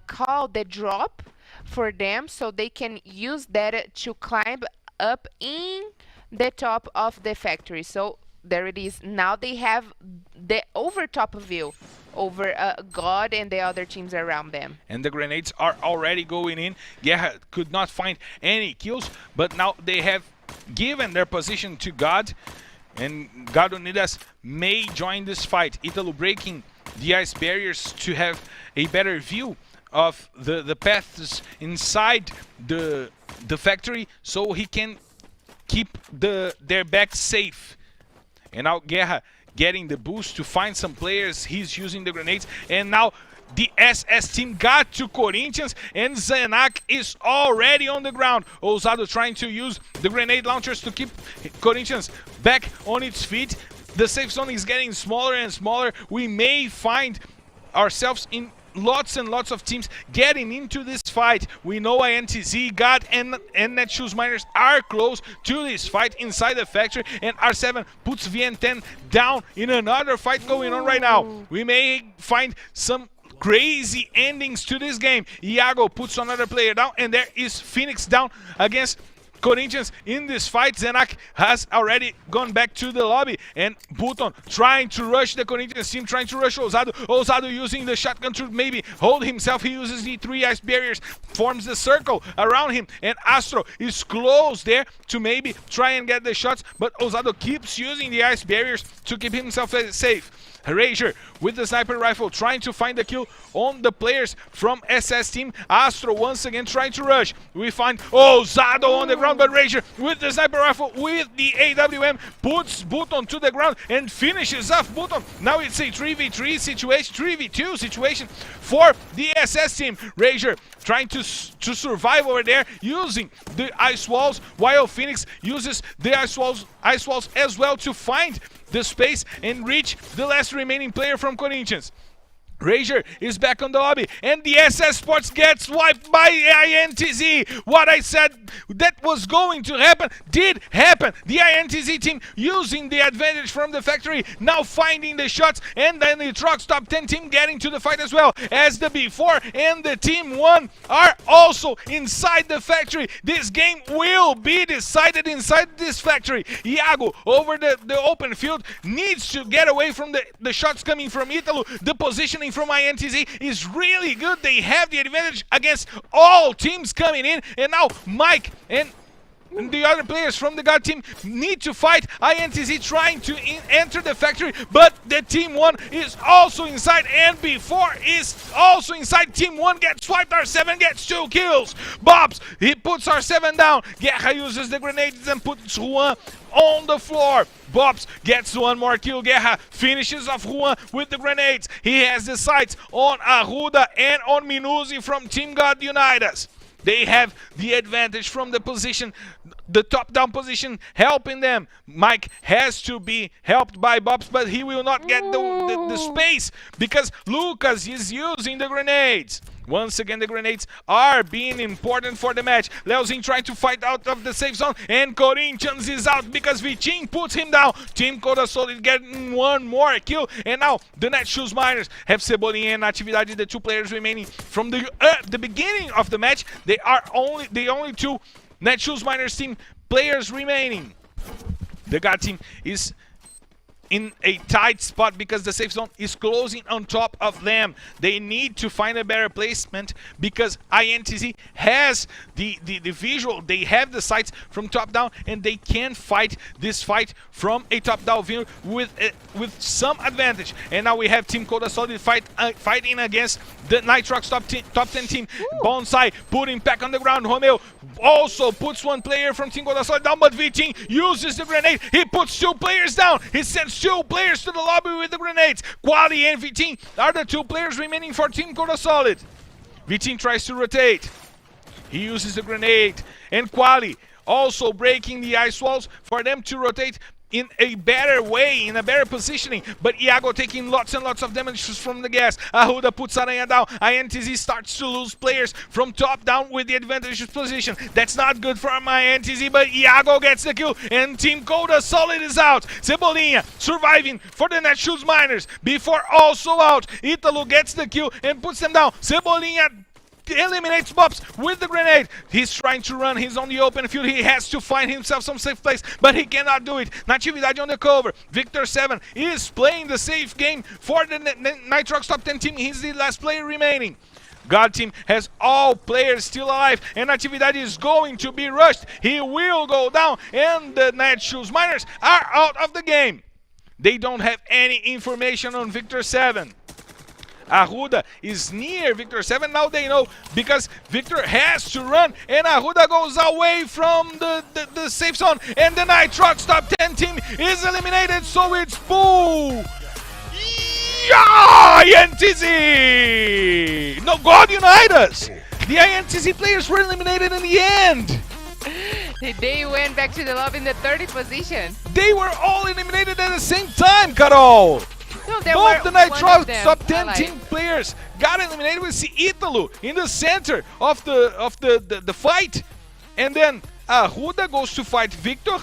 S4: call the drop for them, so they can use that to climb up in the top of the factory. So there it is. Now they have the overtop view over God and the other teams around them.
S2: And the grenades are already going in. Guerra could not find any kills, but now they have given their position to God. And God Unidas may join this fight. Italo breaking the ice barriers to have a better view of the paths inside the factory, so he can keep their back safe. And now Guerra getting the boost to find some players. He's using the grenades. And now the SS team got to Corinthians, and Zenak is already on the ground. Ousado trying to use the grenade launchers to keep Corinthians back on its feet. The safe zone is getting smaller and smaller. We may find ourselves in lots and lots of teams getting into this fight. We know INTZ, God, and Netshoes Miners are close to this fight inside the factory, and R7 puts VN10 down in another fight going on right now. We may find some crazy endings to this game. Iago puts another player down, and there is Phoenix down against Corinthians in this fight. Zenak has already gone back to the lobby, and Button trying to rush the Corinthians team, trying to rush Ousado. Ousado using the shotgun to maybe hold himself. He uses the 3 ice barriers, forms the circle around him, and Astro is close there to maybe try and get the shots, but Ousado keeps using the ice barriers to keep himself safe. Rager with the sniper rifle trying to find the kill on the players from SS team. Astro once again trying to rush. We find Ousado on the ground, but Rager with the sniper rifle with the AWM puts Button to the ground and finishes off Button. Now it's a 3v3 situation, 3v2 situation for the SS team. Rager trying to survive over there using the ice walls, while Phoenix uses the ice walls as well to find the space and reach the last remaining player from Corinthians. Rager is back on the lobby, and the SS Sports gets wiped by INTZ. What I said that was going to happen did happen. The INTZ team using the advantage from the factory, now finding the shots, and then the Trucks top 10 team getting to the fight as well, as the B4 and the Team 1 are also inside the factory. This game will be decided inside this factory. Iago over the open field needs to get away from the shots coming from Italo. The positioning from INTZ is really good. They have the advantage against all teams coming in, and now Mike and the other players from the God team need to fight. INTZ trying to enter the factory, but the Team 1 is also inside, and B4 is also inside. Team 1 gets swiped. R7 gets 2 kills. Bobs, he puts R7 down. Guerra uses the grenades and puts Juan on the floor. Bobs gets 1 more kill. Guerra finishes off Juan with the grenades. He has the sights on Arruda and on Minuzi from Team God Unitas. They have the advantage from the position, the top-down position, helping them. Mike has to be helped by Bobs, but he will not get the space because Lucas is using the grenades. Once again, the grenades are being important for the match. Leozin trying to fight out of the safe zone, and Corinthians is out because Vitinho puts him down. Team Coda Solid getting 1 more kill, and now the Netshoes Miners have Cebolinha and Atividade, the 2 players remaining from the beginning of the match. They are the only 2 Netshoes Miners team players remaining. The God team is in a tight spot because the safe zone is closing on top of them. They need to find a better placement because INTZ has the visual, they have the sights from top down, and they can fight this fight from a top down view with some advantage. And now we have Team Coda Solid fighting against the Nitrox top 10 team. Bonsai putting back on the ground. Romeo also puts 1 player from Team Coda Solid down, but Vitinho uses the grenade. He puts 2 players down. He sends 2 players to the lobby with the grenades. Quali and Vitinho are the 2 players remaining for Team Coda Solid. Vitinho tries to rotate. He uses the grenade, and Quali also breaking the ice walls for them to rotate in a better way, in a better positioning, but Iago taking lots and lots of damage from the gas. Arruda puts Aranha down. INTZ starts to lose players from top down with the advantageous position. That's not good for my INTZ, but Iago gets the kill, and Team Coda Solid is out. Cebolinha surviving for the Netshoes Miners before also out. Italo gets the kill and puts them down. Cebolinha eliminates Bops with the grenade. He's trying to run. He's on the open field. He has to find himself some safe place, but he cannot do it. Natividade on the cover. Victor 7 is playing the safe game for the Nitrox top 10 team. He's the last player remaining. God team has all players still alive, and Natividade is going to be rushed. He will go down, and the Netshoes Miners are out of the game. They don't have any information on Victor 7. Arruda is near Victor 7. Now they know, because Victor has to run, and Arruda goes away from the safe zone, and the Nitrox top 10 team is eliminated, so it's Boo! Yeah! INTZ! No, God unite us! The INTZ players were eliminated in the end!
S4: They went back to the lobby in the 30th position.
S2: They were all eliminated at the same time, Carol!
S4: No, there
S2: Both
S4: were
S2: the Nitrox
S4: them.
S2: top 10
S4: I
S2: team players got eliminated. We see Italo in the center of the fight, and then Arruda goes to fight Victor.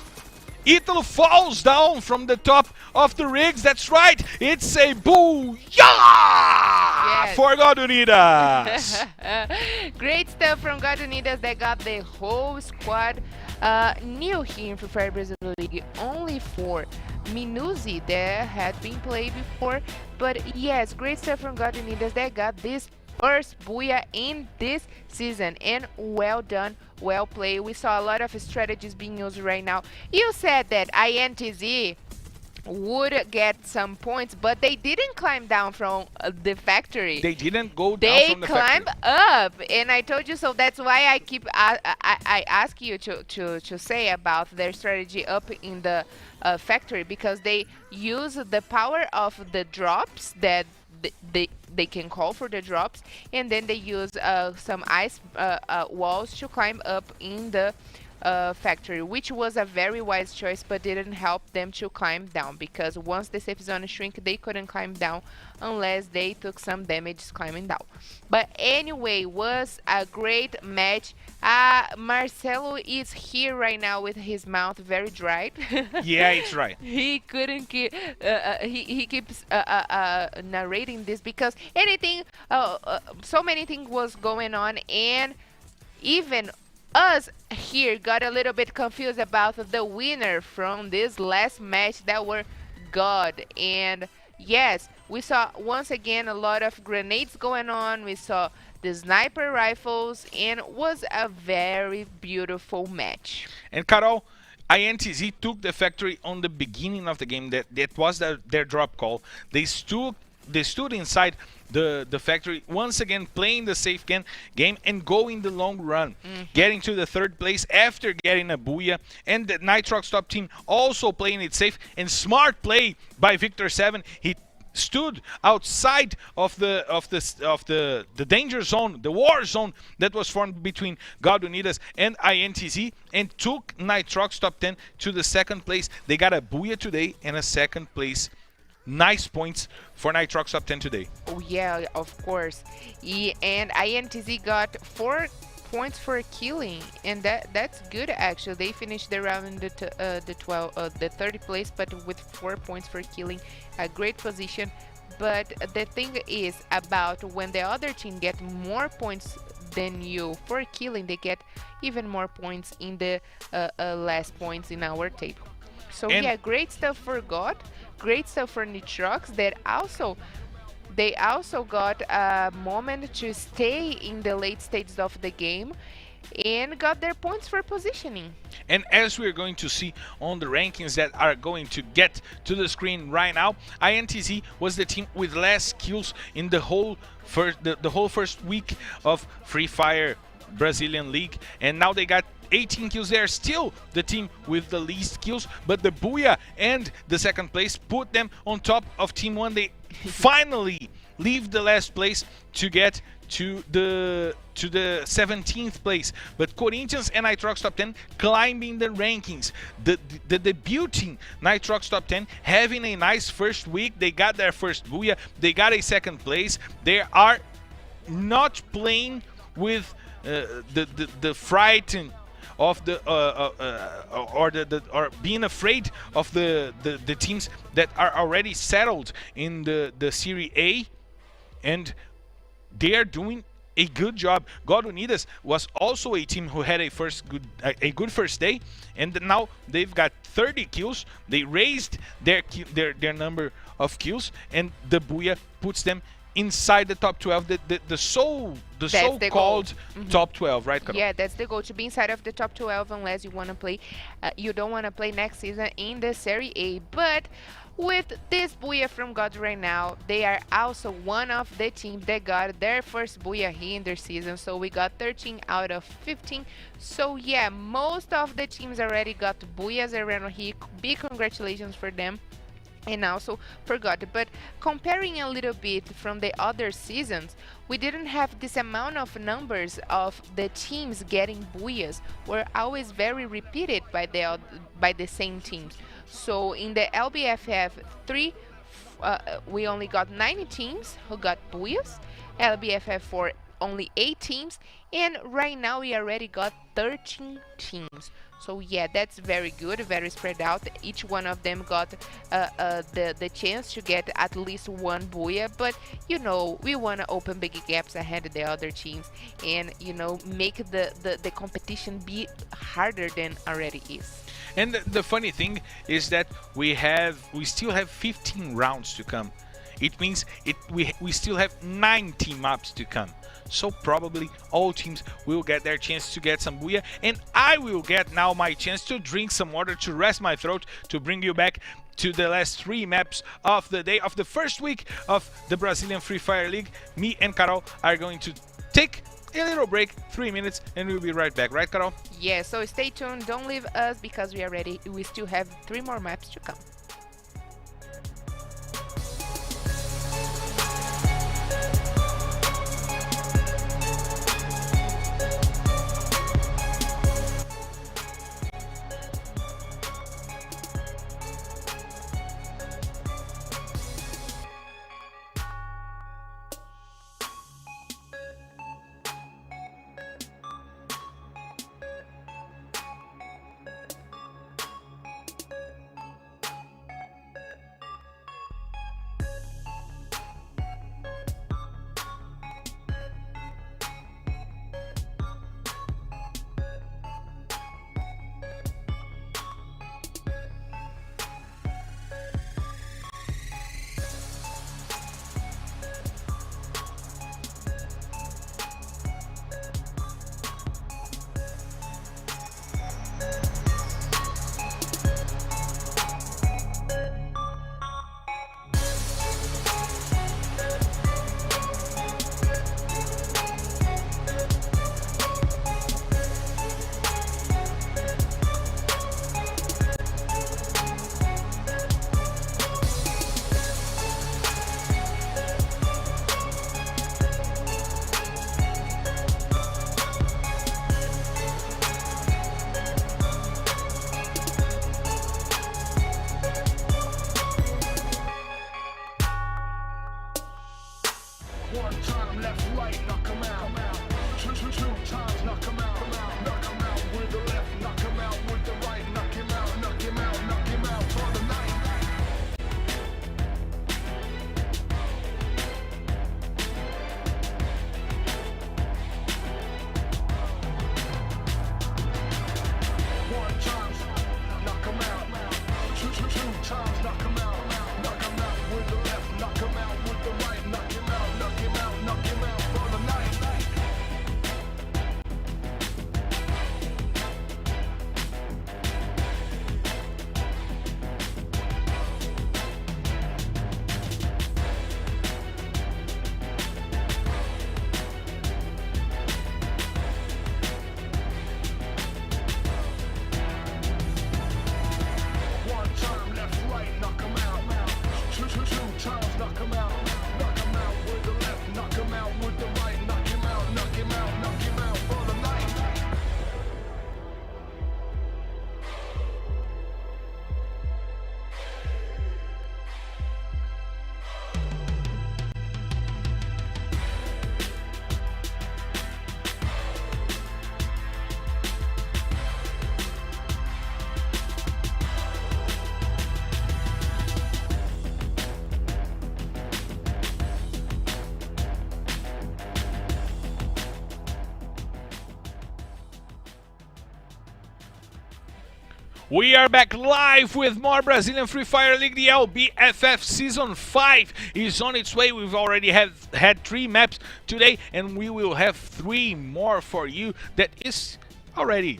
S2: Italo falls down from the top of the rigs. That's right, it's a booyah
S4: Yes.
S2: for God Unidas.
S4: Great stuff from God Unidas that got the whole squad new here in Free Fire Brazil League. Only for Minuzi that had been played before, but yes, great stuff from God Unidas that got this first booyah in this season, and well done, well played. We saw a lot of strategies being used right now. You said that INTZ would get some points, but they didn't climb down from the factory.
S2: They didn't go down
S4: They
S2: from the
S4: climb
S2: factory.
S4: up, and I told you so. That's why I keep I ask you to say about their strategy up in the factory, because they use the power of the drops that they can call for the drops, and then they use some ice walls to climb up in the factory, which was a very wise choice, but didn't help them to climb down, because once the safe zone shrink, they couldn't climb down unless they took some damage climbing down. But anyway, was a great match. Marcelo is here right now with his mouth very dry.
S2: Yeah, it's right.
S4: He couldn't keep he keeps narrating this because anything so many things was going on, and even us here got a little bit confused about the winner from this last match that were God. And yes, we saw once again a lot of grenades going on. We saw the sniper rifles, and it was a very beautiful match.
S2: And Carol, INTZ took the factory on the beginning of the game. That was their drop call. They stood inside the factory, once again playing the safe game and going the long run, getting to the third place after getting a booyah, and the Nitrox top team also playing it safe, and smart play by Victor 7. He stood outside of the danger zone, the war zone that was formed between God Unidas and INTZ, and took Nitrox top 10 to the second place. They got a booyah today and a second place. Nice points for Nitrox top 10 today.
S4: Oh yeah, of course. And INTZ got 4 points for killing, and that's good actually. They finished the round in the 30th place, but with 4 points for killing, a great position. But the thing is about when the other team get more points than you for killing, they get even more points in the last points in our table. So
S2: and
S4: yeah, great stuff for God. Great stuff for Nitrox. They also got a moment to stay in the late stages of the game and got their points for positioning.
S2: And as we're going to see on the rankings that are going to get to the screen right now, INTZ was the team with less kills in the whole first week of Free Fire Brazilian League, and now they got 18 kills. They are still the team with the least kills, but the booyah and the second place put them on top of Team 1. They finally leave the last place to get to the 17th place. But Corinthians and Nitrox top 10 climbing the rankings. The debuting Nitrox top 10 having a nice first week. They got their first booyah. They got a second place. They are not playing with the frighten of the or being afraid of the teams that are already settled in the Serie A, and they are doing a good job. God Unidas was also a team who had a good first day, and now they've got 30 kills. They raised their number of kills, and the booyah puts them inside the top 12, the so-called top 12, right, Carol?
S4: Yeah, that's the goal, to be inside of the top 12, unless you want to play, you don't want to play next season in the Serie A. But with this booyah from God right now, they are also one of the teams that got their first booyah here in their season. So we got 13 out of 15. So yeah, most of the teams already got booyahs around here. Big congratulations for them. And also forgot, but comparing a little bit from the other seasons, we didn't have this amount of numbers of the teams getting booyahs. Were always very repeated by the same teams. So in the LBFF 3, we only got 90 teams who got booyahs. LBFF 4, only 8 teams, and right now we already got 13 teams. So yeah, that's very good, very spread out. Each one of them got the chance to get at least one booyah, but you know, we want to open big gaps ahead of the other teams, and you know, make the competition be harder than already is.
S2: And the funny thing is that we still have 15 rounds to come. It means we still have 90 maps to come. So probably all teams will get their chance to get some booyah, and I will get now my chance to drink some water to rest my throat, to bring you back to the last 3 maps of the day, of the first week of the Brazilian Free Fire League. Me and Carol are going to take a little break, 3 minutes, and we'll be right back. Right, Carol?
S4: Yeah, so stay tuned, don't leave us, because we still have 3 more maps to come.
S1: One time left, right, knock 'em out. Two times, knock 'em out. Knock 'em out with the left, knock 'em out with the right. Knock him out, knock him out, knock him out for the night. One time, knock 'em out. Two times, knock 'em out. Knock 'em out with the left, knock 'em out with the right. Knock him out, knock him out, knock him out for the night.
S2: We are back live with more Brazilian Free Fire League. The LBFF Season 5 is on its way. We've already had 3 maps today, and we will have 3 more for you. That has already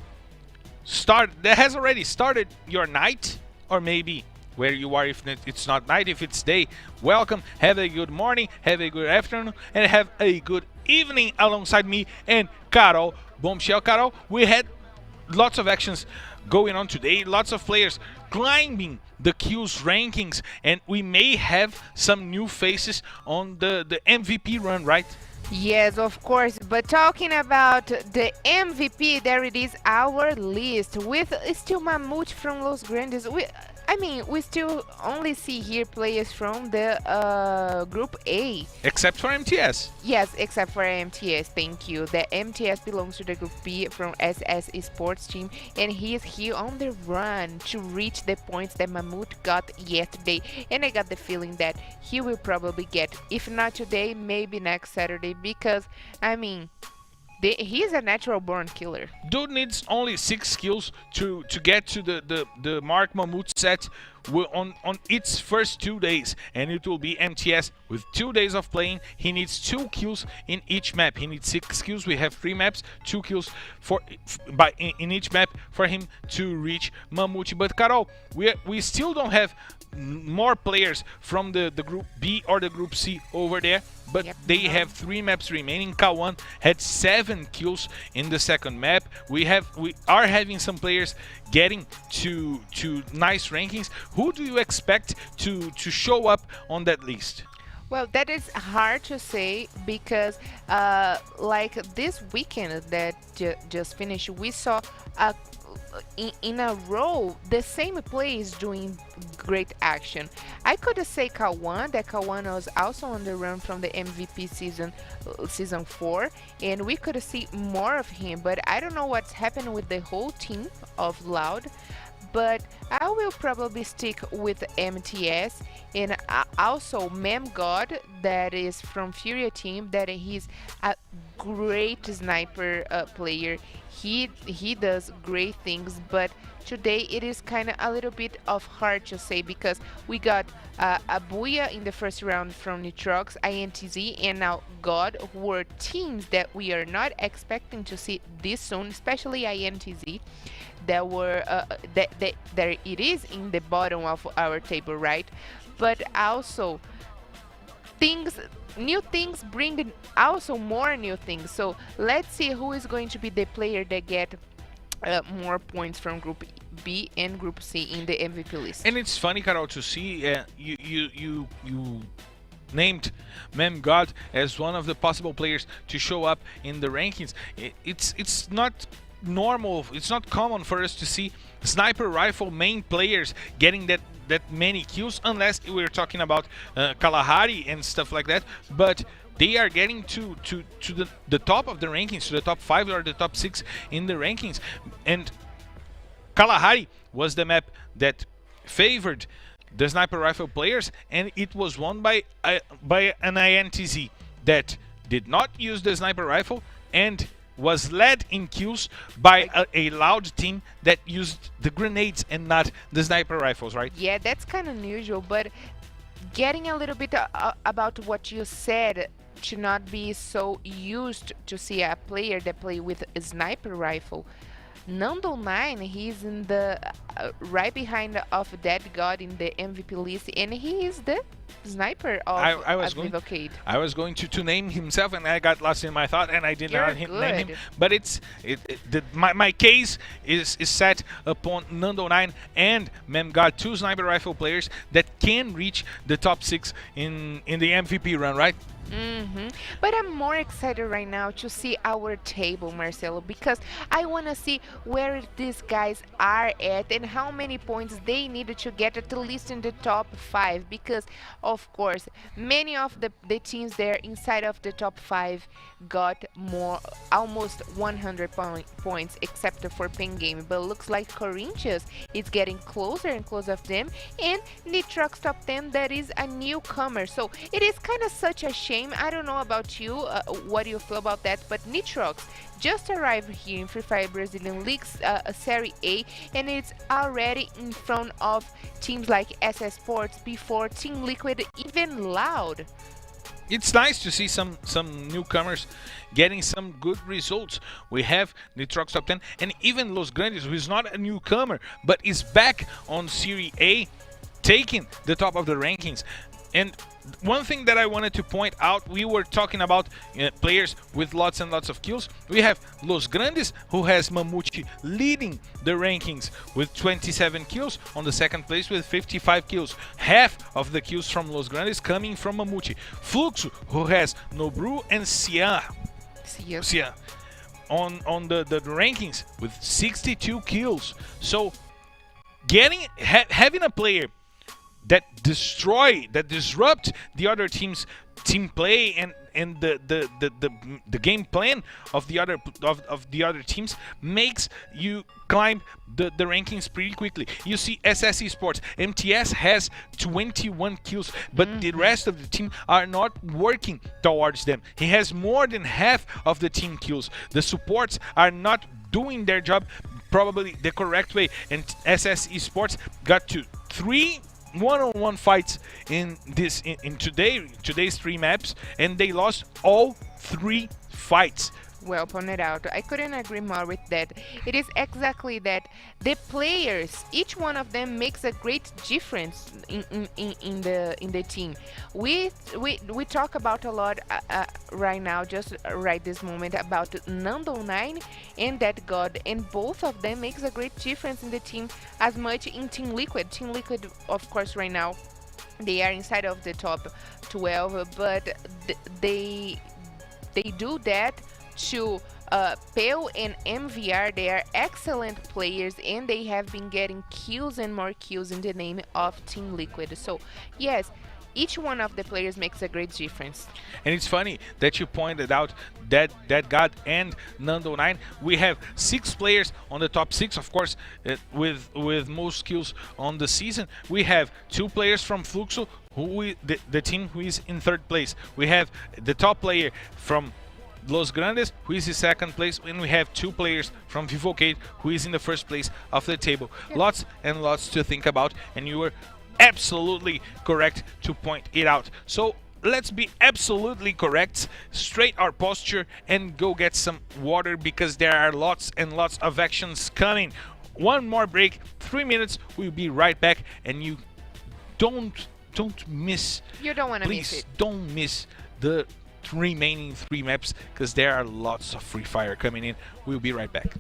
S2: started your night, or maybe where you are if it's not night, if it's day. Welcome, have a good morning, have a good afternoon, and have a good evening alongside me and Carol Bombshell. Carol, we had lots of actions going on today, lots of players climbing the queues rankings, and we may have some new faces on the MVP run, right?
S4: Yes, of course. But talking about the MVP, there it is, our list with still Mamute from Los Grandes. We still only see here players from the Group A.
S2: Except for MTS.
S4: Yes, except for MTS, thank you. The MTS belongs to the Group B from SS Esports team, and he is here on the run to reach the points that Mamute got yesterday. And I got the feeling that he will probably get, if not today, maybe next Saturday, because, he's a natural born killer.
S2: Dude needs only 6 kills to get to the mark Mamute set on its first 2 days, and it will be MTS with 2 days of playing. He needs 2 kills in each map. He needs 6 kills. We have 3 maps, 2 kills in each map for him to reach Mamute. But Carol, we still don't have more players from the Group B or the Group C over there, but
S4: yep,
S2: they have 3 maps remaining. K1 had 7 kills in the second map. We are having some players getting to nice rankings. Who do you expect to show up on that list?
S4: Well, that is hard to say because, like this weekend that just finished, we saw in a row the same plays doing great action. I could say K1, that K1 was also on the run from the MVP season 4, and we could see more of him, but I don't know what's happened with the whole team of Loud. But I will probably stick with MTS, and also Mem God, that is from Furia team, that he's a great sniper player. He does great things, but today it is kind of a little bit of hard to say because we got a Booyah in the first round from Nitrox, INTZ, and now God, who were teams that we are not expecting to see this soon, especially INTZ. That were that it is in the bottom of our table, right? But also new things bring also more new things. So let's see who is going to be the player that get more points from Group B and Group C in the MVP list.
S2: And it's funny, Carol, to see you named Mem God as one of the possible players to show up in the rankings. It's not normal, it's not common for us to see sniper rifle main players getting that many kills, unless we're talking about Kalahari and stuff like that. But they are getting to the top of the rankings, to the top 5 or the top 6 in the rankings. And Kalahari was the map that favored the sniper rifle players, and it was won by an INTZ that did not use the sniper rifle and was led in kills by a Loud team that used the grenades and not the sniper rifles, right?
S4: Yeah, that's kind of unusual, but getting a little bit about what you said, to not be so used to see a player that play with a sniper rifle. Nando9, he's in the right behind of Dead God in the MVP list, and he is the sniper of Advocate.
S2: I was going to name himself, and I got lost in my thought, and I did not name him. But my case is set upon Nando9 and Memgod, 2 sniper rifle players that can reach the top 6 in the MVP run, right?
S4: But I'm more excited right now to see our table, Marcelo, because I want to see where these guys are at and how many points they needed to get at least in the top 5, because of course many of the teams there inside of the top 5 got almost 100 points except for Pen Game, but looks like Corinthians is getting closer and closer of them, and Nitrox top 10 that is a newcomer. So it is kind of such a shame shame. I don't know about you, what do you feel about that, but Nitrox just arrived here in Free Fire Brazilian League's Serie A, and it's already in front of teams like Esports before Team Liquid, even Loud.
S2: It's nice to see some newcomers getting some good results. We have Nitrox top 10 and even Los Grandes, who is not a newcomer but is back on Serie A, taking the top of the rankings. And one thing that I wanted to point out, we were talking about players with lots and lots of kills. We have Los Grandes, who has Mamute leading the rankings with 27 kills, on the second place with 55 kills. Half of the kills from Los Grandes coming from Mamute. Fluxo, who has Nobru and Sia on the rankings with 62 kills. So having a player that disrupt the other team's team play and the game plan of the other teams makes you climb the rankings pretty quickly. You see SS Esports, MTS has 21 kills, but the rest of the team are not working towards them. He has more than half of the team kills. The supports are not doing their job probably the correct way, and SS Esports got to 3 one-on-one fights in today's 3 maps, and they lost all 3 fights.
S4: Well pointed out. I couldn't agree more with that. It is exactly that. The players, each one of them makes a great difference in the team. We talk about a lot right now, just right this moment, about Nando9 and that God, and both of them makes a great difference in the team, as much in Team Liquid. Team Liquid, of course, right now they are inside of the top 12, but they do that to Pale and MVR. They are excellent players, and they have been getting kills and more kills in the name of Team Liquid. So yes, each one of the players makes a great difference.
S2: And it's funny that you pointed out that God and Nando9. We have 6 players on the top 6, of course, with most kills on the season. We have 2 players from Fluxo, the team who is in 3rd place. We have the top player from Los Grandes, who is in 2nd place, and we have 2 players from Vivocade, who is in the 1st place of the table. Yeah. Lots and lots to think about, and you were absolutely correct to point it out. So let's be absolutely correct, straight our posture, and go get some water, because there are lots and lots of actions coming. One more break, 3 minutes, we'll be right back, and you don't miss.
S4: You don't want to miss it.
S2: Please don't miss the remaining 3 maps, because there are lots of Free Fire coming in. We'll be right back.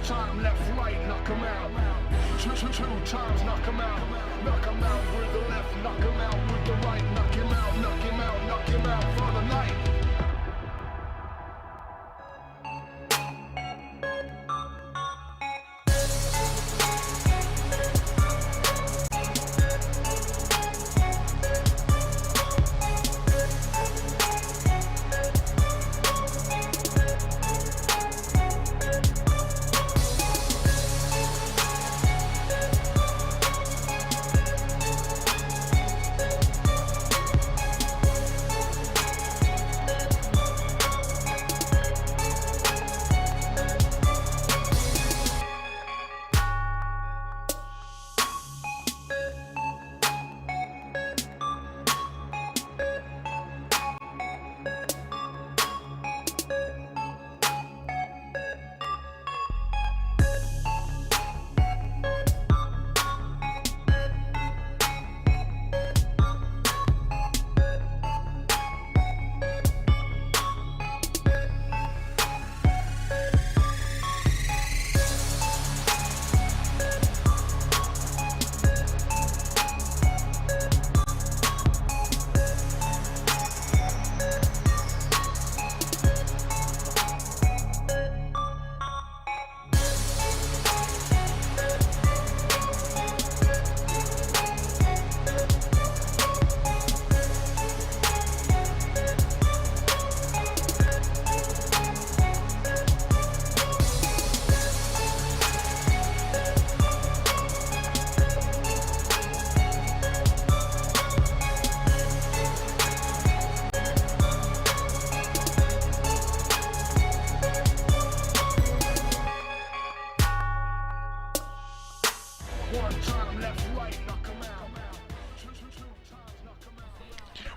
S1: Time left, right, knock him out. Two times, knock him out. Knock him out with the left, knock him out with the right. Knock him out, knock him out, knock him out for the night.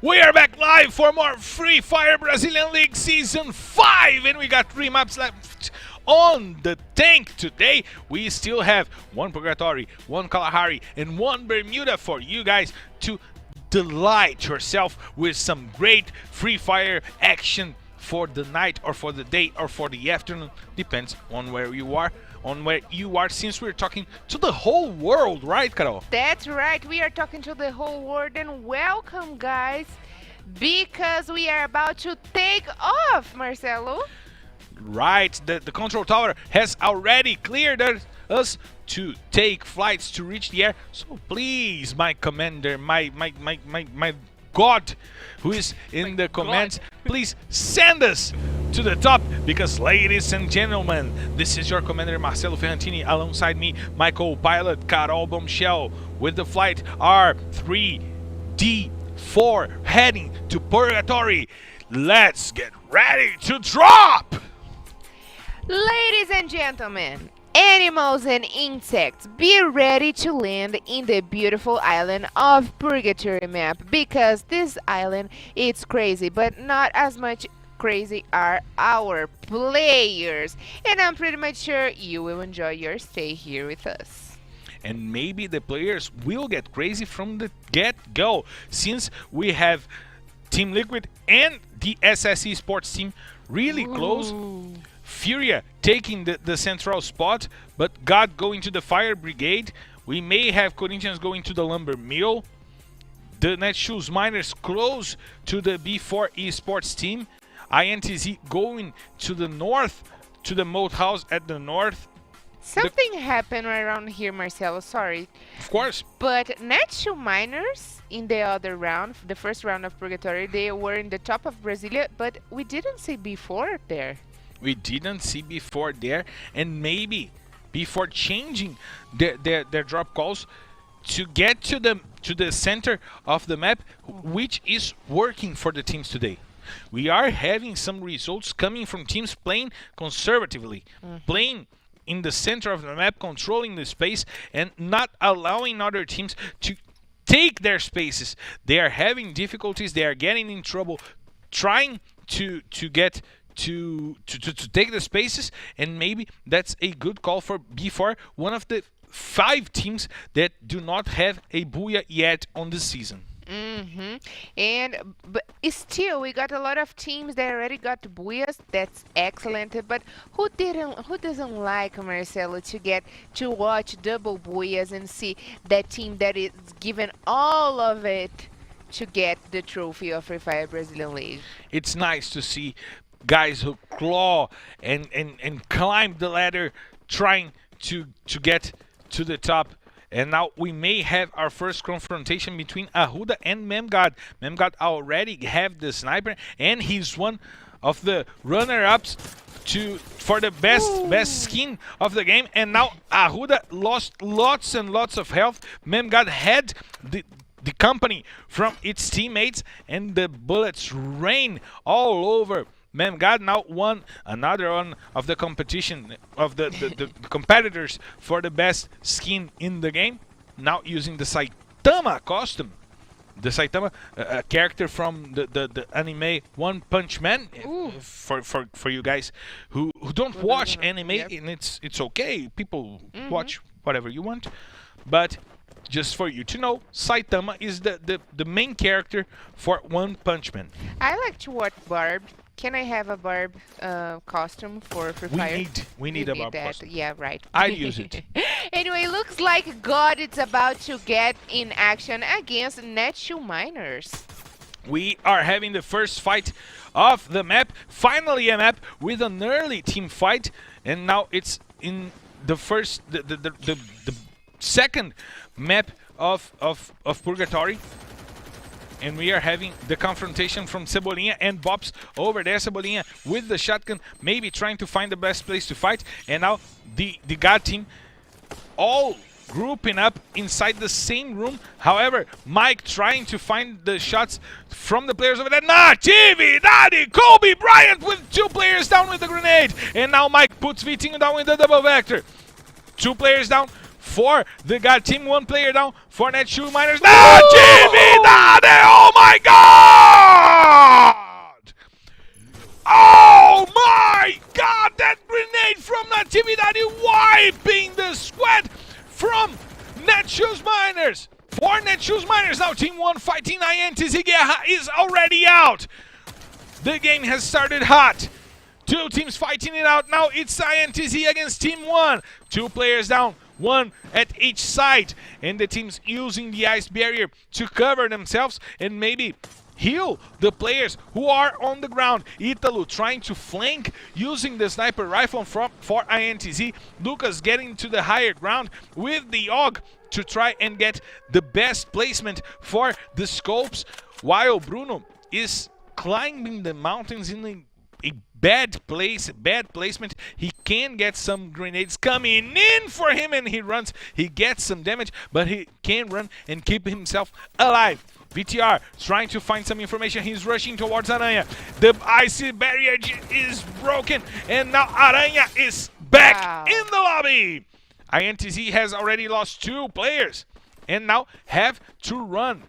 S2: We are back live for more Free Fire Brazilian League Season 5, and we got 3 maps left on the tank today. We still have 1 Purgatory, 1 Kalahari, and 1 Bermuda for you guys to delight yourself with some great Free Fire action for the night or for the day or for the afternoon. Depends on where you are. Since we're talking to the whole world, right, Carol?
S4: That's right, we are talking to the whole world, and welcome, guys, because we are about to take off, Marcelo.
S2: Right, the control tower has already cleared us to take flights to reach the air. So please, my commander, my God, who is in the commands, please send us to the top, because ladies and gentlemen, this is your commander Marcelo Ferrantini, alongside me my co-pilot Carol Bombshell, with the flight R3D4 heading to Purgatory. Let's get ready to drop!
S4: Ladies and gentlemen, animals and insects, be ready to land in the beautiful island of Purgatory map, because this island, it's crazy, but not as much crazy are our players, and I'm pretty much sure you will enjoy your stay here with us.
S2: And maybe the players will get crazy from the get-go, since we have Team Liquid and the SSE Esports team really close. Furia taking the central spot, but God going to the Fire Brigade. We may have Corinthians going to the Lumber Mill. The Netshoes Miners close to the B4 Esports team. INTZ going to the north, to the Moat House at the north.
S4: Something happened around here, Marcelo, sorry.
S2: Of course.
S4: But Netshoe Miners in the other round, the first round of Purgatory, they were in the top of Brasilia, but we didn't see before there.
S2: We didn't see before there, and maybe before changing their drop calls to get to the center of the map, which is working for the teams today. We are having some results coming from teams playing conservatively, playing in the center of the map, controlling the space, and not allowing other teams to take their spaces. They are having difficulties. They are getting in trouble, trying to get to take the spaces, and maybe that's a good call for B4, one of the 5 teams that do not have a Booyah yet on this season.
S4: But still, we got a lot of teams that already got Booyahs. That's excellent. But who doesn't like, Marcelo, to get to watch double Booyahs and see that team that is given all of it to get the trophy of Free Fire Brazilian League?
S2: It's nice to see guys who claw and climb the ladder, trying to get to the top. And now we may have our first confrontation between Arruda and Memgod. Memgod already have the sniper, and he's one of the runner-ups for the best skin of the game. And now Arruda lost lots and lots of health. Memgod had the company from its teammates, and the bullets rain all over Memgod. Now won another one of the competition of the competitors for the best skin in the game. Now using the Saitama costume. The Saitama, a character from the anime One Punch Man. For you guys who don't watch anime, and it's okay. People watch whatever you want, but just for you to know, Saitama is the main character for One Punch Man.
S4: I like to watch Barb. Can I have a Barb costume for Fire?
S2: We need a Barb costume.
S4: Yeah, right.
S2: I'd use it.
S4: Anyway, looks like God is about to get in action against Netshoe Miners.
S2: We are having the first fight of the map. Finally a map with an early team fight, and now it's in the second map of Purgatory. And we are having the confrontation from Cebolinha and Bops over there. Cebolinha with the shotgun, maybe trying to find the best place to fight. And now the God team all grouping up inside the same room. However, Mike trying to find the shots from the players over there. Natividade! Kobe Bryant with 2 players down with the grenade. And now Mike puts Vitinho down with the double vector. 2 players down for the God team, 1 player down for Netshoe Miners. Natividade! Oh my God! choose minors now. Team 1 fighting INTZ Guerra is already out. The game has started hot. Two teams fighting it out now. It's INTZ against Team 1. Two players down, one at each side. And the teams using the ice barrier to cover themselves and maybe heal the players who are on the ground. Italo trying to flank using the sniper rifle for INTZ. Lucas getting to the higher ground with the AUG to try and get the best placement for the scopes, while Bruno is climbing the mountains in a bad placement. He can get some grenades coming in for him and he runs. He gets some damage, but he can run and keep himself alive. VTR trying to find some information. He's rushing towards Aranha. The icy barrier is broken and now Aranha is back in the lobby. INTZ has already lost two players and now have to run.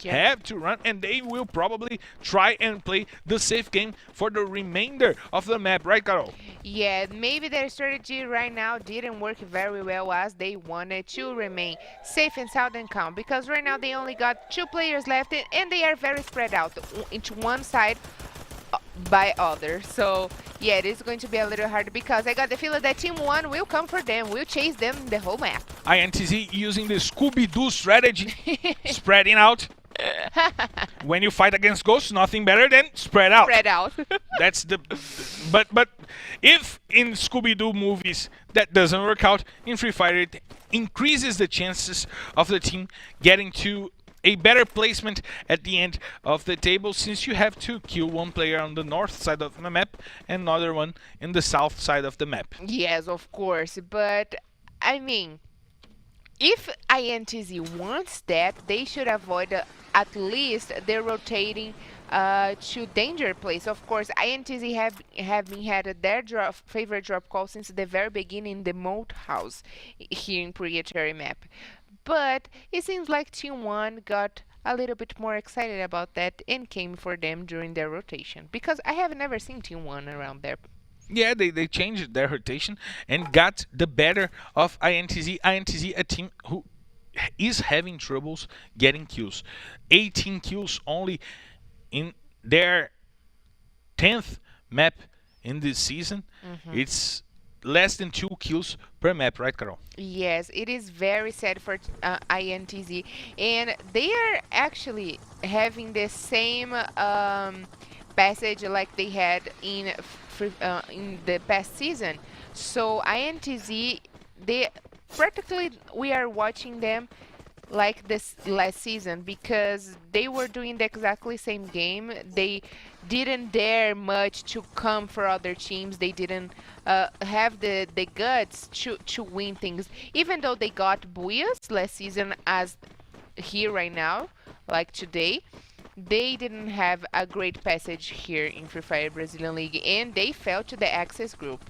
S2: And they will probably try and play the safe game for the remainder of the map, right, Carol?
S4: Yeah, maybe their strategy right now didn't work very well as they wanted to remain safe in Southern Count, because right now they only got two players left and they are very spread out into one side by other. So yeah, it is going to be a little hard because I got the feeling that Team 1 will come for them, will chase them the whole map.
S2: INTZ using the Scooby-Doo strategy, spreading out. When you fight against ghosts, nothing better than spread out.
S4: Spread out.
S2: That's the but if in Scooby-Doo movies that doesn't work out, in Free Fire it increases the chances of the team getting to a better placement at the end of the table, since you have to kill one player on the north side of the map and another one in the south side of the map.
S4: Yes, of course, but I mean, if INTZ wants that, they should avoid at least the rotating to danger place. Of course, INTZ have been had their favorite drop call since the very beginning, the Moat House here in Purgatory map. But it seems like Team 1 got a little bit more excited about that and came for them during their rotation, because I have never seen Team 1 around there.
S2: Yeah, they changed their rotation and got the better of INTZ. INTZ, a team who is having troubles getting kills. 18 kills only in their 10th map in this season. It's less than 2 kills per map, right, Carol?
S4: Yes, it is very sad for INTZ, and they are actually having the same passage like they had in the past season. So INTZ, they practically, we are watching them like this last season, because they were doing the exactly same game. They didn't dare much to come for other teams. They didn't have the guts to win things, even though they got Buyas last season as here right now, like today. They didn't have a great passage here in Free Fire Brazilian League, and they fell to the Access group.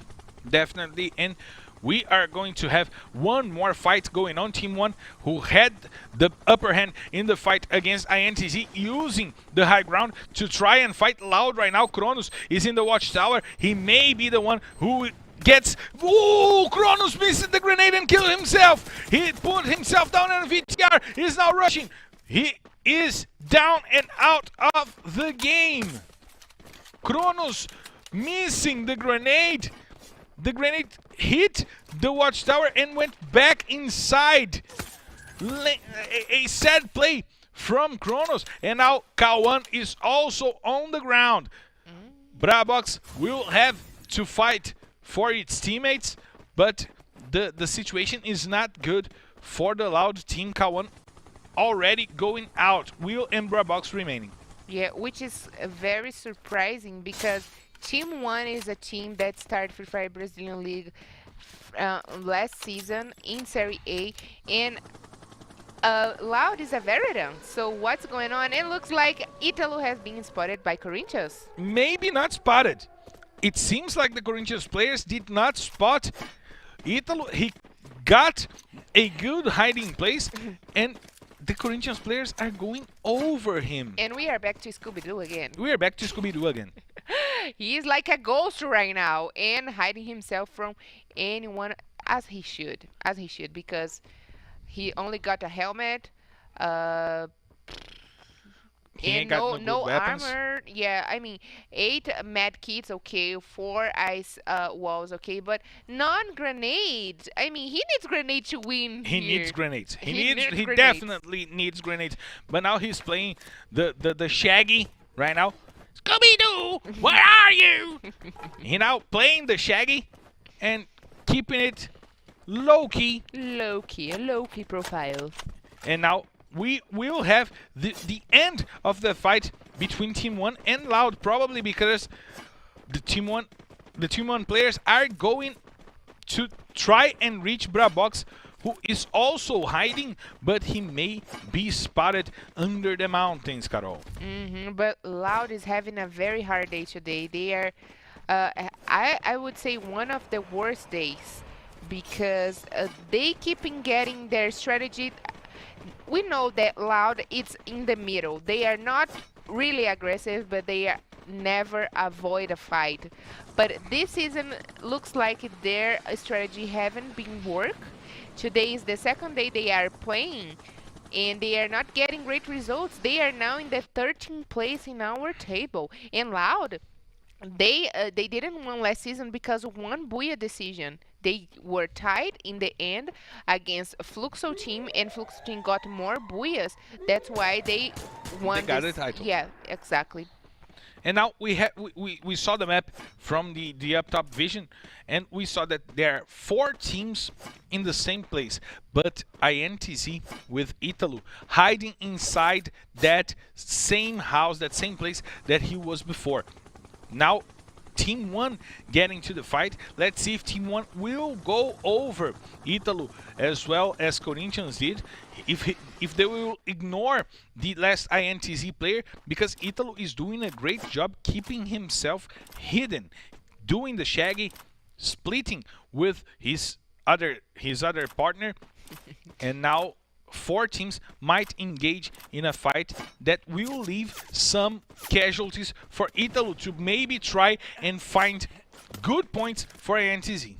S2: Definitely, and we are going to have one more fight going on. Team 1, who had the upper hand in the fight against INTZ, using the high ground to try and fight loud right now. Kronos is in the watchtower. He may be the one who gets... Ooh, Kronos misses the grenade and killed himself. He put himself down, and VTR is now rushing. He is down and out of the game. Kronos missing the grenade. The grenade hit the watchtower and went back inside. A sad play from Kronos. And now K1 is also on the ground. Brabox will have to fight for its teammates, but the situation is not good for the Loud team. K1 already going out. Will and Brabox remaining.
S4: Yeah, which is very surprising, because Team 1 is a team that started Free Fire Brazilian League last season in Serie A, and Loud is a veteran. So what's going on? It looks like Italo has been spotted by Corinthians.
S2: Maybe not spotted. It seems like the Corinthians players did not spot Italo. He got a good hiding place, and the Corinthians players are going over him.
S4: And we are back to Scooby-Doo again.
S2: We are back to Scooby-Doo again.
S4: He is like a ghost right now and hiding himself from anyone, as he should, because he only got a helmet, Uh,
S2: He
S4: and
S2: ain't got no
S4: no
S2: good weapons.
S4: armor. Yeah, I mean, 8 med kits, okay, 4 ice walls, okay, but non-grenades. I mean, he needs grenade to win
S2: He
S4: here.
S2: needs grenades.
S4: He needs
S2: He
S4: grenades.
S2: definitely needs grenades. But now he's playing the Shaggy right now. Scooby-Doo, where are you? He now playing the Shaggy and keeping it low-key.
S4: A low-key profile.
S2: And now we will have the end of the fight between Team 1 and Loud, probably because the Team 1 players are going to try and reach Brabox, who is also hiding, but he may be spotted under the mountains, Carol.
S4: But Loud is having a very hard day today. They are, I would say, one of the worst days because they keep in getting their strategy. We know that Loud is in the middle. They are not really aggressive, but they are never avoid a fight. But this season looks like their strategy haven't been work. Today is the second day they are playing, and they are not getting great results. They are now in the 13th place in our table. And Loud, they didn't win last season because of one Booyah decision. They were tied in the end against Fluxo team, and Fluxo team got more Booyahs. That's why they won.
S2: They got
S4: this.
S2: the title.
S4: Yeah, exactly.
S2: And now we saw the map from the up top vision, and we saw that there are 4 teams in the same place, but INTZ with Italu hiding inside that same house, that same place that he was before. Now Team 1 getting to the fight. Let's see if Team 1 will go over Italu as well as Corinthians did. If they will ignore the last INTZ player, because Italu is doing a great job keeping himself hidden, doing the Shaggy, splitting with his other partner, and now 4 teams might engage in a fight that will leave some casualties for Italu to maybe try and find good points for INTZ.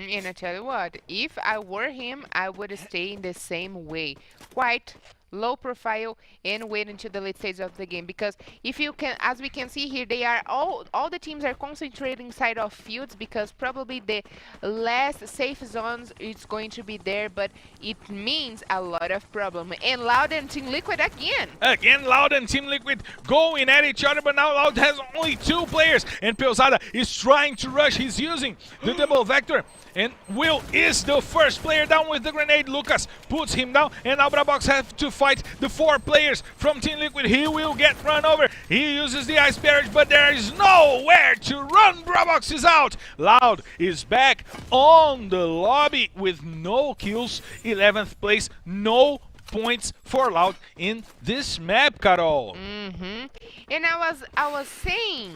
S4: And I tell you what, if I were him, I would stay in the same way. Quite low profile and wait until the late stage of the game, because if you can, as we can see here, they are all the teams are concentrating inside of fields because probably the last safe zones is going to be there, but it means a lot of problem. And Loud and Team Liquid
S2: Again, Loud and Team Liquid going at each other, but now Loud has only 2 players, and Pelzada is trying to rush. He's using the double vector, and Will is the first player down with the grenade. Lucas puts him down, and now Brabox have to fight the 4 players from Team Liquid. He will get run over. He uses the ice barrage, but there is nowhere to run. Brabox is out. Loud is back on the lobby with no kills. 11th place, no points for Loud in this map, Carol.
S4: And I was saying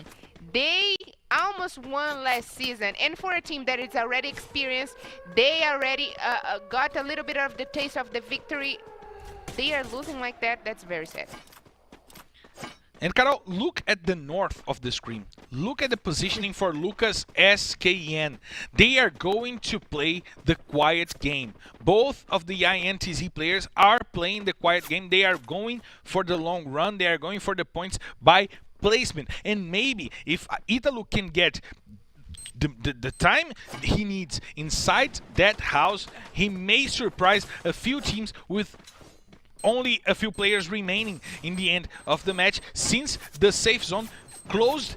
S4: they almost won last season, and for a team that is already experienced, they already got a little bit of the taste of the victory. They are losing like that. That's very sad.
S2: And Carol, look at the north of the screen. Look at the positioning for Lucas SKN. They are going to play the quiet game. Both of the INTZ players are playing the quiet game. They are going for the long run. They are going for the points by placement. And maybe if Italu can get the time he needs inside that house, he may surprise a few teams with only a few players remaining in the end of the match, since the safe zone closed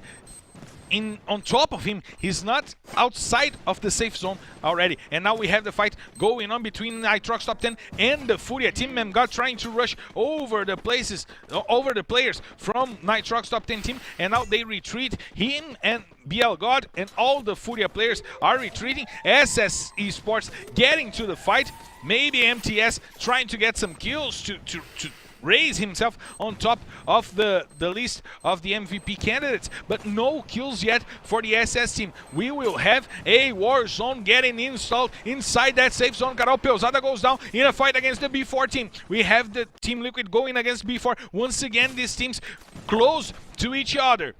S2: in on top of him. He's not outside of the safe zone already. And now we have the fight going on between Nitrox Top 10 and the Furia team. Memgot trying to rush over the players from Nitrox Top 10 team, and now they retreat. Him and BL God and all the Furia players are retreating. SS Esports getting to the fight. Maybe MTS trying to get some kills to raise himself on top of the list of the MVP candidates, but no kills yet for the SS team. We will have a war zone getting installed inside that safe zone. Carol, Pelzada goes down in a fight against the B4 team. We have the Team Liquid going against B4. Once again, these teams close to each other.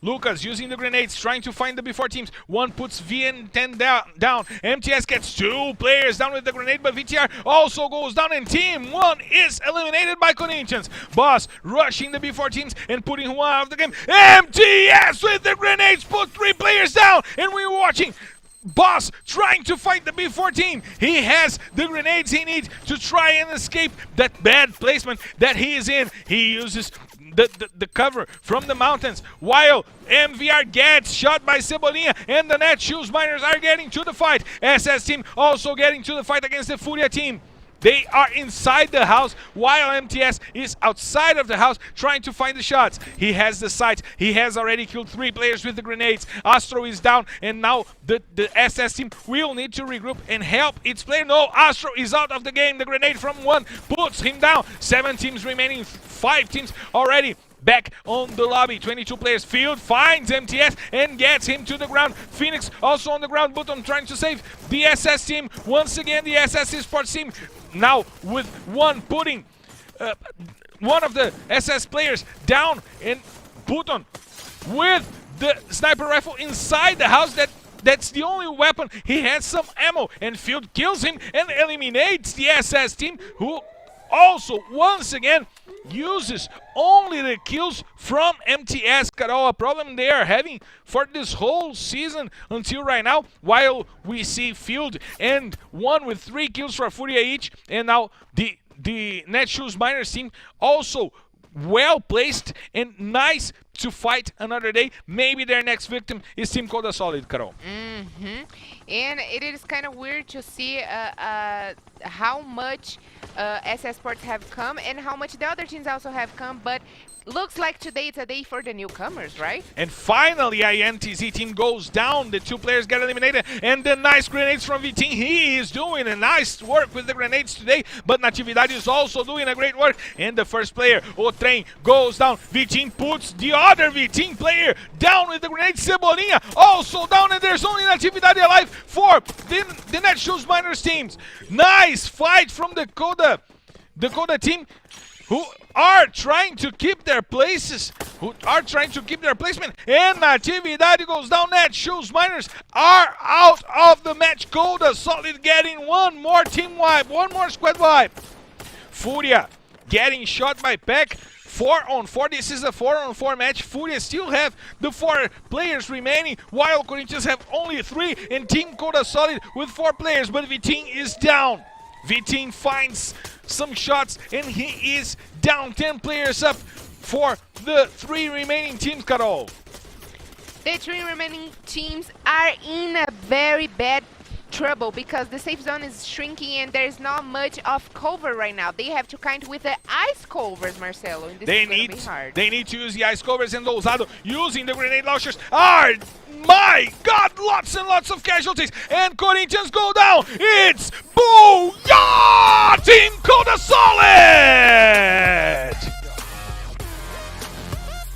S2: Lucas using the grenades, trying to find the B4 teams. One puts VN10 down. MTS gets 2 players down with the grenade, but VTR also goes down, and Team 1 is eliminated by Corinthians. Boss rushing the B4 teams and putting one out of the game. MTS with the grenades put 3 players down, and we're watching Boss trying to fight the B4 team. He has the grenades he needs to try and escape that bad placement that he is in. He uses the cover from the mountains, while MVR gets shot by Cebolinha, and the Netshoes Miners are getting to the fight. SS team also getting to the fight against the Furia team. They are inside the house, while MTS is outside of the house trying to find the shots. He has the sights. He has already killed 3 players with the grenades. Astro is down, and now the SS team will need to regroup and help its player. No, Astro is out of the game. The grenade from 1 puts him down. 7 teams remaining, 5 teams already back on the lobby. 22 players. Field finds MTS and gets him to the ground. Phoenix also on the ground. Button trying to save the SS team. Once again, the SS Esports team now with one putting one of the SS players down, and Button with the sniper rifle inside the house. That's the only weapon. He has some ammo, and Field kills him and eliminates the SS team, who also once again uses only the kills from MTS. Carol, a problem they are having for this whole season until right now, while we see Field and one with 3 kills for Furia each, and now the Netshoes Miners team also well placed and nice to fight another day. Maybe their next victim is Team Coda Solid, Carol.
S4: And it is kind of weird to see how much SS Sports have come and how much the other teams also have come, but looks like today it's a day for the newcomers, right?
S2: And finally, INTZ team goes down. The 2 players get eliminated, and the nice grenades from VT. He is doing a nice work with the grenades today, but Natividade is also doing a great work. And the first player, Otrem, goes down. VT puts the other VT player down with the grenade. Cebolinha also down, and there's only Natividade alive for the Netshoes Miners teams. Nice fight from the Coda team, who are trying to keep their places, and Natividade goes down. Netshoes Miners are out of the match. Coda Solid getting one more team wipe, one more squad wipe. Furia getting shot by Peck. 4-on-4, this is a 4-on-4 match. Furia still have the 4 players remaining, while Corinthians have only 3, and Team Coda Solid with 4 players, but Vitinho is down. Vitinho finds some shots, and he is down. 10 players up for the 3 remaining teams, Carol.
S4: The 3 remaining teams are in a very bad trouble because the safe zone is shrinking and there's not much of cover right now. They have to kind with the ice covers, Marcelo, and this is going to be hard.
S2: They need to use the ice covers, and Lousado using the grenade launchers are, my God, lots and lots of casualties, and Corinthians go down. It's Booyah! Team Coda Solid!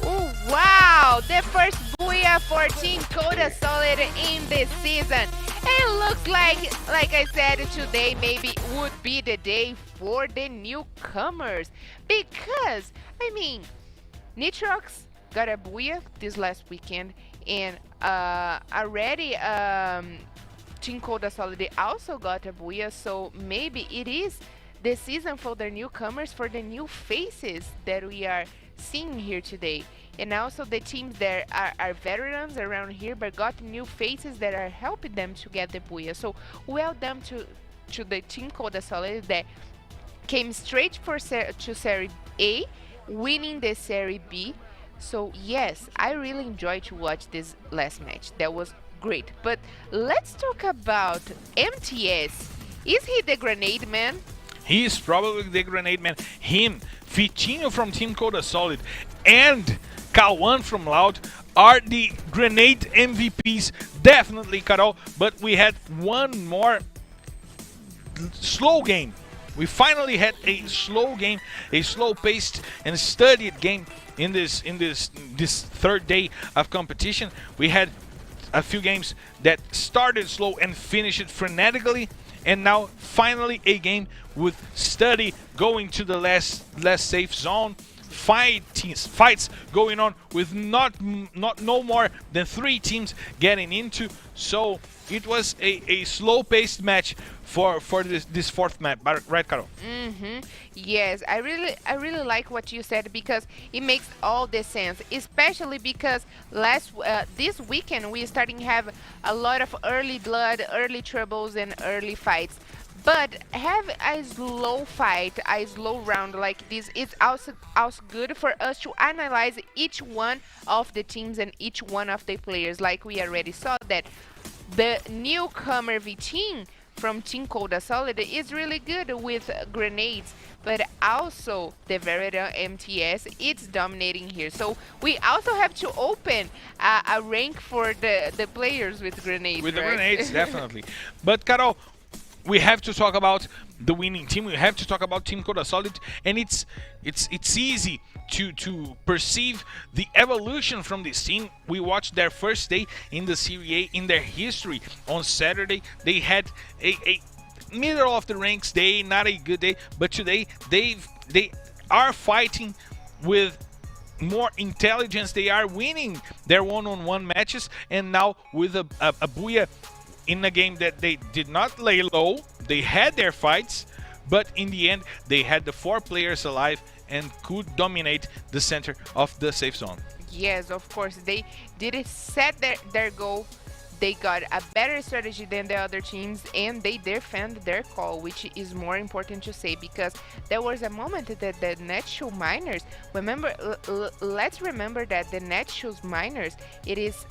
S4: Oh, wow, the first Booyah for Team Coda Solid in this season. It looks like I said, today maybe would be the day for the newcomers. Because, I mean, Nitrox got a Booyah this last weekend, and already Team Coda Solid also got a Booyah, so maybe it is the season for the newcomers, for the new faces that we are seeing here today. And also the teams that are veterans around here but got new faces that are helping them to get the Booyah. So well done to the Team Coda Solid that came straight to Serie A, winning the Serie B. So yes, I really enjoyed to watch this last match. That was great. But let's talk about MTS. Is he the grenade man?
S2: He is probably the grenade man. Him, Vitinho from Team Coda Solid, and Kawan from Loud are the grenade MVPs, definitely, Carol. But we had one more slow game. We finally had a slow game, a slow-paced and studied game in this 3rd day of competition. We had a few games that started slow and finished frenetically, and now finally a game with study going to the last safe zone. fights going on with not no more than 3 teams getting into. So it was a slow-paced match for this fourth match, right, Carol?
S4: Yes, I really like what you said, because it makes all the sense, especially because this weekend we starting have a lot of early blood, early troubles, and early fights. But have a slow fight, a slow round like this is also good for us to analyze each one of the teams and each one of the players. Like we already saw that the newcomer V-Team from Team Cold Solid is really good with grenades, but also the Verita MTS, it's dominating here. So we also have to open a rank for the players with grenades.
S2: With the
S4: right?
S2: grenades, definitely. But Carol, we have to talk about the winning team. We have to talk about Team Cold Solid, and it's easy to perceive the evolution from this team. We watched their first day in the Serie A in their history. On Saturday, they had a middle of the ranks day, not a good day, but today they are fighting with more intelligence. They are winning their one-on-one matches, and now with a Booyah in a game that they did not lay low. They had their fights, but in the end they had the 4 players alive and could dominate the center of the safe zone.
S4: Yes, of course. They did set their goal. They got a better strategy than the other teams, and they defend their call, which is more important to say, because there was a moment that the Netshoes Miners, let's remember that the Netshoes Miners, it is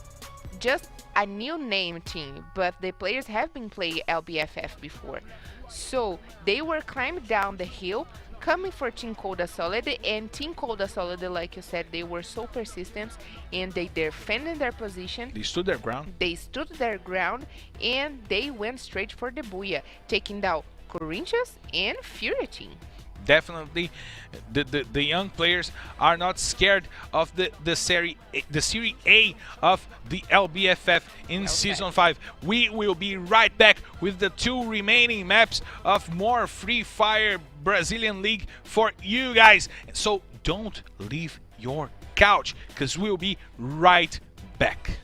S4: just a new name team, but the players have been playing LBFF before. So they were climbing down the hill, coming for Team Cold Solid, and Team Cold Solid, like you said, they were so persistent and they defended their position.
S2: They stood their ground.
S4: They stood their ground and they went straight for the Booyah, taking down Corinthians and Fury Team.
S2: Definitely, the young players are not scared of the Serie A of the LBFF in Season 5. We will be right back with the 2 remaining maps of more Free Fire Brazilian League for you guys. So don't leave your couch, because we'll be right back.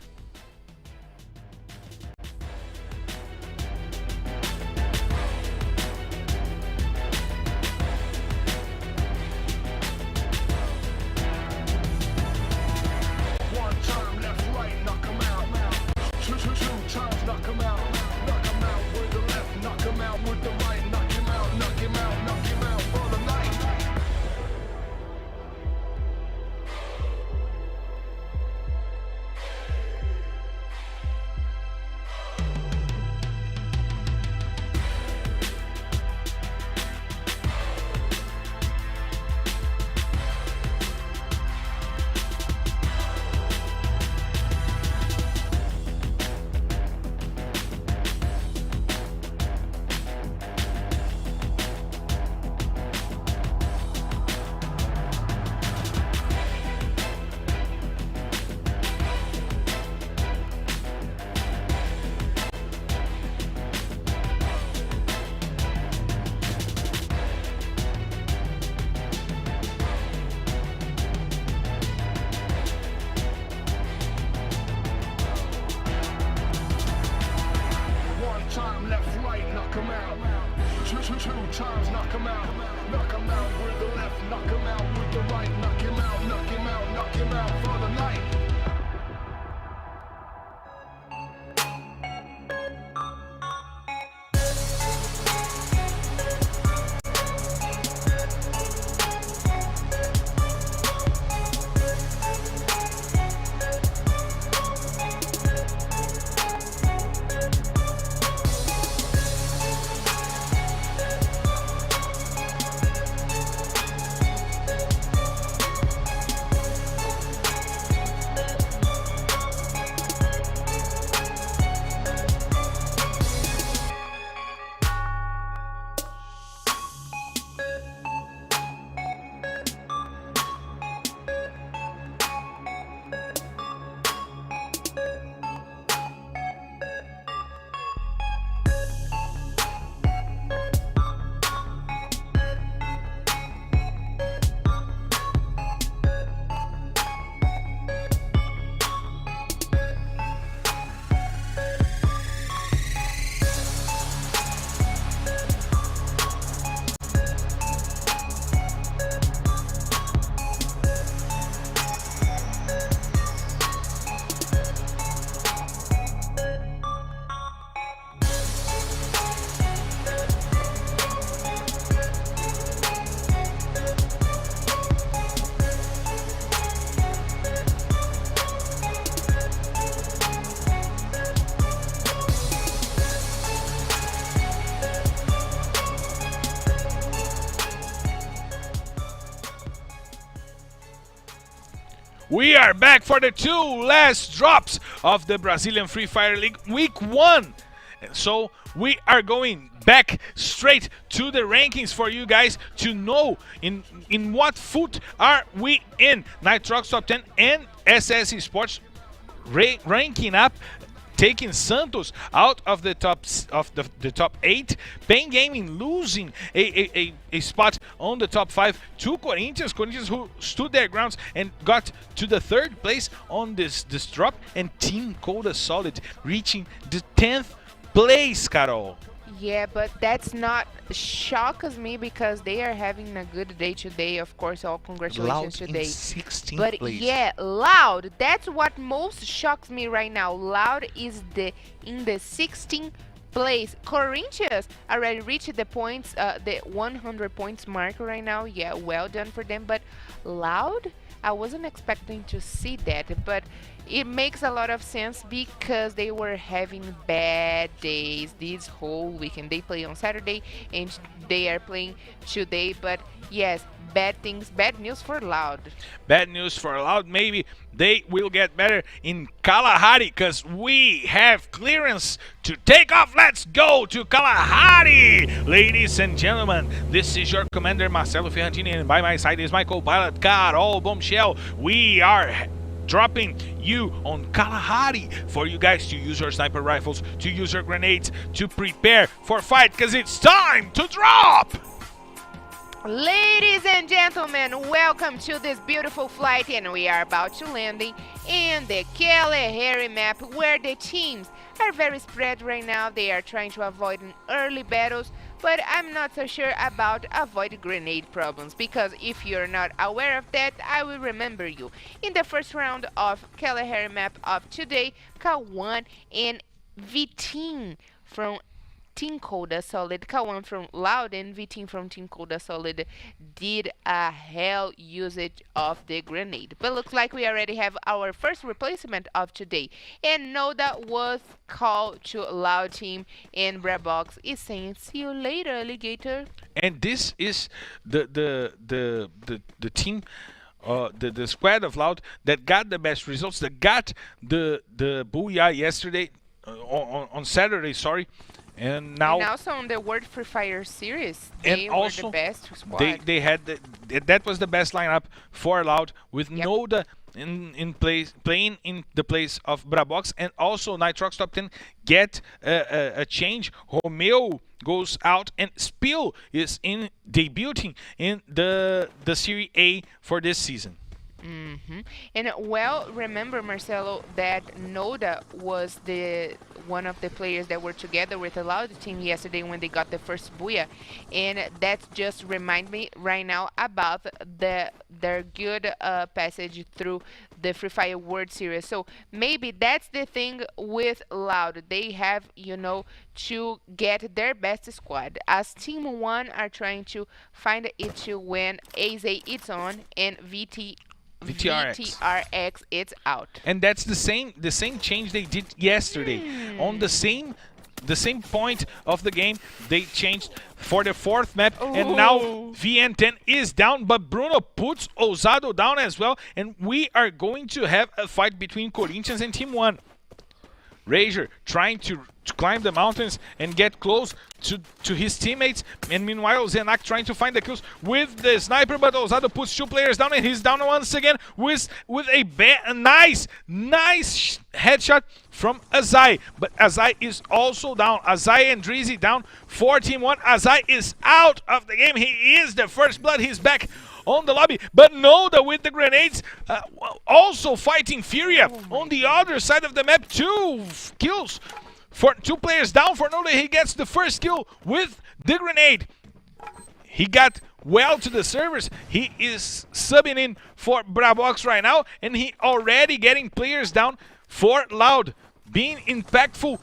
S1: One time left, right, knock 'em out. Two times knock 'em out. Knock 'em out with the left, knock 'em out with the right. Knock him out, knock him out, knock him out for the night. One time left, right, knock 'em out. Two times knock 'em out. Knock 'em out with the left, knock 'em out with the right. Knock him out, knock him out, knock him out for the night.
S2: We are back for the 2 last drops of the Brazilian Free Fire League Week 1. And so we are going back straight to the rankings for you guys to know in what foot are we in. Nitrox Top 10 and SS Esports ranking up, taking Santos out of the top 8. Pain Gaming losing a spot on the top 5 to Corinthians who stood their grounds and got to the 3rd place on this drop, and Team Coda Solid reaching the 10th place, Carol.
S4: Yeah, but that's not shocks me because they are having a good day today. Of course, all congratulations
S2: Loud
S4: today.
S2: in 16th
S4: But
S2: place.
S4: yeah, Loud. That's what most shocks me right now. Loud is in the 16th place. Corinthians already reached the points, the 100 points mark right now. Yeah, well done for them. But Loud, I wasn't expecting to see that, but it makes a lot of sense because they were having bad days this whole weekend. They play on Saturday and they are playing today, but yes, bad news for Loud.
S2: Bad news for Loud. Maybe they will get better in Kalahari because we have clearance to take off. Let's go to Kalahari, ladies and gentlemen. This is your commander Marcelo Ferrantini, and by my side is my co-pilot Carol Bombshell. We are dropping you on Kalahari for you guys to use your sniper rifles, to use your grenades, to prepare for fight because it's time to drop.
S4: Ladies and gentlemen, welcome to this beautiful flight, and we are about to landing in the Kalahari map where the teams are very spread right now. They are trying to avoid early battles, but I'm not so sure about avoid grenade problems, because if you're not aware of that, I will remember you. In the first round of Kalahari map of today, K1 and V-Team from Team Coda Solid, K1 from Loud and V-Team from Team Coda Solid did a hell usage of the grenade. But looks like we already have our first replacement of today. And Noda was called to Loud Team, and Brabox is saying, see you later, alligator.
S2: And this is the team, the squad of Loud that got the best results, that got the booyah yesterday, on Saturday, sorry. And
S4: also on the World Free Fire series, they were the best squad.
S2: They had that was the best lineup for Loud, with
S4: Yep.
S2: Noda in place, playing in the place of Brabox, and also Nitrox Top 10 get a change. Romeo goes out, and Spill is debuting in the Serie A for this season.
S4: And well, remember, Marcelo, that Noda was one of the players that were together with the Loud team yesterday when they got the first booyah, and that just remind me right now about their good passage through the Free Fire World Series. So maybe that's the thing with Loud. They have, to get their best squad. As Team 1 are trying to find it to win, AZ it's on, and VTRX it's out.
S2: And that's the same change they did yesterday. On the same point of the game, they changed for the 4th map, and now VN10 is down, but Bruno puts Ousado down as well, and we are going to have a fight between Corinthians and Team 1. Rager trying to climb the mountains and get close to his teammates, and meanwhile Zenak trying to find the kills with the sniper, but Ousado puts 2 players down, and he's down once again with a nice headshot from Azai, but Azai is also down. Azai and Drizzy down for Team 1. Azai is out of the game. He is the first blood. He's back on the lobby, but Noda with the grenades, also fighting Furia on the other side of the map. 2 kills for 2 players down for Noda. He gets the first kill with the grenade. He got well to the servers. He is subbing in for Brabox right now, and he already getting players down for Loud, being impactful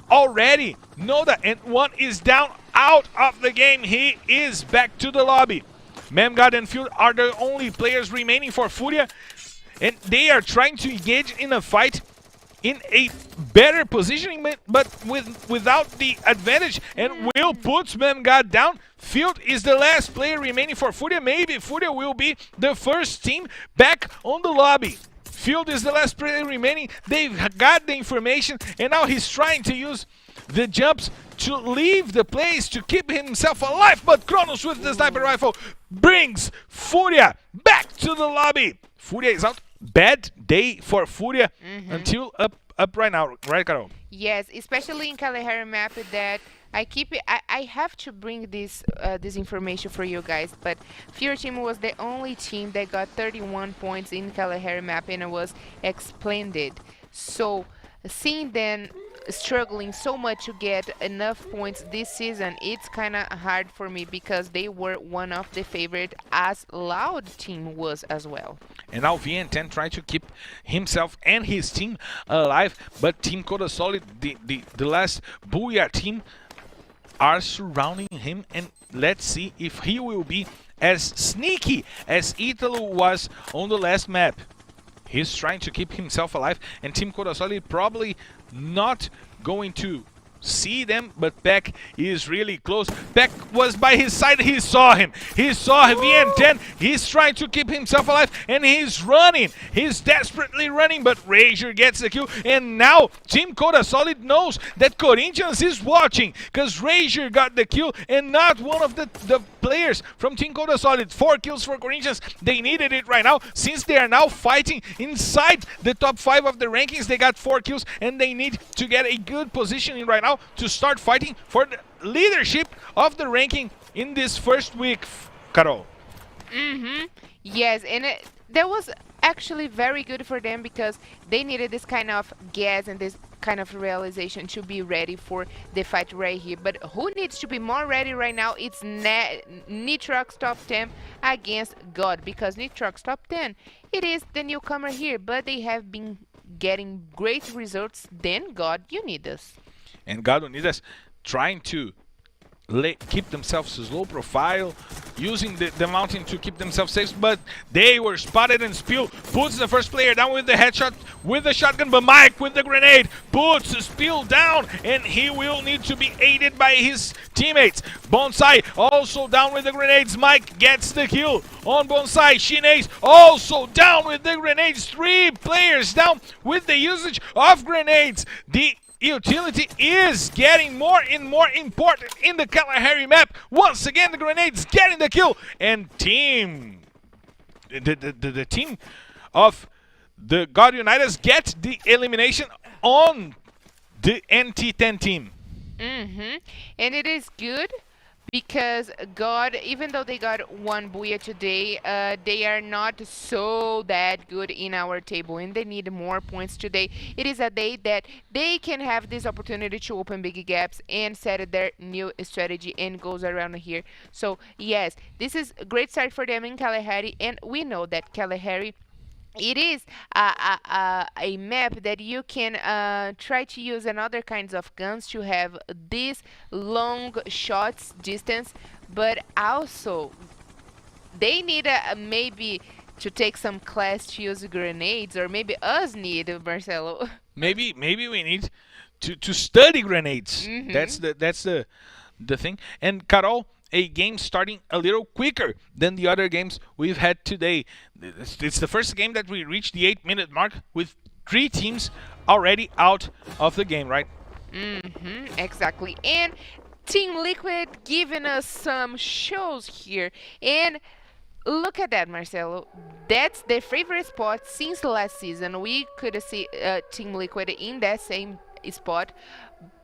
S2: already. Noda and 1 is down, out of the game. He is back to the lobby. Memgod and Field are the only players remaining for Furia, and they are trying to engage in a fight in a better positioning, but without the advantage, and Will puts Memgod down. Field is the last player remaining for Furia. Maybe Furia will be the first team back on the lobby. Field is the last player remaining. They've got the information, and now he's trying to use the jumps to leave the place to keep himself alive. But Kronos with the sniper rifle brings Furia back to the lobby. Furia is out. Bad day for Furia until up right now, right, Carol?
S4: Yes, especially in Kalahari map that I have to bring this this information for you guys, but Fury Team was the only team that got 31 points in Kalahari map, and it was splendid. So seeing them struggling so much to get enough points this season, it's kind of hard for me because they were one of the favorite, as Loud team was as well.
S2: And now VN10 trying to keep himself and his team alive, but Team Coda Solid, the last Booyah team, are surrounding him, and let's see if he will be as sneaky as Italo was on the last map. He's trying to keep himself alive, and Team Coda Solid probably not going to see them, but Peck is really close. Peck was by his side. He saw him. He saw VN10. He's trying to keep himself alive, and he's running. He's desperately running, but Rager gets the kill. And now Team Coda Solid knows that Corinthians is watching, because Rager got the kill and not one of the players from Team Coda Solid. 4 kills for Corinthians. They needed it right now, since they are now fighting inside the top 5 of the rankings. They got 4 kills, and they need to get a good positioning right now to start fighting for the leadership of the ranking in this first week, Carol.
S4: Yes, and that was actually very good for them because they needed this kind of gas and this kind of realization to be ready for the fight right here. But who needs to be more ready right now? It's Nitrox top 10 against God, because Nitrox top 10, it is the newcomer here, but they have been getting great results. Then God, you need us.
S2: And God Unidas trying to keep themselves low profile, using the mountain to keep themselves safe, but they were spotted, and Spill puts the first player down with the headshot with the shotgun, but Mike with the grenade puts Spill down, and he will need to be aided by his teammates. Bonsai also down with the grenades. Mike gets the kill on Bonsai. Shinace also down with the grenades. 3 players down with the usage of grenades. The utility is getting more and more important in the Kalahari map. Once again, the grenades getting the kill, and the team of the God United get the elimination on the NT10 team.
S4: And it is good because God, even though they got 1 Booyah today, they are not so that good in our table, and they need more points today. It is a day that they can have this opportunity to open big gaps and set their new strategy and goes around here. So yes, this is a great start for them in Kalahari, and we know that Kalahari, it is a map that you can try to use another kinds of guns to have this long shots distance, but also they need maybe to take some class to use grenades, or maybe us need, Marcelo.
S2: Maybe we need to study grenades. That's the thing. And Carol, a game starting a little quicker than the other games we've had today. It's the first game that we reached the 8-minute mark with 3 teams already out of the game, right?
S4: Exactly. And Team Liquid giving us some shows here. And look at that, Marcelo. That's their favorite spot since last season. We could see Team Liquid in that same spot.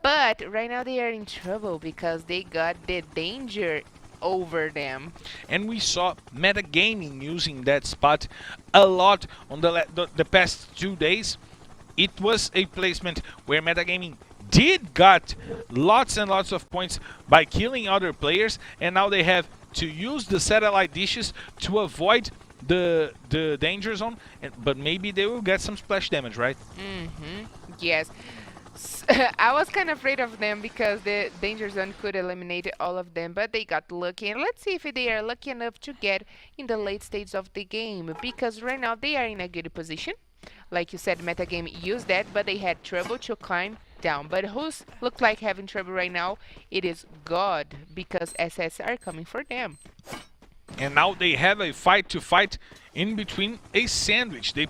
S4: But right now they are in trouble because they got the danger over them.
S2: And we saw Metagaming using that spot a lot on the past 2 days. It was a placement where Metagaming did got lots and lots of points by killing other players, and now they have to use the satellite dishes to avoid the danger zone, but maybe they will get some splash damage, right?
S4: Yes. I was kind of afraid of them because the danger zone could eliminate all of them, but they got lucky. And let's see if they are lucky enough to get in the late stage of the game, because right now they are in a good position. Like you said, Metagame used that, but they had trouble to climb down. But who's look like having trouble right now? It is God, because SS are coming for them.
S2: And now they have a fight to fight in between a sandwich. They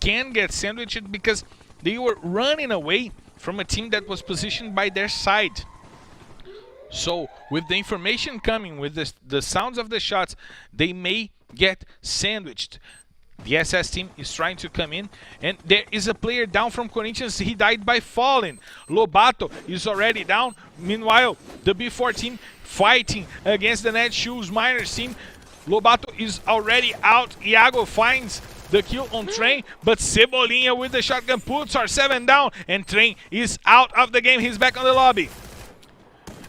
S2: can get sandwiched because they were running away from a team that was positioned by their side. So with the information coming, with the sounds of the shots, they may get sandwiched. The SS team is trying to come in, and there is a player down from Corinthians. He died by falling. Lobato is already down. Meanwhile, the B4 team fighting against the Netshoes Miners team. Lobato is already out. Iago finds the kill on Train, but Cebolinha with the shotgun puts R7 down, and Train is out of the game. He's back on the lobby.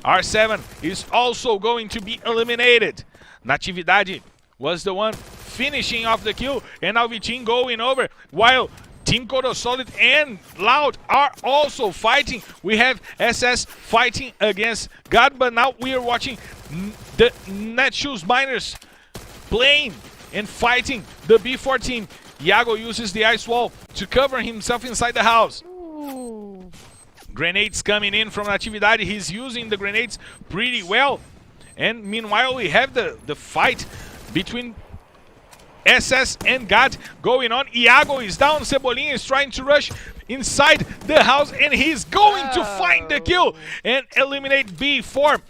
S2: R7 is also going to be eliminated. Natividade was the one finishing off the kill, and now Vitinho going over, while Team Coda Solid and Loud are also fighting. We have SS fighting against God, but now we are watching the Netshoes Miners playing and fighting the B4 team. Iago uses the ice wall to cover himself inside the house.
S4: Ooh.
S2: Grenades coming in from Natividade. He's using the grenades pretty well. And meanwhile, we have the fight between SS and God going on. Iago is down. Cebolinha is trying to rush inside the house, and he's going to find the kill and eliminate B4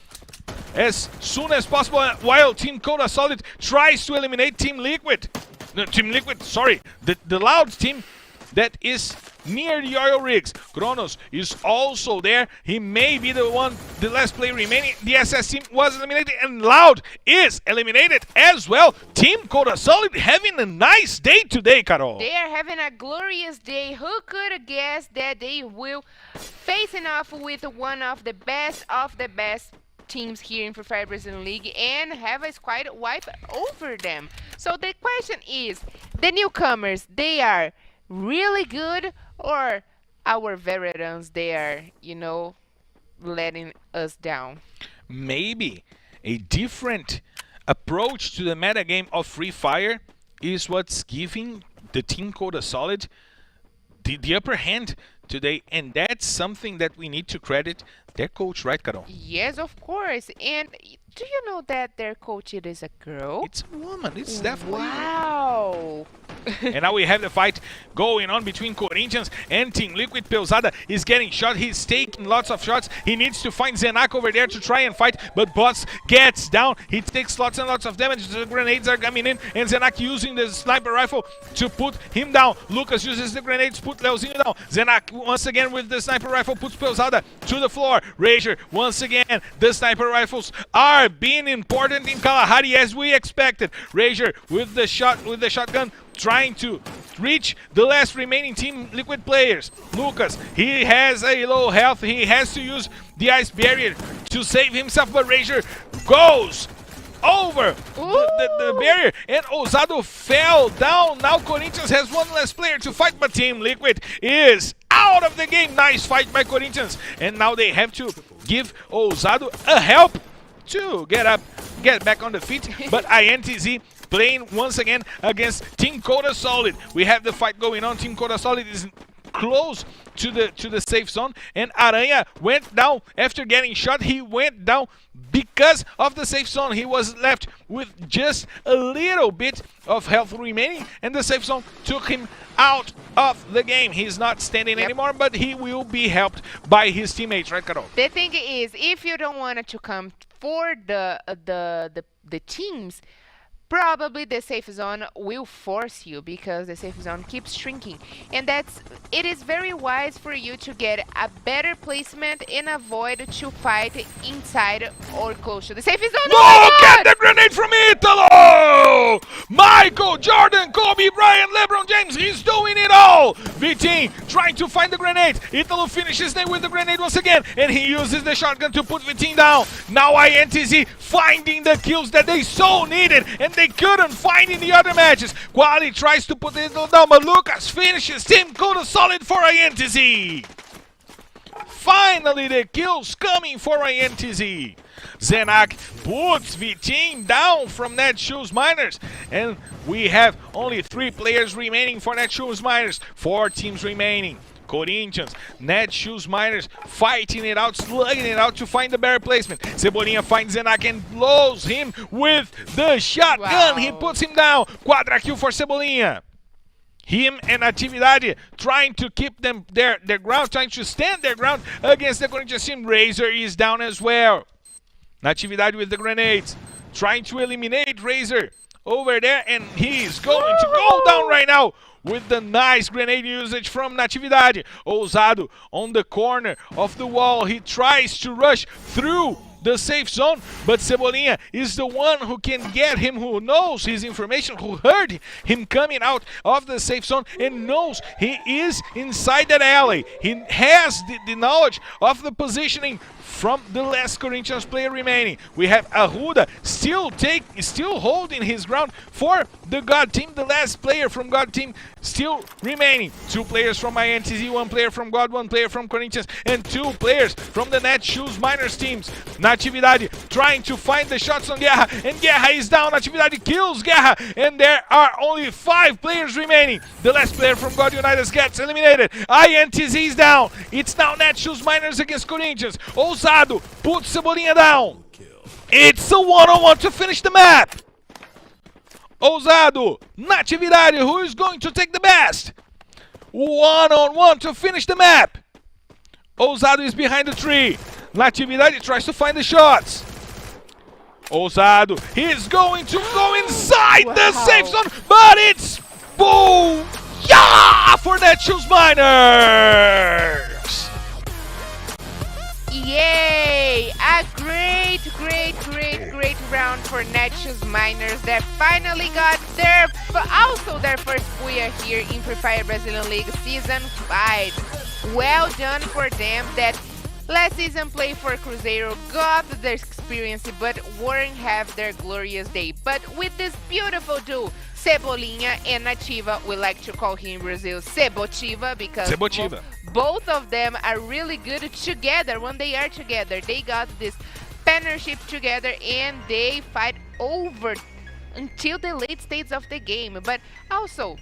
S2: as soon as possible, while Team Coda Solid tries to eliminate Team Liquid. No, Team Liquid, sorry. The Loud team that is near the oil rigs. Kronos is also there. He may be the last player remaining. The SS team was eliminated, and Loud is eliminated as well. Team Coda Solid having a nice day today, Carol.
S4: They are having a glorious day. Who could have guessed that they will facing off with one of the best teams here in Free Fire Brazilian League and have a squad wipe over them. So the question is, the newcomers, they are really good, or our veterans, they are, you know, letting us down?
S2: Maybe a different approach to the meta game of Free Fire is what's giving the Team Coda Solid the upper hand today, and that's something that we need to credit their coach, right, Carol?
S4: Yes, of course. And do you know that their coach, it is a girl?
S2: It's a woman. It's definitely.
S4: Wow.
S2: And now we have the fight going on between Corinthians and Team Liquid. Pelzada is getting shot. He's taking lots of shots. He needs to find Zenak over there to try and fight, but Boss gets down. He takes lots and lots of damage. The grenades are coming in, and Zenak using the sniper rifle to put him down. Lucas uses the grenades to put Leozinho down. Zenak once again with the sniper rifle puts Pelzada to the floor. Razor once again. The sniper rifles are being important in Kalahari as we expected. Razor with the shotgun trying to reach the last remaining Team Liquid players. Lucas, he has a low health. He has to use the ice barrier to save himself, but Razor goes over the barrier, and Ousado fell down. Now Corinthians has one less player to fight, but Team Liquid is out of the game. Nice fight by Corinthians, and now they have to give Ousado a help to get back on the feet. But INTZ playing once again against Team Coda Solid. We have the fight going on. Team Coda Solid is close to the safe zone, and Aranha went down after getting shot. He went down because of the safe zone. He was left with just a little bit of health remaining, and the safe zone took him out of the game. He's not standing anymore, but he will be helped by his teammates, right, Carol?
S4: The thing is, if you don't want to come for the teams, probably the safe zone will force you, because the safe zone keeps shrinking, and it is very wise for you to get a better placement and avoid to fight inside or close to the safe zone.
S2: Look at the grenade from Italo! Michael, Jordan, Kobe, Brian, LeBron James, he's doing it all! Vitinho trying to find the grenade. Italo finishes them with the grenade once again, and he uses the shotgun to put Vitinho down. Now INTZ finding the kills that they so needed, and they couldn't find in the other matches. Quali tries to put it down, but Lucas finishes. Team Coda Solid for INTZ. Finally, the kills coming for INTZ. Zenak puts Vitinho down from Netshoes Miners, and we have only 3 players remaining for Netshoes Miners. 4 teams remaining. Corinthians, Netshoes Miners fighting it out, slugging it out to find the better placement. Cebolinha finds Zenak and blows him with the shotgun.
S4: Wow.
S2: He puts him down. Quadra kill for Cebolinha. him and Atividade trying to keep them their ground, trying to stand their ground against the Corinthians team. Razor is down as well. Natividade with the grenades, trying to eliminate Razor over there, and he's going to go down right now with the nice grenade usage from Natividade. Ousado on the corner of the wall. He tries to rush through the safe zone, but Cebolinha is the one who can get him, who knows his information, who heard him coming out of the safe zone and knows he is inside that alley. He has the knowledge of the positioning from the last Corinthians player remaining. We have Arruda still holding his ground for the God team, the last player from God team still remaining. 2 players from INTZ, 1 player from God, 1 player from Corinthians, and 2 players from the Netshoes Miners teams. Natividade trying to find the shots on Guerra, and Guerra is down. Natividade kills Guerra, and there are only 5 players remaining. The last player from God United gets eliminated. INTZ is down. It's now Netshoes Miners against Corinthians. Ousado puts Cebolinha down. It's a 1-on-1 to finish the map. Ousado, Natividade, who is going to take the best? 1-on-1 to finish the map. Ousado is behind the tree. Natividade tries to find the shots. Ousado, he is going to go inside the safe zone, but it's boom! Yeah! For Netshoes Miners!
S4: Yay! A great round for Netshoes Miners that finally got also their first booyah here in Free Fire Brazilian League Season 5. Well done for them. That last season play for Cruzeiro got their experience but won't have their glorious day. But with this beautiful duo, Cebolinha and Nativa, we like to call him in Brazil Cebotiva, because both of them are really good together. When they are together, they got this partnership together and they fight over until the late stages of the game. But also,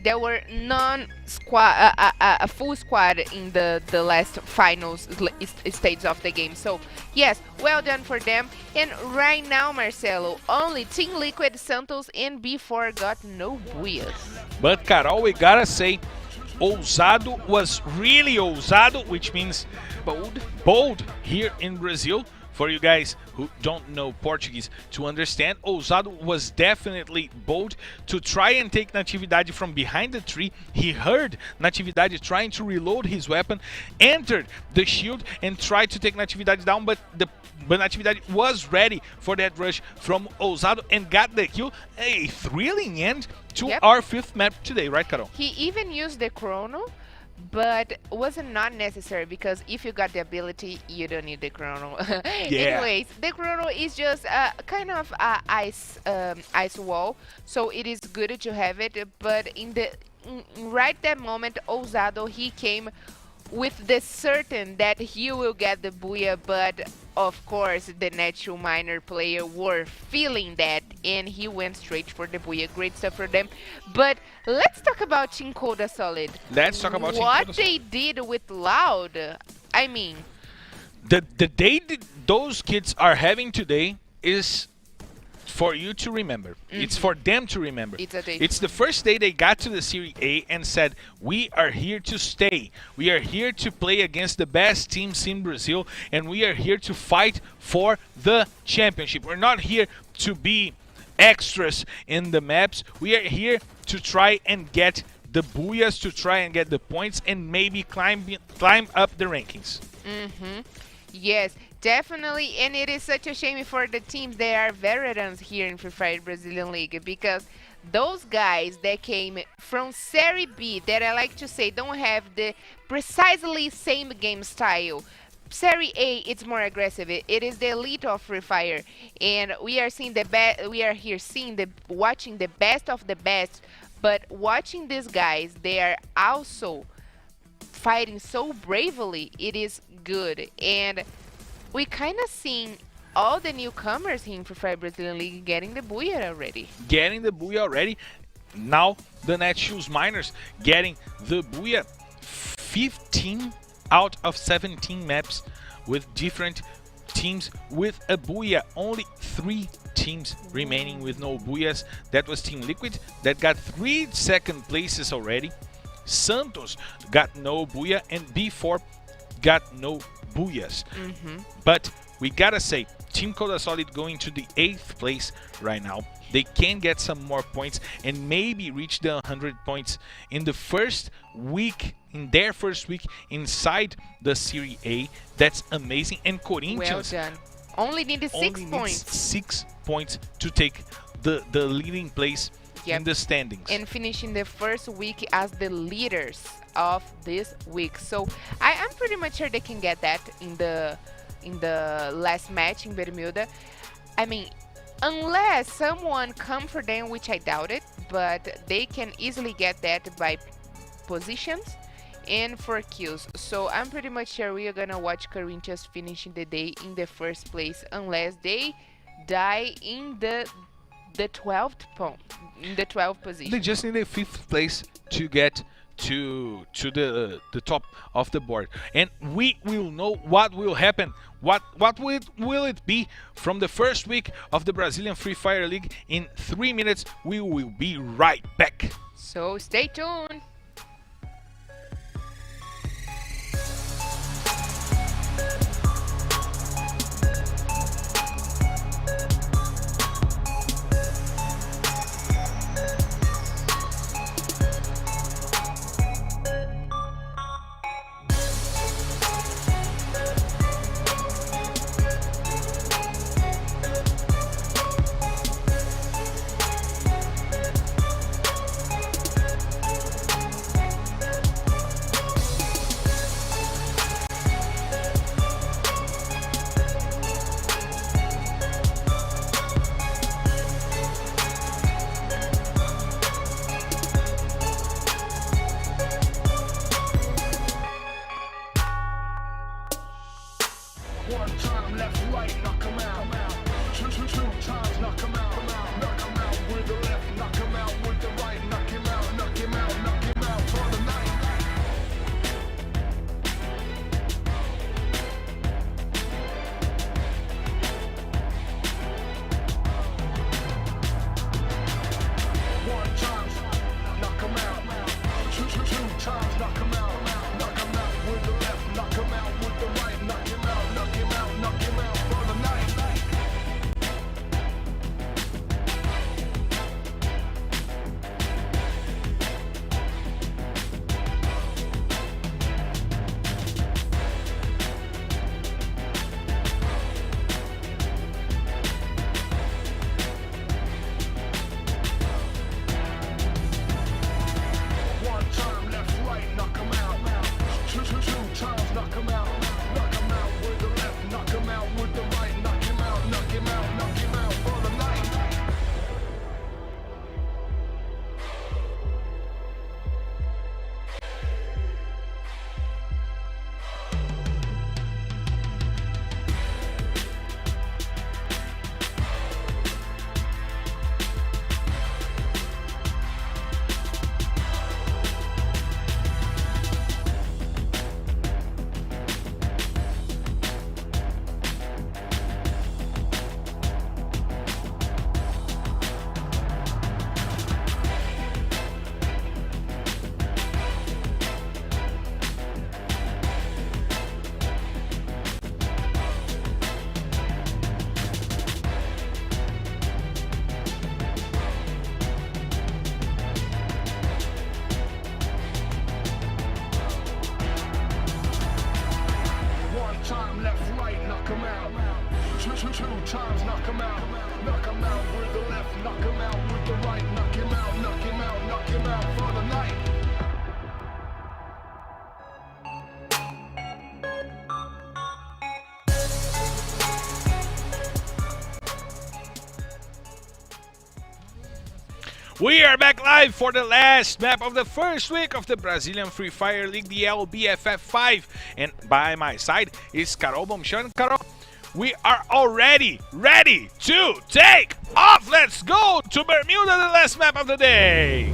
S4: there were a full squad in the last finals stage of the game. So yes, well done for them. And right now, Marcelo, only Team Liquid, Santos, and B4 got no booyahs.
S2: But Carol, we gotta say, Ousado was really ousado, which means bold here in Brazil. For you guys who don't know Portuguese to understand, Ousado was definitely bold to try and take Natividade from behind the tree. He heard Natividade trying to reload his weapon, entered the shield and tried to take Natividade down, but Natividade was ready for that rush from Ousado and got the kill. A thrilling end to our 5th map today, right, Carol?
S4: He even used the chrono, but wasn't not necessary, because if you got the ability, you don't need the chrono. Anyways, the chrono is just kind of ice wall, so it is good to have it. But right that moment, Ousado, he came with the certain that he will get the booyah, but of course the Netshoes Miner player were feeling that and he went straight for the booyah. Great stuff for them. But let's talk about Team Coda Solid.
S2: Let's talk about
S4: what they did with Loud. I mean,
S2: the day that those kids are having today is for you to remember. It's for them to remember. It's the first day they got to the Serie A and said, we are here to stay. We are here to play against the best teams in Brazil, and we are here to fight for the championship. We're not here to be extras in the maps. We are here to try and get the booyahs, to try and get the points, and maybe climb up the rankings.
S4: Yes, definitely, and it is such a shame for the teams that are veterans here in Free Fire Brazilian League, because those guys that came from Serie B, that I like to say don't have the precisely same game style. Serie A, it's more aggressive. It is the elite of Free Fire, and we are seeing watching the best of the best. But watching these guys, they are also fighting so bravely. It is good, and we kind of seeing all the newcomers here in Free Fire Brazilian League getting the booyah already.
S2: Now the Netshoes Miners getting the booyah. 15 out of 17 maps with different teams with a booyah. Only 3 teams remaining with no booyahs. That was Team Liquid that got 3 second places already. Santos got no booyah and B4 got no booyahs. But we gotta say, Team Coda Solid going to the 8th place right now. They can get some more points and maybe reach the 100 points in the first week, in their first week inside the Serie A. That's amazing. And
S4: Well
S2: Corinthians
S4: done. Only needed 6
S2: only
S4: points.
S2: needs 6 points to take the leading place
S4: Yep.
S2: in the standings.
S4: And finishing the first week as the leaders of this week. So I'm pretty much sure they can get that in the last match in Bermuda. I mean, unless someone come for them, which I doubt it, but they can easily get that by positions and for kills. So I'm pretty much sure we are gonna watch Corinthians finishing the day in the first place, unless they die in the 12th in the 12th position.
S2: They just need a 5th place to get to the top of the board, and we will know what will happen. What will it be from the first week of the Brazilian Free Fire League in 3 minutes. We will be right back.
S4: So stay tuned.
S1: One time left, right, knock 'em out. Two times, knock 'em out. Knock 'em out with the left, knock 'em out with the right. Knock him out, knock him out, knock him out for the night. One time, knock 'em out. Two times, knock 'em out. Knock 'em out with the left, knock 'em out with the right. Knock him out, knock him out, knock him out for the night. One time left, right, knock 'em out. Two times, knock 'em out. Knock 'em out with the left, knock 'em out with the right. Knock him out, knock him out, knock him out for the night. One time left, right, knock 'em out. Two times, knock 'em out. Knock 'em out with the left, knock 'em out with the right. Knock him out, knock him out, knock him out for the night.
S2: We are back live for the last map of the first week of the Brazilian Free Fire League, the LBFF 5. And by my side is Carol Bomchan. Carol, we are already ready to take off. Let's go to Bermuda, the last map of the day.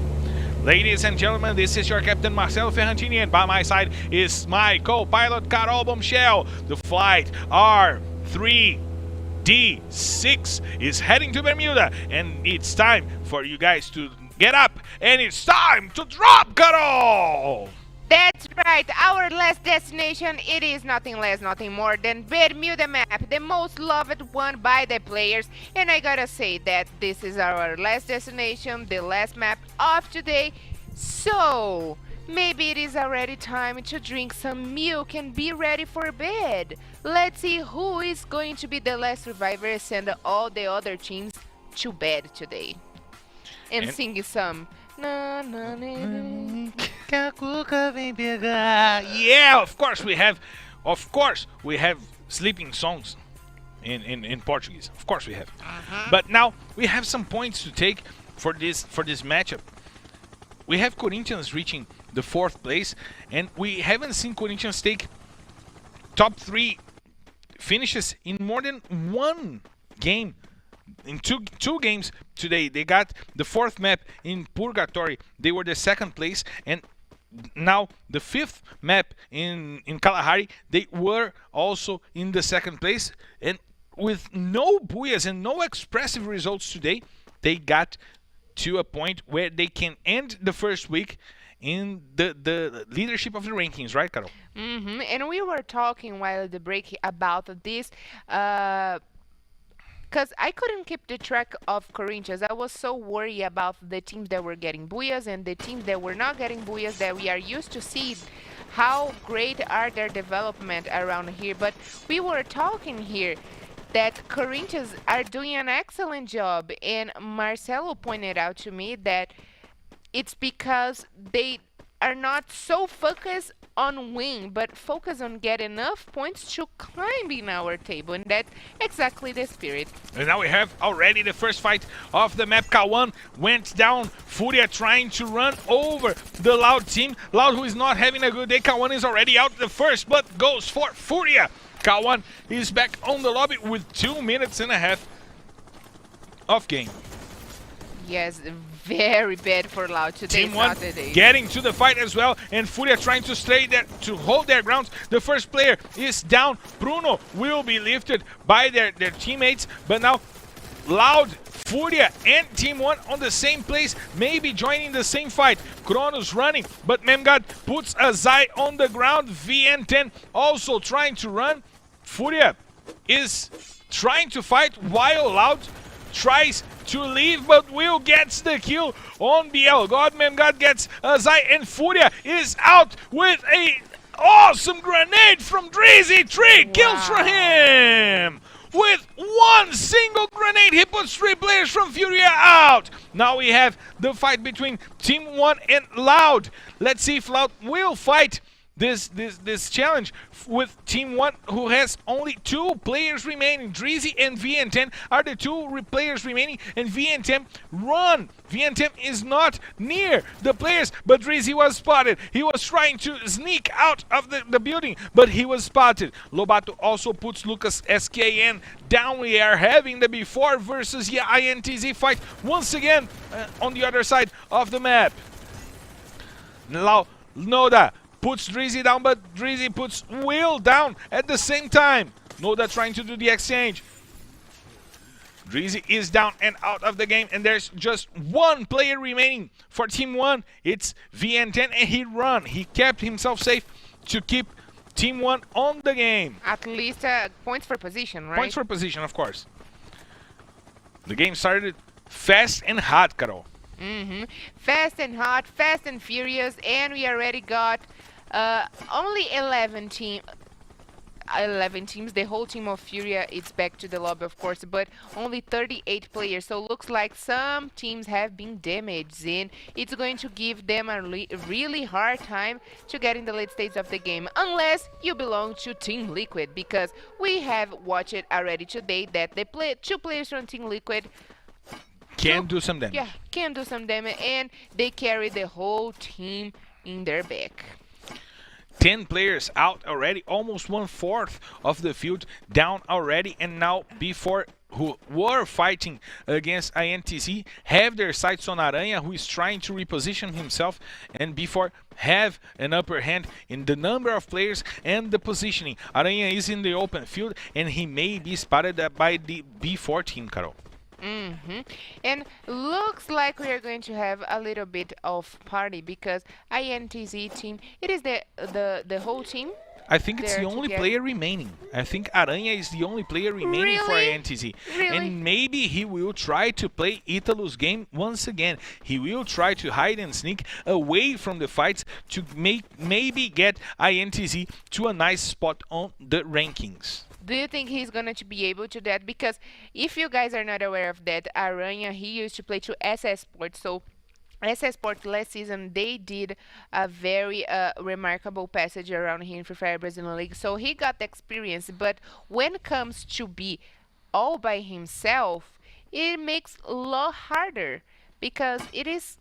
S2: Ladies and gentlemen, this is your captain Marcelo Ferrantini, and by my side is my co-pilot Carol Bomchel. The flight are 3D6 is heading to Bermuda, and it's time for you guys to get up, and it's time to drop, Carol!
S4: That's right, our last destination, it is nothing less, nothing more than Bermuda map, the most loved one by the players. And I gotta say that this is our last destination, the last map of today. So, maybe it is already time to drink some milk and be ready for bed. Let's see who is going to be the last survivor and send all the other teams to bed today. And sing some... Na, na, na, na.
S2: Yeah, of course we have sleeping songs in Portuguese. Of course we have. But now we have some points to take for this matchup. We have Corinthians reaching the 4th place, and we haven't seen Corinthians take top 3 finishes in more than one game. In two games today, they got the 4th map in Purgatory. They were the 2nd place, and now the 5th map in Kalahari, they were also in the 2nd place. And with no booyahs and no expressive results today, they got to a point where they can end the first week in the leadership of the rankings, right, Carol?
S4: And we were talking while the break about this. Because I couldn't keep the track of Corinthians. I was so worried about the teams that were getting booyahs and the teams that were not getting booyahs, that we are used to see how great are their development around here. But we were talking here that Corinthians are doing an excellent job. And Marcelo pointed out to me that it's because they are not so focused on win, but focus on get enough points to climb in our table, and that's exactly the spirit.
S2: And now we have already the first fight of the map. K1 went down. Furia trying to run over the Loud team. Loud, who is not having a good day. K1 is already out. The first blood goes for Furia. K1 is back on the lobby with 2 minutes and a half of game.
S4: Yes, very bad for Loud today.
S2: Team 1 getting to the fight as well, and Furia trying to stay there to hold their grounds. The first player is down. Bruno will be lifted by their teammates, but now Loud, Furia, and Team 1 on the same place, maybe joining the same fight. Kronos running, but Memgad puts a Zai on the ground. VN10 also trying to run. Furia is trying to fight while Loud tries to leave, but Will gets the kill on BL. God gets a Zai, and Furia is out with a awesome grenade from Drizzy. 3 kills for him! With one single grenade, he puts 3 players from Furia out. Now we have the fight between Team 1 and Loud. Let's see if Loud will fight this challenge with Team 1, who has only 2 players remaining. Drizzy and VN10 are the 2 players remaining, and VN10 run. VN10 is not near the players, but Drizzy was spotted. He was trying to sneak out of the building, but he was spotted. Lobato also puts Lucas SKN down. We are having the B4 versus INTZ fight once again on the other side of the map. Now Noda puts Drizzy down, but Drizzy puts Will down at the same time. Noda trying to do the exchange. Drizzy is down and out of the game, and there's just 1 player remaining for Team 1. It's VN10, and he run. He kept himself safe to keep Team 1 on the game.
S4: At least points for position, right?
S2: Points for position, of course. The game started fast and hot, Carol.
S4: Fast and hot, fast and furious, and we already got only 11 teams. The whole team of Furia is back to the lobby, of course, but only 38 players. So looks like some teams have been damaged, and it's going to give them a really hard time to get in the late stage of the game, unless you belong to Team Liquid, because we have watched it already today that the 2 players from Team Liquid
S2: can do some damage.
S4: Yeah, can do some damage, and they carry the whole team in their back.
S2: 10 players out already, almost 1/4 of the field down already, and now B4 who were fighting against INTZ have their sights on Aranha, who is trying to reposition himself and before have an upper hand in the number of players and the positioning. Aranha is in the open field and he may be spotted by the B4 team, Carol.
S4: And looks like we are going to have a little bit of party because INTZ team, it is the whole team.
S2: I think it's the
S4: There
S2: only
S4: together.
S2: player remaining. I think Aranha is the only player remaining for
S4: Really?
S2: INTZ.
S4: Really?
S2: And maybe he will try to play Italo's game once again. He will try to hide and sneak away from the fights to maybe get INTZ to a nice spot on the rankings.
S4: Do you think he's going to be able to do that? Because if you guys are not aware of that, Aranha, he used to play to SS Sports. So SS Sports last season, they did a very remarkable passage around here in Free Fire Brazilian League. So he got the experience. But when it comes to be all by himself, it makes a lot harder because it is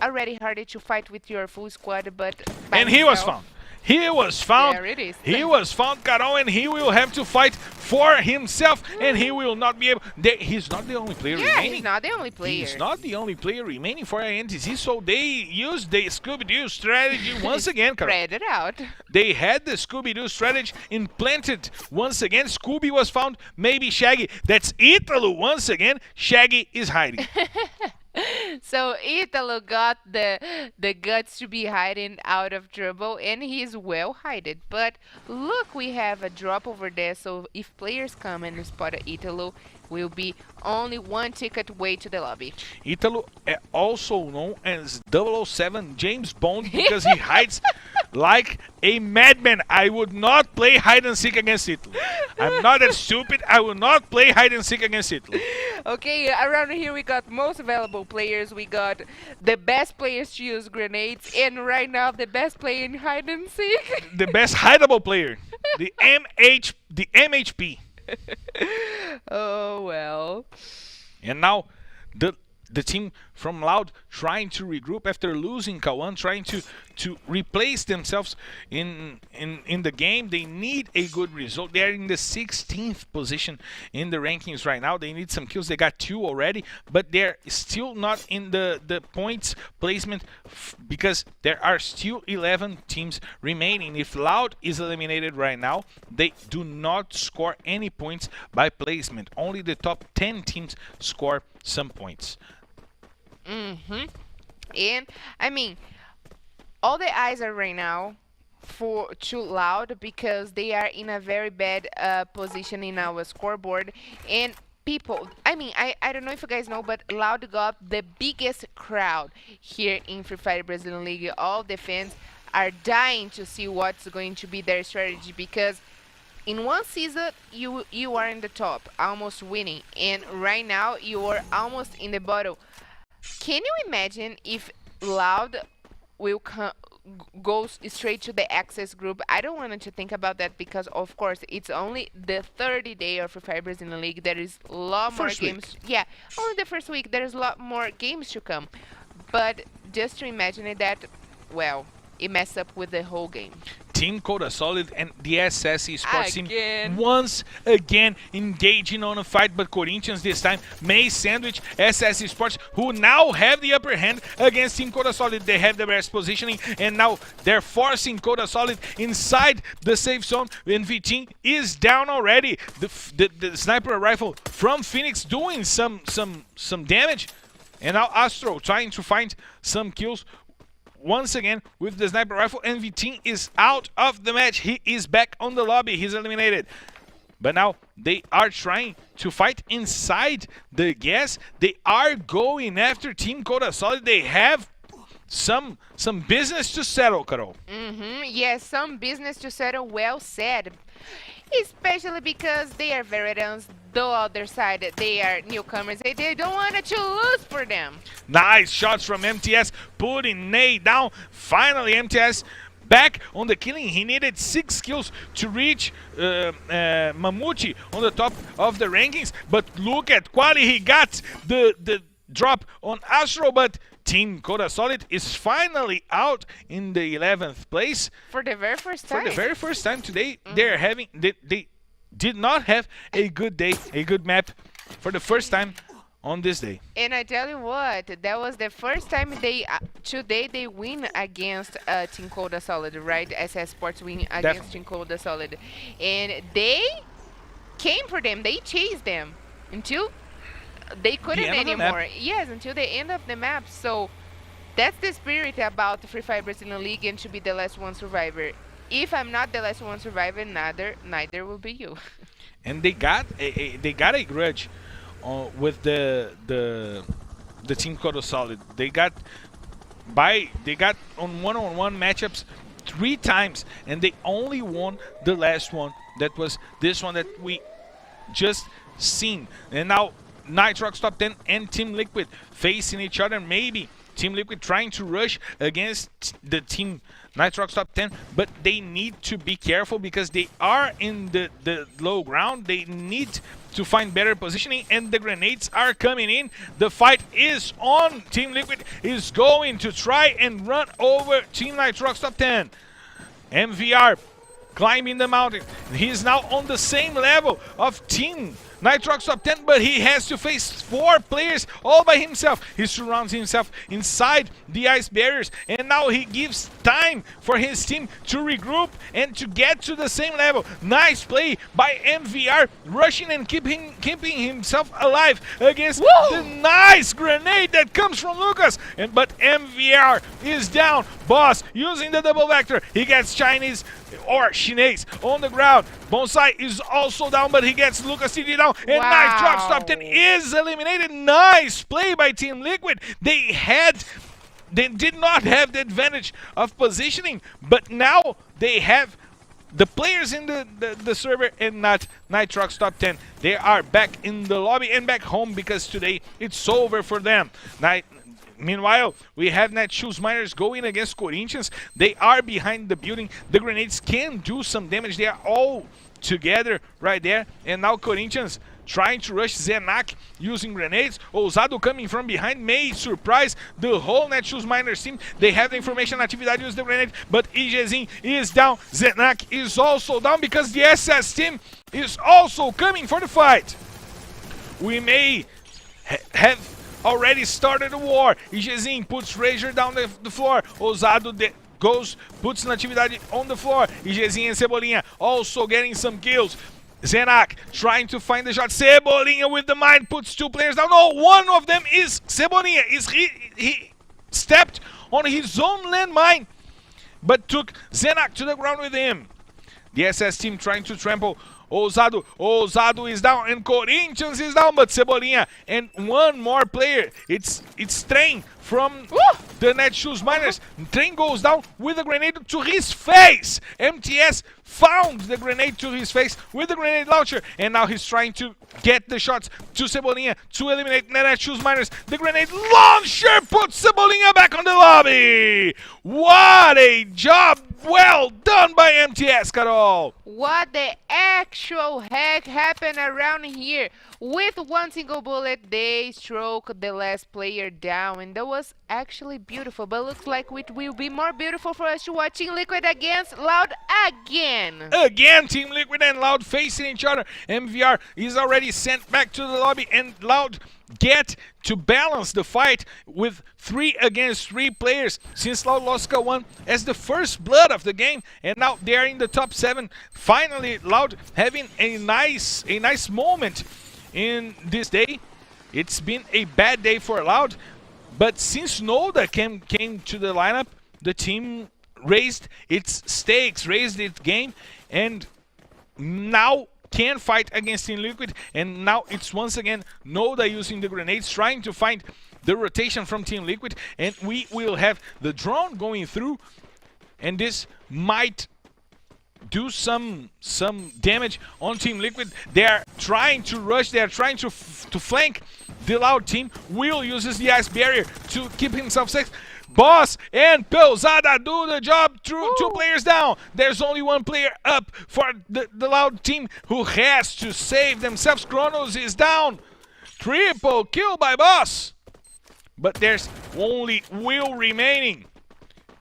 S4: already harder to fight with your full squad. But by
S2: And he was
S4: himself-
S2: found. He was found.
S4: There it is.
S2: He was found, Carol, and he will have to fight for himself, and he will not be able. He's not the only player
S4: Yeah,
S2: remaining.
S4: he's not the only player.
S2: He's not the only player remaining for INTZ, so they used the Scooby-Doo strategy once again, Carol.
S4: Spread it out.
S2: They had the Scooby-Doo strategy implanted once again. Scooby was found, maybe Shaggy. That's Italo once again. Shaggy is hiding.
S4: So Italo got the guts to be hiding out of trouble, and he's well hidden. But look, we have a drop over there. So if players come and spot Italo, will be only one ticket way to the lobby.
S2: Italo, also known as 007 James Bond, because he hides like a madman. I would not play hide and seek against Italo. I'm not that stupid. I will not play hide and seek against Italo.
S4: Okay, around here we got most available players. We got the best players to use grenades, and right now the best player in hide and seek.
S2: The best hideable player, the MHP.
S4: Oh well.
S2: And now the team from Loud trying to regroup after losing Kawan, trying to replace themselves in the game. They need a good result. They are in the 16th position in the rankings right now. They need some kills. They got 2 already, but they're still not in the points placement because there are still 11 teams remaining. If Loud is eliminated right now, they do not score any points by placement. Only the top 10 teams score some points.
S4: And I mean, all the eyes are right now for Too Loud because they are in a very bad position in our scoreboard. And people, I mean, I don't know if you guys know, but Loud got the biggest crowd here in Free Fire Brazilian League. All the fans are dying to see what's going to be their strategy because in one season you are in the top, almost winning, and right now you are almost in the bottom. Can you imagine if Loud will go straight to the access group? I don't want to think about that because, of course, it's only the 30th day of Free Fire Brazilian League. There is a lot more games. Yeah, only the first week. There's a lot more games to come. But just to imagine it that, well, it messed up with the whole game.
S2: Team Coda Solid and the SS Esports
S4: Again.
S2: team once again engaging on a fight, but Corinthians this time may sandwich SS Esports, who now have the upper hand against Team Coda Solid. They have the best positioning, and now they're forcing Coda Solid inside the safe zone, and V-Team is down already. The sniper rifle from Phoenix doing some damage, and now Astro trying to find some kills once again with the sniper rifle, and V-Team is out of the match. He is back on the lobby. He's eliminated. But now they are trying to fight inside the gas. They are going after Team Coda Solid. They have some business to settle, Carol.
S4: Yes, some business to settle, well said. Especially because they are veterans, the other side, they are newcomers. They don't want to lose for them.
S2: Nice shots from MTS, putting Nate down. Finally, MTS back on the killing. He needed 6 kills to reach Mamouchi on the top of the rankings. But look at Quali. He got the drop on Astro, but Team Coda Solid is finally out in the 11th place.
S4: For the very first time.
S2: For the very first time today, they did not have a good day, a good map. for the first time on this day.
S4: And I tell you what, that was the first time today they win against Team Coda Solid, right? SS Sports win against
S2: Definitely.
S4: Team Coda Solid. And they came for them, they chased them until they couldn't
S2: end of the map.
S4: anymore. Yes, until the end of the map. So that's the spirit about the Free Fire Brazilian League, and to be the last one survivor. If I'm not the last one survivor, neither will be you.
S2: And they got a grudge with the Team Codo Solid. They got on one-on-one matchups 3 times, and they only won the last one. That was this one that we just seen. And now Nitrox Top 10 and Team Liquid facing each other. Maybe Team Liquid trying to rush against the Team Nitrox Top 10, but they need to be careful because they are in the low ground. They need to find better positioning, and the grenades are coming in. The fight is on. Team Liquid is going to try and run over Team Nitrox Top 10. MVR climbing the mountain. He's now on the same level of Team Nitrox Top 10, but he has to face 4 players all by himself. He surrounds himself inside the ice barriers, and now he gives time for his team to regroup and to get to the same level. Nice play by MVR, rushing and keeping himself alive against the nice grenade that comes from Lucas. But MVR is down. Boss using the double vector. He gets Chinese on the ground. Bonsai is also down, but he gets Lucas TD down. And Nitrox Top 10 is eliminated. Nice play by Team Liquid. They did not have the advantage of positioning, but now they have the players in the server and not Nitrox Top 10. They are back in the lobby and back home because today it's over for them. Meanwhile, we have Netshoes Miners going against Corinthians. They are behind the building. The grenades can do some damage. They are all together right there. And now Corinthians trying to rush Zenak using grenades. Ousado coming from behind may surprise the whole Netshoes Miners team. They have the information. Atividade use the grenade, but EGZin is down. Zenak is also down because the SS team is also coming for the fight. We may have already started a war. EGZin puts Razor down the floor. Ousado puts Natividade on the floor. EGZin and Cebolinha also getting some kills. Zenak trying to find the shot. Cebolinha with the mine puts 2 players down. No, one of them is Cebolinha. He stepped on his own landmine, but took Zenak to the ground with him. The SS team trying to trample Ousado. Ousado is down and Corinthians is down, but Cebolinha and one more player. It's Train from the Netshoes Miners. Train goes down with a grenade to his face. MTS found the grenade to his face with the grenade launcher, and now he's trying to get the shots to Cebolinha to eliminate the Netshoes Miners. The grenade launcher puts Cebolinha back on the lobby. What a job! Well done by MTS, Carol.
S4: What the actual heck happened around here? With one single bullet, they struck the last player down, and that was actually beautiful. But looks like it will be more beautiful for us to watch Team Liquid against Loud again.
S2: Again, Team Liquid and Loud facing each other. MVR is already sent back to the lobby, and Loud get to balance the fight with 3 against 3 players since Loud lost one as the first blood of the game, and now they're in the top 7. Finally, Loud having a nice moment in this day. It's been a bad day for Loud, but since Noda came to the lineup, the team raised its stakes, raised its game, and now can fight against Team Liquid. And now it's once again Noda using the grenades, trying to find the rotation from Team Liquid, and we will have the drone going through, and this might do some damage on Team Liquid. They are trying to rush, they are trying to flank the Loud team. Will uses the ice barrier to keep himself safe. Boss and Pousada do the job. 2 players down. There's only 1 player up for the Loud team who has to save themselves. Kronos is down. Triple kill by Boss. But there's only Will remaining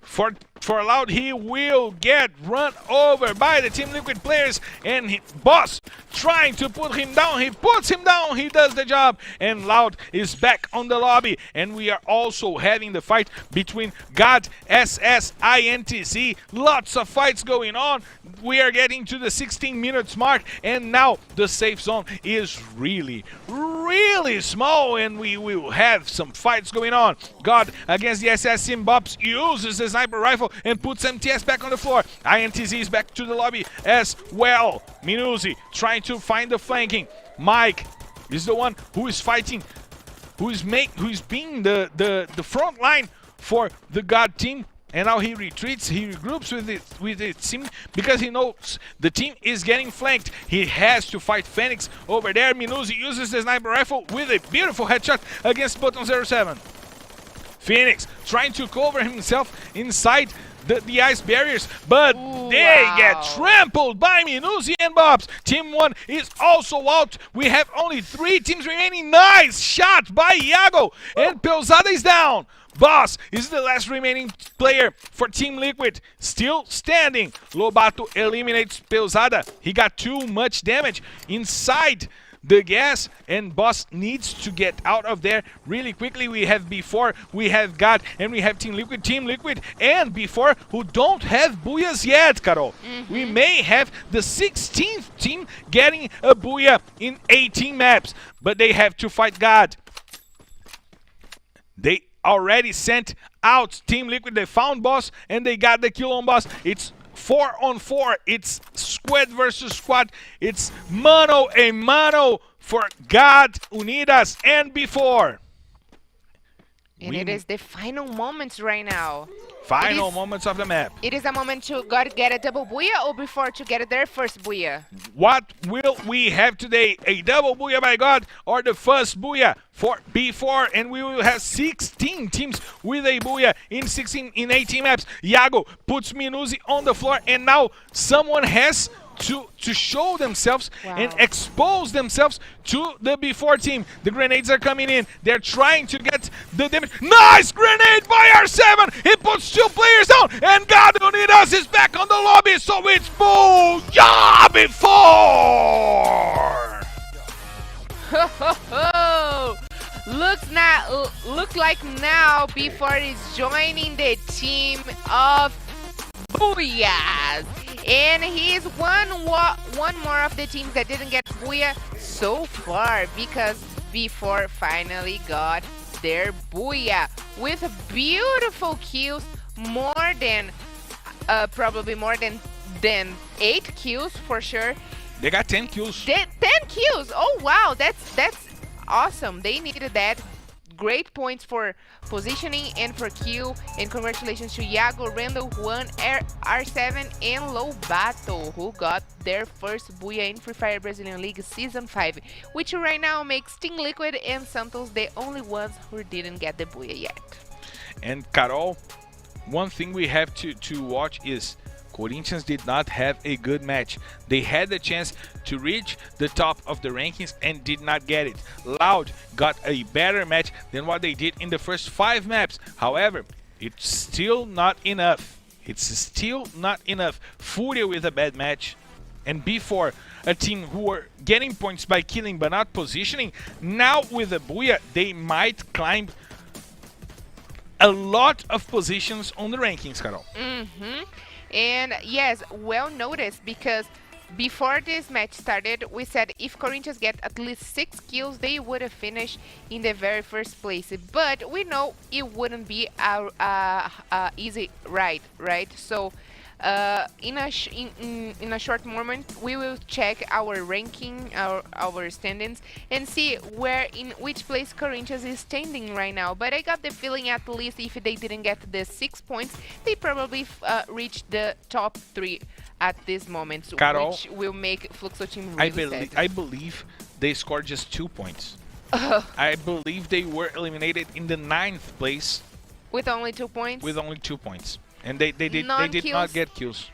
S2: for for Loud. He will get run over by the Team Liquid players, and Boss trying to put him down. He puts him down. He does the job, and Loud is back on the lobby. And we are also having the fight between God, SS, INTZ. Lots of fights going on. We are getting to the 16 minutes mark, and now the safe zone is really small, and we will have some fights going on. God against the SS Team. Bobs uses the sniper rifle and puts MTS back on the floor. INTZ is back to the lobby as well. Minuzi trying to find the flanking. Mike is the one who is fighting, who's being the front line for the God team. And now he retreats, he regroups with his team because he knows the team is getting flanked. He has to fight Phoenix over there. Minuzi uses the sniper rifle with a beautiful headshot against Button 07. Phoenix trying to cover himself inside the ice barriers, but they get trampled by Minuzi and Bobs. Team 1 is also out. We have only 3 teams remaining. Nice shot by Iago, and Pelzada is down. Boss is the last remaining player for Team Liquid, still standing. Lobato eliminates Pelzada. He got too much damage inside the gas, and Boss needs to get out of there really quickly. We have Before, we have God, and we have Team Liquid. Team Liquid and Before, who don't have booyahs yet, Carol. We may have the 16th team getting a booyah in 18 maps, but they have to fight God. They already sent out Team Liquid. They found Boss, and they got the kill on Boss. It's 4-on-4. It's squad versus squad. It's mano a mano for God, Unidas, and Before.
S4: And it is the final moments right now.
S2: Final moments of the map.
S4: It is a moment to God get a double booyah or Before to get their first booyah.
S2: What will we have today? A double booyah by God or the first booyah for Before? And we will have 16 teams with a booyah in 18 maps. Iago puts Minuzi on the floor, and now someone has to show themselves and expose themselves to the Before team. The grenades are coming in. They're trying to get the damage. Nice grenade by R7. He puts 2 players down, and God Unidas is back on the lobby, so it's booyah Before.
S4: Looks like now Before is joining the team of booyahs. And he is one more of the teams that didn't get booyah so far, because Before finally got their booyah with beautiful kills, more than probably more than 8 kills for sure.
S2: They got 10 kills.
S4: 10 kills. Oh wow, that's awesome. They needed that. Great points for positioning and for kill, and congratulations to Iago, Randall, Juan, R7, and Lobato, who got their first booyah in Free Fire Brazilian League Season 5, which right now makes Team Liquid and Santos the only ones who didn't get the booyah yet.
S2: And Carol, one thing we have to watch is Corinthians did not have a good match. They had the chance to reach the top of the rankings and did not get it. Loud got a better match than what they did in the first 5 maps. However, it's still not enough. It's still not enough. Furia with a bad match, and Before, a team who were getting points by killing but not positioning. Now with a booyah, they might climb a lot of positions on the rankings, Carol.
S4: And yes, well noticed, because before this match started, we said if Corinthians get at least 6 kills, they would have finished in the very first place. But we know it wouldn't be a easy ride, right? So in a short moment, we will check our ranking, our standings, and see in which place Corinthians is standing right now. But I got the feeling, at least if they didn't get the 6 points, they probably reached the top 3 at this moment,
S2: Carol,
S4: which will make Fluxo team really sad.
S2: I believe they scored just 2 points. I believe they were eliminated in the 9th place
S4: with only 2 points.
S2: With only 2 points. And they did not get kills.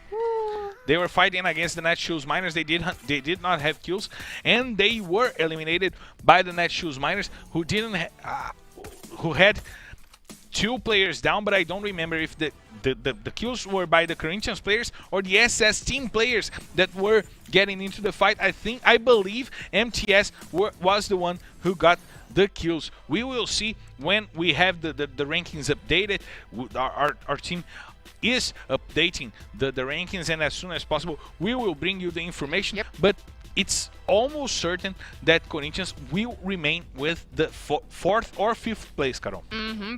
S2: They were fighting against the Netshoes Miners. They did not have kills, and they were eliminated by the Netshoes Miners, who didn't who had 2 players down, but I don't remember if the kills were by the Corinthians players or the SS team players that were getting into the fight. I believe MTS was the one who got the kills. We will see when we have the rankings updated. Our team is updating the rankings, and as soon as possible we will bring you the information.
S4: Yep.
S2: But it's almost certain that Corinthians will remain with the fourth or fifth place, Carol.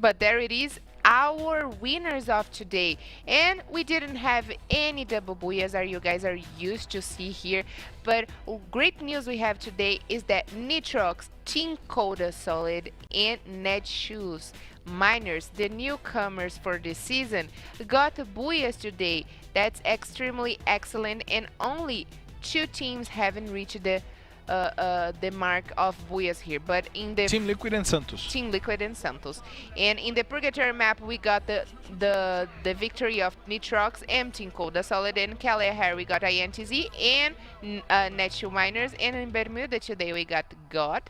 S4: But there it is, our winners of today. And we didn't have any double booyahs as you guys are used to see here. But great news we have today is that Nitrox, Team Coda Solid, and Netshoes Miners, the newcomers for this season, got booyahs today. That's extremely excellent, and only 2 teams haven't reached the mark of booyahs here, but in the
S2: Team Liquid and Santos.
S4: Team Liquid and Santos. And in the Purgatory map, we got the victory of Nitrox and Team Coda Solid, and Kalahari we got INTZ and Netshoes Miners, and in Bermuda today we got God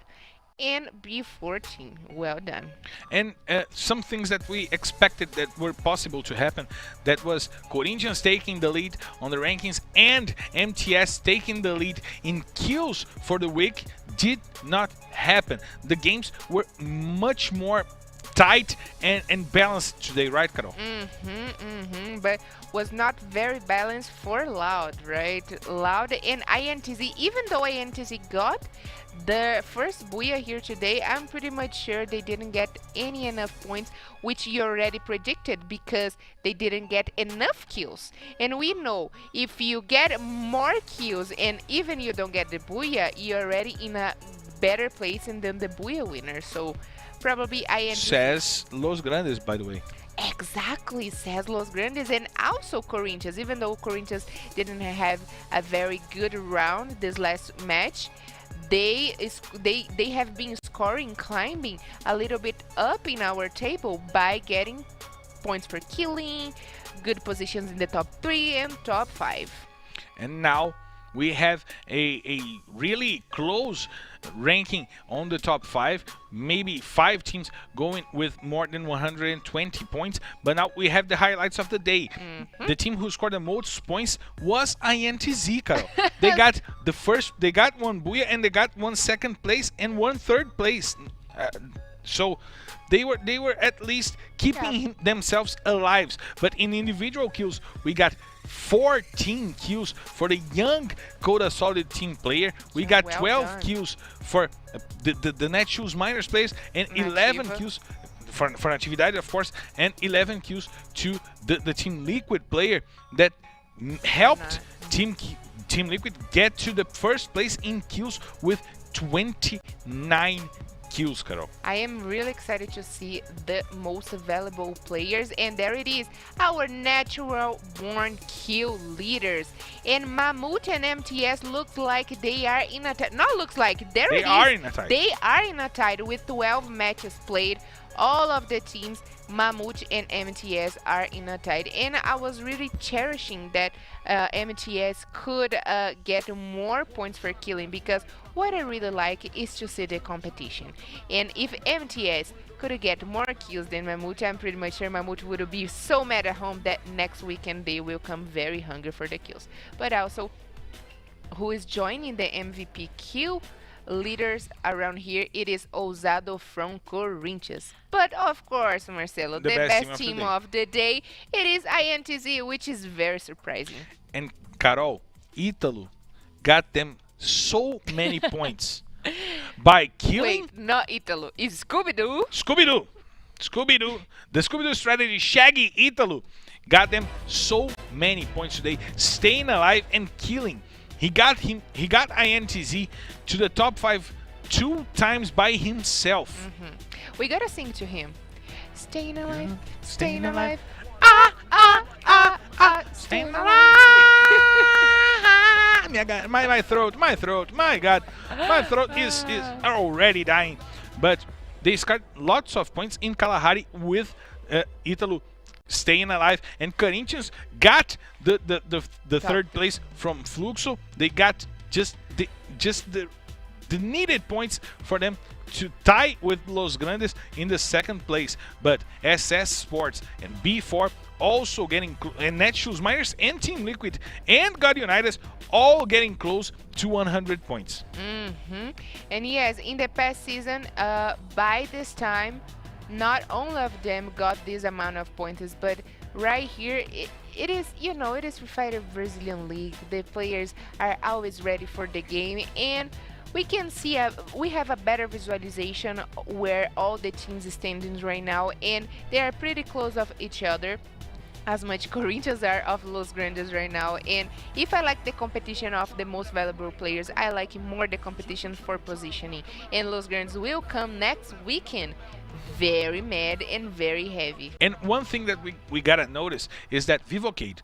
S4: and B14. Well done.
S2: And some things that we expected that were possible to happen, that was Corinthians taking the lead on the rankings and MTS taking the lead in kills for the week, did not happen. The games were much more tight and balanced today, right, Carol?
S4: But was not very balanced for Loud, right? Loud and INTZ, even though INTZ got the first booyah here today, I'm pretty much sure they didn't get enough points, which you already predicted because they didn't get enough kills. And we know if you get more kills and even you don't get the booyah, you're already in a better place than the booyah winner. So probably INTZ.
S2: Says Los Grandes, by the way.
S4: Exactly, says Los Grandes, and also Corinthians. Even though Corinthians didn't have a very good round this last match, they have been scoring, climbing a little bit up in our table by getting points for killing, good positions in the top 3 and top 5.
S2: And now we have a really close ranking on the top 5, maybe 5 teams going with more than 120 points. But now we have the highlights of the day. The team who scored the most points was INTZ, Carol. They got they got 1 booyah and they got 1 second place and 1 third place. So they were at least keeping themselves alive. But in individual kills, we got 14 kills for the young Coda Solid team player. We got 12 kills for the Netshoes Miners players, and 11 kills for Natividade, of course, and 11 kills to the Team Liquid player that helped Team Liquid get to the first place in kills with 29 kills, Carol.
S4: I am really excited to see the most valuable players, and there it is, our natural born kill leaders. And Mammoth and MTS looks like they are in a tie. Not looks like, there it is. They are in a tie. They are in a tie with 12 matches played. All of the teams, Mammoth and MTS, are in a tie, and I was really cherishing that MTS could get more points for killing, because what I really like is to see the competition. And if MTS could get more kills than Mammoth, I'm pretty much sure Mammoth would be so mad at home that next weekend they will come very hungry for the kills. But also, who is joining the MVP kill leaders around here? It is Ousado from Corinthians. But of course, Marcelo, the best team of the day, it is INTZ, which is very surprising.
S2: And Carol, Ítalo got them so many points by killing.
S4: Wait, not Ítalo, it's Scooby-Doo.
S2: Scooby-Doo. The Scooby-Doo strategy, Shaggy Ítalo, got them so many points today, staying alive and killing. He got INTZ to the top 5 2 times by himself.
S4: We gotta sing to him. Staying alive, staying alive. Staying alive.
S2: My throat, my God. My throat is already dying. But they scored lots of points in Kalahari with Ítalo staying alive, and Corinthians got the third place from Fluxo. They got just the needed points for them to tie with Los Grandes in the second place. But SS Sports and B4 also getting, and Netshoes Miners and Team Liquid and God United all getting close to 100 points.
S4: And yes, in the past season, by this time, not all of them got this amount of points, but right here, it is, it is Free Fire Brazilian League. The players are always ready for the game, and we can see we have a better visualization where all the teams standing right now, and they are pretty close of each other, as much Corinthians are of Los Grandes right now. And if I like the competition of the most valuable players, I like more the competition for positioning. And Los Grandes will come next weekend very mad and very heavy.
S2: And one thing that we gotta notice is that Vivocade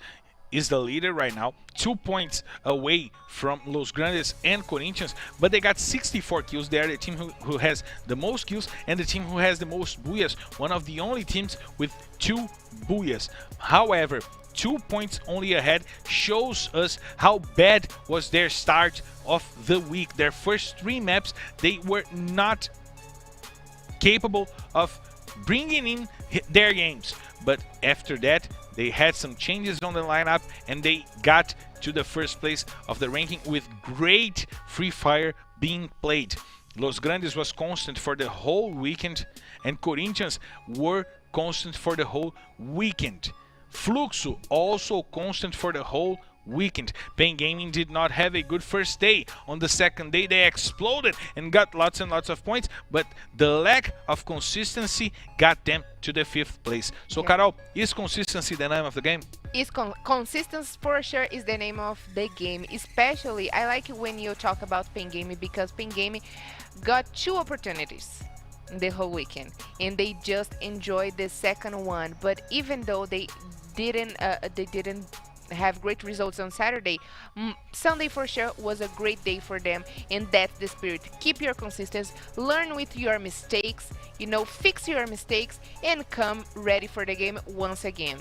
S2: is the leader right now, 2 points away from Los Grandes and Corinthians, but they got 64 kills. They are the team who has the most kills and the team who has the most booyahs, one of the only teams with 2 booyahs. However, 2 points only ahead shows us how bad was their start of the week. Their first 3 maps, they were not capable of bringing in their games, but after that they had some changes on the lineup and they got to the first place of the ranking with great Free Fire being played. Los Grandes was constant for the whole weekend and Corinthians were constant for the whole weekend. Fluxo also constant for the whole weekend. Pain Gaming did not have a good first day. On the second day they exploded and got lots and lots of points, but the lack of consistency got them to the 5th place. So Carol, is consistency the name of the game?
S4: Is consistency for sure is the name of the game. Especially I like it when you talk about Pain Gaming, because Pain Gaming got 2 opportunities the whole weekend and they just enjoyed the second one. But even though they didn't have great results on Saturday, Sunday for sure was a great day for them, and that's the spirit. Keep your consistency, learn with your mistakes, fix your mistakes, and come ready for the game once again.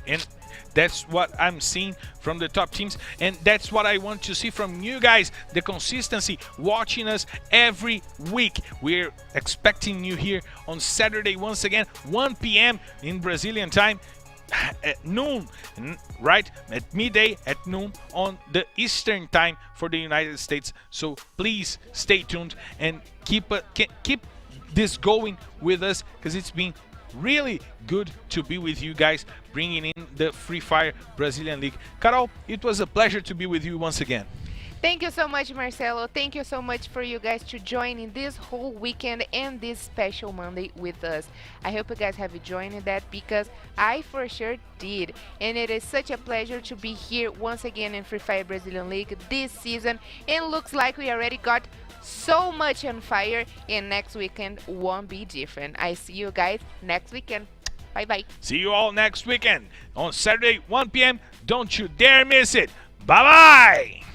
S2: And that's what I'm seeing from the top teams, and that's what I want to see from you guys, the consistency, watching us every week. We're expecting you here on Saturday once again, 1 p.m. in Brazilian time, at noon, right at midday at noon on the Eastern time for the United States. So please stay tuned and keep this going with us, because it's been really good to be with you guys, bringing in the Free Fire Brazilian League. Carol, it was a pleasure to be with you once again.
S4: Thank you so much, Marcelo. Thank you so much for you guys to join in this whole weekend and this special Monday with us. I hope you guys have enjoyed that, because I for sure did. And it is such a pleasure to be here once again in Free Fire Brazilian League this season. And looks like we already got so much on fire, and next weekend won't be different. I see you guys next weekend. Bye bye.
S2: See you all next weekend on Saturday 1 p.m. Don't you dare miss it. Bye bye.